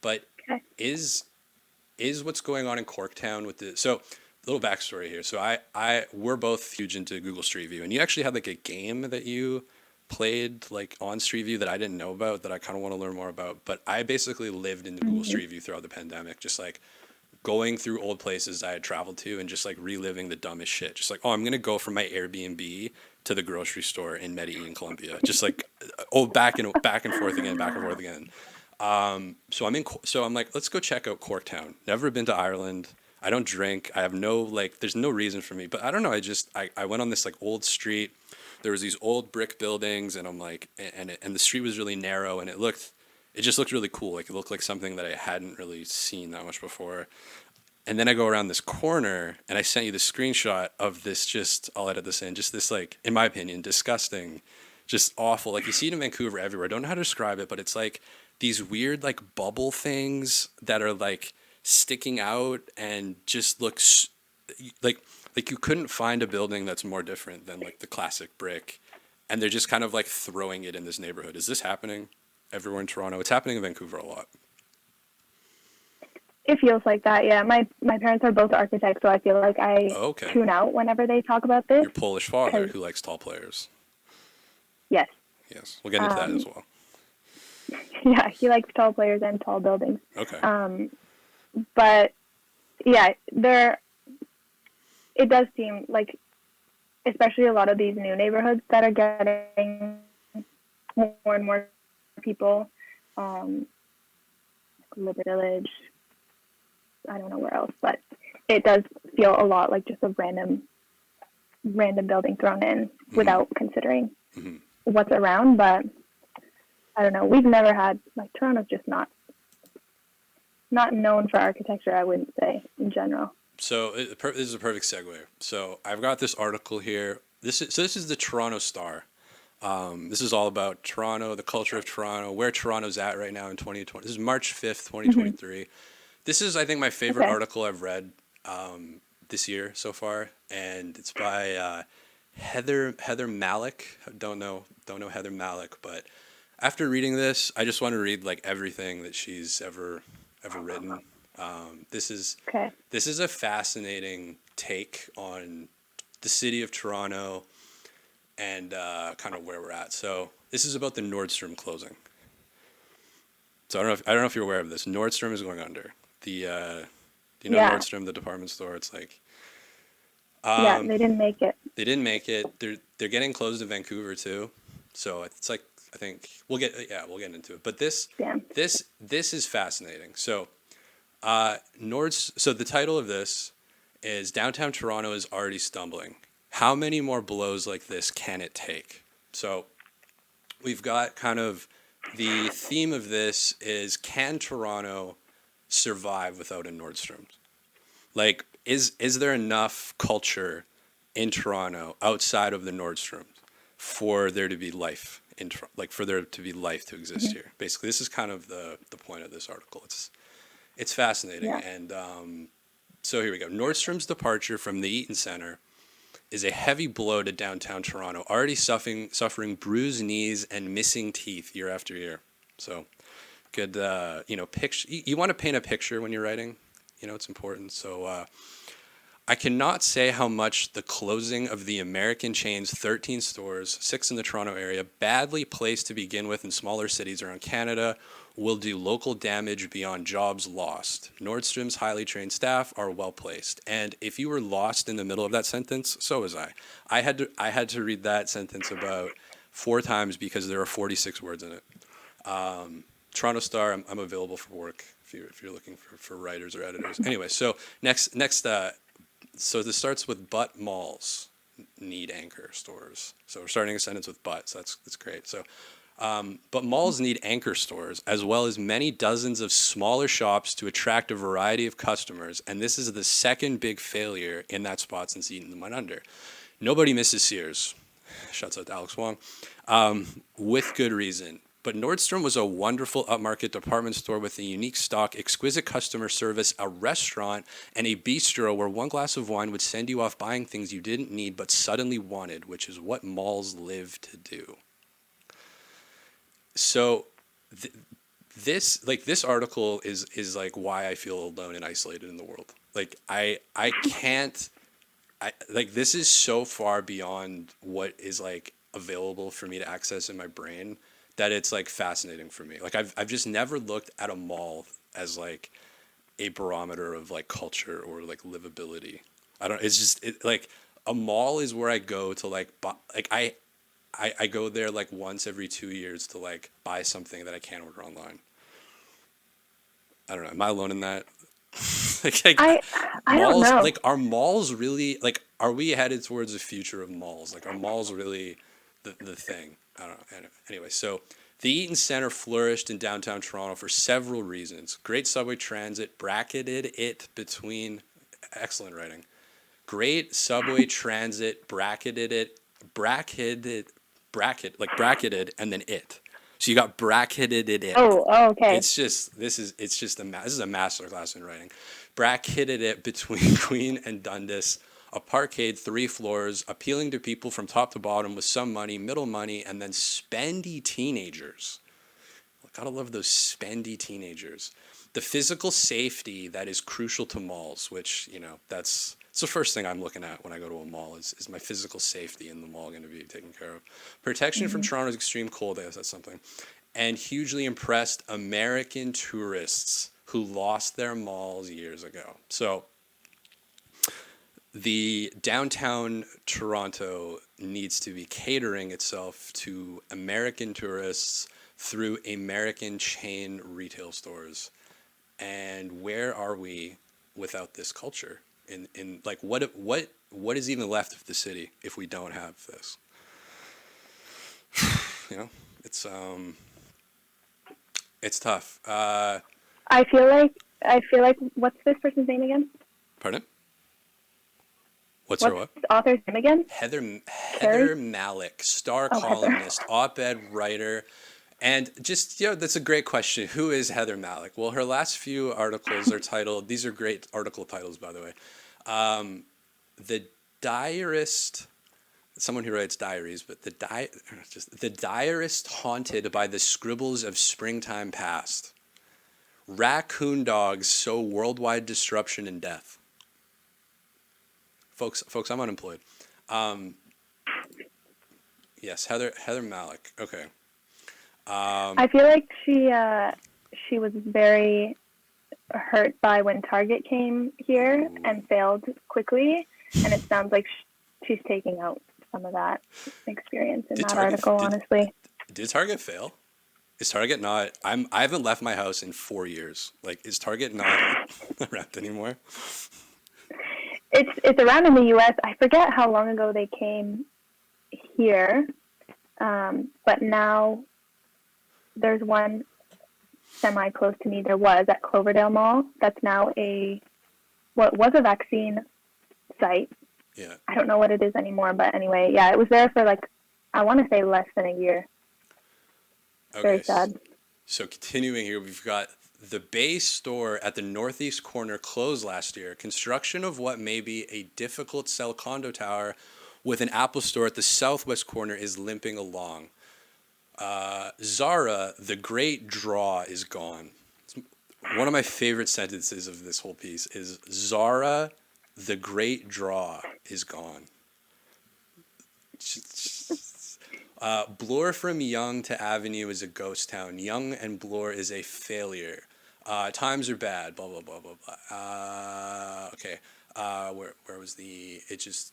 But Okay. is what's going on in Corktown with the so a little backstory here. So I we're both huge into Google Street View, and you actually had like a game that you played like on Street View that I didn't know about that I kind of want to learn more about. But I basically lived in the Google Mm. Street View throughout the pandemic, just like going through old places I had traveled to and just like reliving the dumbest shit. Just like, oh, I'm gonna go from my Airbnb to the grocery store in Medellin, Colombia. Just like, oh, back and forth again, back and forth again. So I'm like, let's go check out Corktown. Never been to Ireland. I don't drink. I have no like. There's no reason for me. But I don't know. I went on this like old street. There was these old brick buildings, and I'm like, and the street was really narrow, and it just looked really cool. Like it looked like something that I hadn't really seen that much before. And then I go around this corner, and I sent you the screenshot of this. Just I'll edit this in. Just this like, in my opinion, disgusting, just awful. Like you see it in Vancouver everywhere. I don't know how to describe it, but it's like these weird like bubble things that are like sticking out and just looks like you couldn't find a building that's more different than like the classic brick, and they're just kind of like throwing it in this neighborhood. Is this happening everywhere in Toronto? It's happening in Vancouver a lot. It feels like that. Yeah. My parents are both architects, so I feel like I Oh, okay. tune out whenever they talk about this. Your Polish father Because who likes tall players. yes. Yes, we'll get into that as Um. well. Yeah. He likes tall players and tall buildings. Okay. Um. But yeah, there. It does seem like, especially a lot of these new neighborhoods that are getting more and more people. Um, Liberty Village. I don't know where else, but it does feel a lot like just a random building thrown in without considering Hmm. what's around. But I don't know. We've never had like Toronto's just not known for architecture. I wouldn't say in general. So this is a perfect segue. So I've got this article here. This is the Toronto Star. This is all about Toronto, the culture of Toronto, where Toronto's at right now in 2020. This is March 5th, Mm-hmm. 2023. This is, I think, my favorite Okay. article I've read this year so far, and it's by Heather Malik. Don't know Heather Malik, but after reading this, I just want to read like everything that she's ever written. This is Okay. this is a fascinating take on the city of Toronto and kind of where we're at. So this is about the Nordstrom closing. So I don't know if you're aware of this. Nordstrom is going under. Do you know Yeah. Nordstrom, the department store? It's like Yeah. um, They didn't make it. they didn't make it. They're getting closed in Vancouver too. So it's like I think we'll get into it. But Damn. this is fascinating. So so the title of this is Downtown Toronto is already stumbling. How many more blows like this can it take? So we've got kind of the theme of this is, can Toronto survive without a Nordstrom? Like, is there enough culture in Toronto outside of the Nordstrom for there to be life like for there to be life to exist Mm-hmm. here? Basically, this is kind of the point of this article. It's fascinating, Yeah. and so here we go. Nordstrom's departure from the Eaton Center is a heavy blow to downtown Toronto, already suffering bruised knees and missing teeth year after year. So good, picture. You want to paint a picture when you're writing. It's important. So I cannot say how much the closing of the American chain's 13 stores, 6 in the Toronto area, badly placed to begin with in smaller cities around Canada, will do local damage beyond jobs lost. Nordstrom's highly trained staff are well placed. And if you were lost in the middle of that sentence, so was I. I had to read that sentence about 4 times because there are 46 words in it. Toronto Star, I'm available for work if you're looking for writers or editors. Anyway, so next. So this starts with but malls need anchor stores. So we're starting a sentence with but, so that's great. So, but malls need anchor stores as well as many dozens of smaller shops to attract a variety of customers. And this is the second big failure in that spot since Eaton went under. Nobody misses Sears. Shouts out to Alex Wong. With good reason. But Nordstrom was a wonderful upmarket department store with a unique stock, exquisite customer service, a restaurant, and a bistro where one glass of wine would send you off buying things you didn't need but suddenly wanted, which is what malls live to do. So this article is like why I feel alone and isolated in the world. Like I can't, this is so far beyond what is like available for me to access in my brain that it's like fascinating for me. Like I've just never looked at a mall as like a barometer of like culture or like livability. It's just like a mall is where I go to like buy, like I go there like once every 2 years to like buy something that I can't order online. I don't know. Am I alone in that? I don't malls, know. like are malls really like, are we headed towards a future of malls? Like are malls really the thing? I don't know. Anyway, so the Eaton Centre flourished in downtown Toronto for several reasons. Great subway transit bracketed it between, excellent writing. Great subway transit bracketed, and then it. So you got bracketed it. Oh, okay. It's just this is a masterclass in writing. Bracketed it between Queen and Dundas. A parkade, 3 floors, appealing to people from top to bottom with some money, middle money, and then spendy teenagers. Gotta love those spendy teenagers. The physical safety that is crucial to malls, which, it's the first thing I'm looking at when I go to a mall is my physical safety in the mall going to be taken care of. Protection from Toronto's extreme cold, I guess that's something. And hugely impressed American tourists who lost their malls years ago. So the downtown Toronto needs to be catering itself to American tourists through American chain retail stores. And where are we without this culture? In like what is even left of the city if we don't have this? It's tough. I feel like what's this person's name again? Pardon? What's her what? The author's name again? Heather Malik, star columnist, op-ed writer, and just that's a great question. Who is Heather Malik? Well, her last few articles are titled. These are great article titles, by the way. The Diarist, someone who writes diaries, but the Diarist haunted by the scribbles of springtime past. Raccoon dogs sow worldwide disruption and death. Folks, I'm unemployed. Yes, Heather Malik. Okay. I feel like she was very hurt by when Target came here and failed quickly, and it sounds like she's taking out some of that experience in that article. Honestly, did Target fail? Is Target not? I haven't left my house in 4 years. Like, is Target not around anymore? It's around in the U.S. I forget how long ago they came here, but now there's one semi-close to me. There was at Cloverdale Mall. That's now what was a vaccine site. Yeah. I don't know what it is anymore, but anyway, yeah, it was there for like, I want to say less than a year. Okay. Very sad. So continuing here, we've got The Bay store at the northeast corner closed last year. Construction of what may be a difficult sell condo tower with an Apple store at the southwest corner is limping along. Zara, the great draw, is gone. One of my favorite sentences of this whole piece is Zara, the great draw, is gone. Bloor from Yonge to Avenue is a ghost town. Yonge and Bloor is a failure. Times are bad. Blah blah blah blah blah. Okay. Where was the? It just.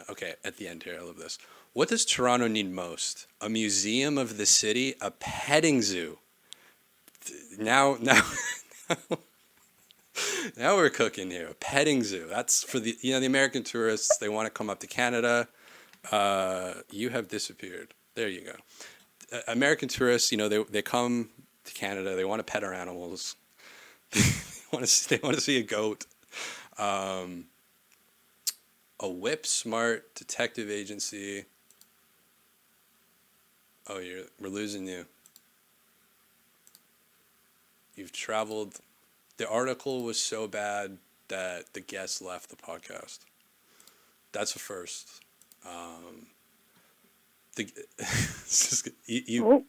Okay, at the end here, I love this. What does Toronto need most? A museum of the city, a petting zoo. Now, now we're cooking here. A petting zoo. That's for the the American tourists. They want to come up to Canada. You have disappeared. There you go. American tourists, they come to Canada. They want to pet our animals. They want to see a goat. A whip smart detective agency. Oh, we're losing you. You've traveled. The article was so bad that the guest left the podcast. That's a first. You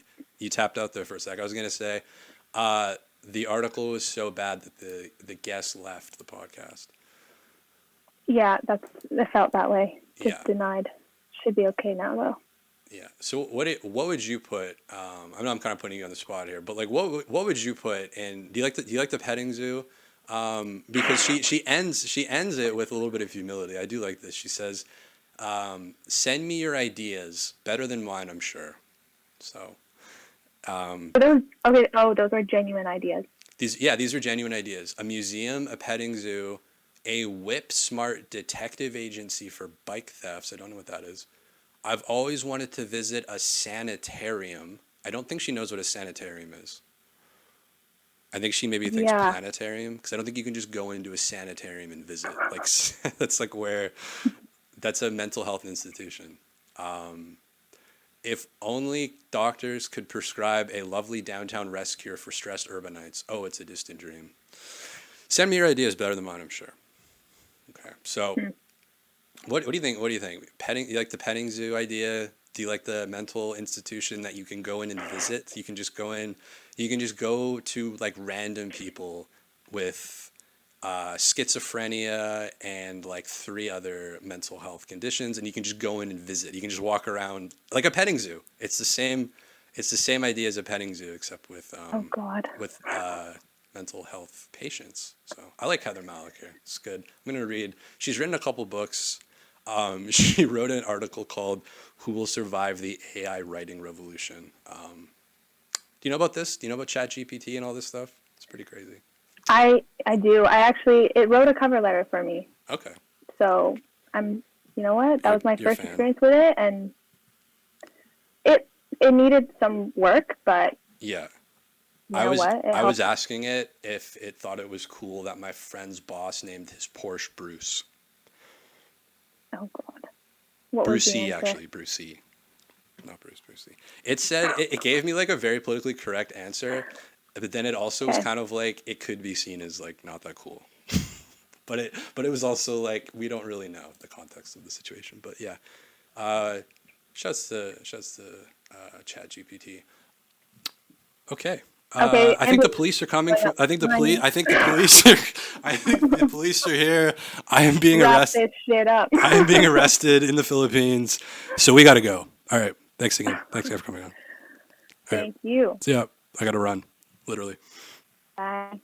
tapped out there for a sec. I was gonna say, the article was so bad that the guest left the podcast. Yeah, it felt that way. Just Yeah. denied. Should be okay now though. Yeah. So what would you put? I know I'm kind of putting you on the spot here, but like what would you put in? Do you like the petting zoo? Because she ends it with a little bit of humility. I do like this. She says, "Send me your ideas. Better than mine, I'm sure." So. Those okay. Oh, those are genuine ideas. These are genuine ideas. A museum, a petting zoo, a whip smart detective agency for bike thefts. I don't know what that is. I've always wanted to visit a sanitarium. I don't think she knows what a sanitarium is. I think she maybe thinks planetarium, because I don't think you can just go into a sanitarium and visit. Like that's a mental health institution. If only doctors could prescribe a lovely downtown rest cure for stressed urbanites. Oh, it's a distant dream. Send me your ideas. Better than mine, I'm sure. Okay, so. What do you think? What do you think? You like the petting zoo idea? Do you like the mental institution that you can go in and visit? You can just go in. You can just go to like random people with schizophrenia and like 3 other mental health conditions, and you can just go in and visit. You can just walk around like a petting zoo. It's the same. It's the same idea as a petting zoo, except with with mental health patients. So I like Heather Malik here. It's good. I'm gonna read. She's written a couple books. She wrote an article called "Who Will Survive the AI Writing Revolution." Do you know about this? Do you know about ChatGPT and all this stuff? It's pretty crazy. I do. It wrote a cover letter for me. Okay. So you know what? That was my first experience with it, and it needed some work, but yeah. I was asking it if it thought it was cool that my friend's boss named his Porsche Bruce. Oh God. What Brucey, actually, Brucey. Not Brucey. It said it gave me like a very politically correct answer, but then it also was kind of like it could be seen as like not that cool. but it was also like we don't really know the context of the situation. But yeah. Shouts to ChatGPT. Okay. I think the police are coming from. I think the police are here. I am being arrested. I am being arrested in the Philippines. So we got to go. All right. Thanks again. Thanks again for coming on. Thank you. Yeah. I got to run. Literally. Bye.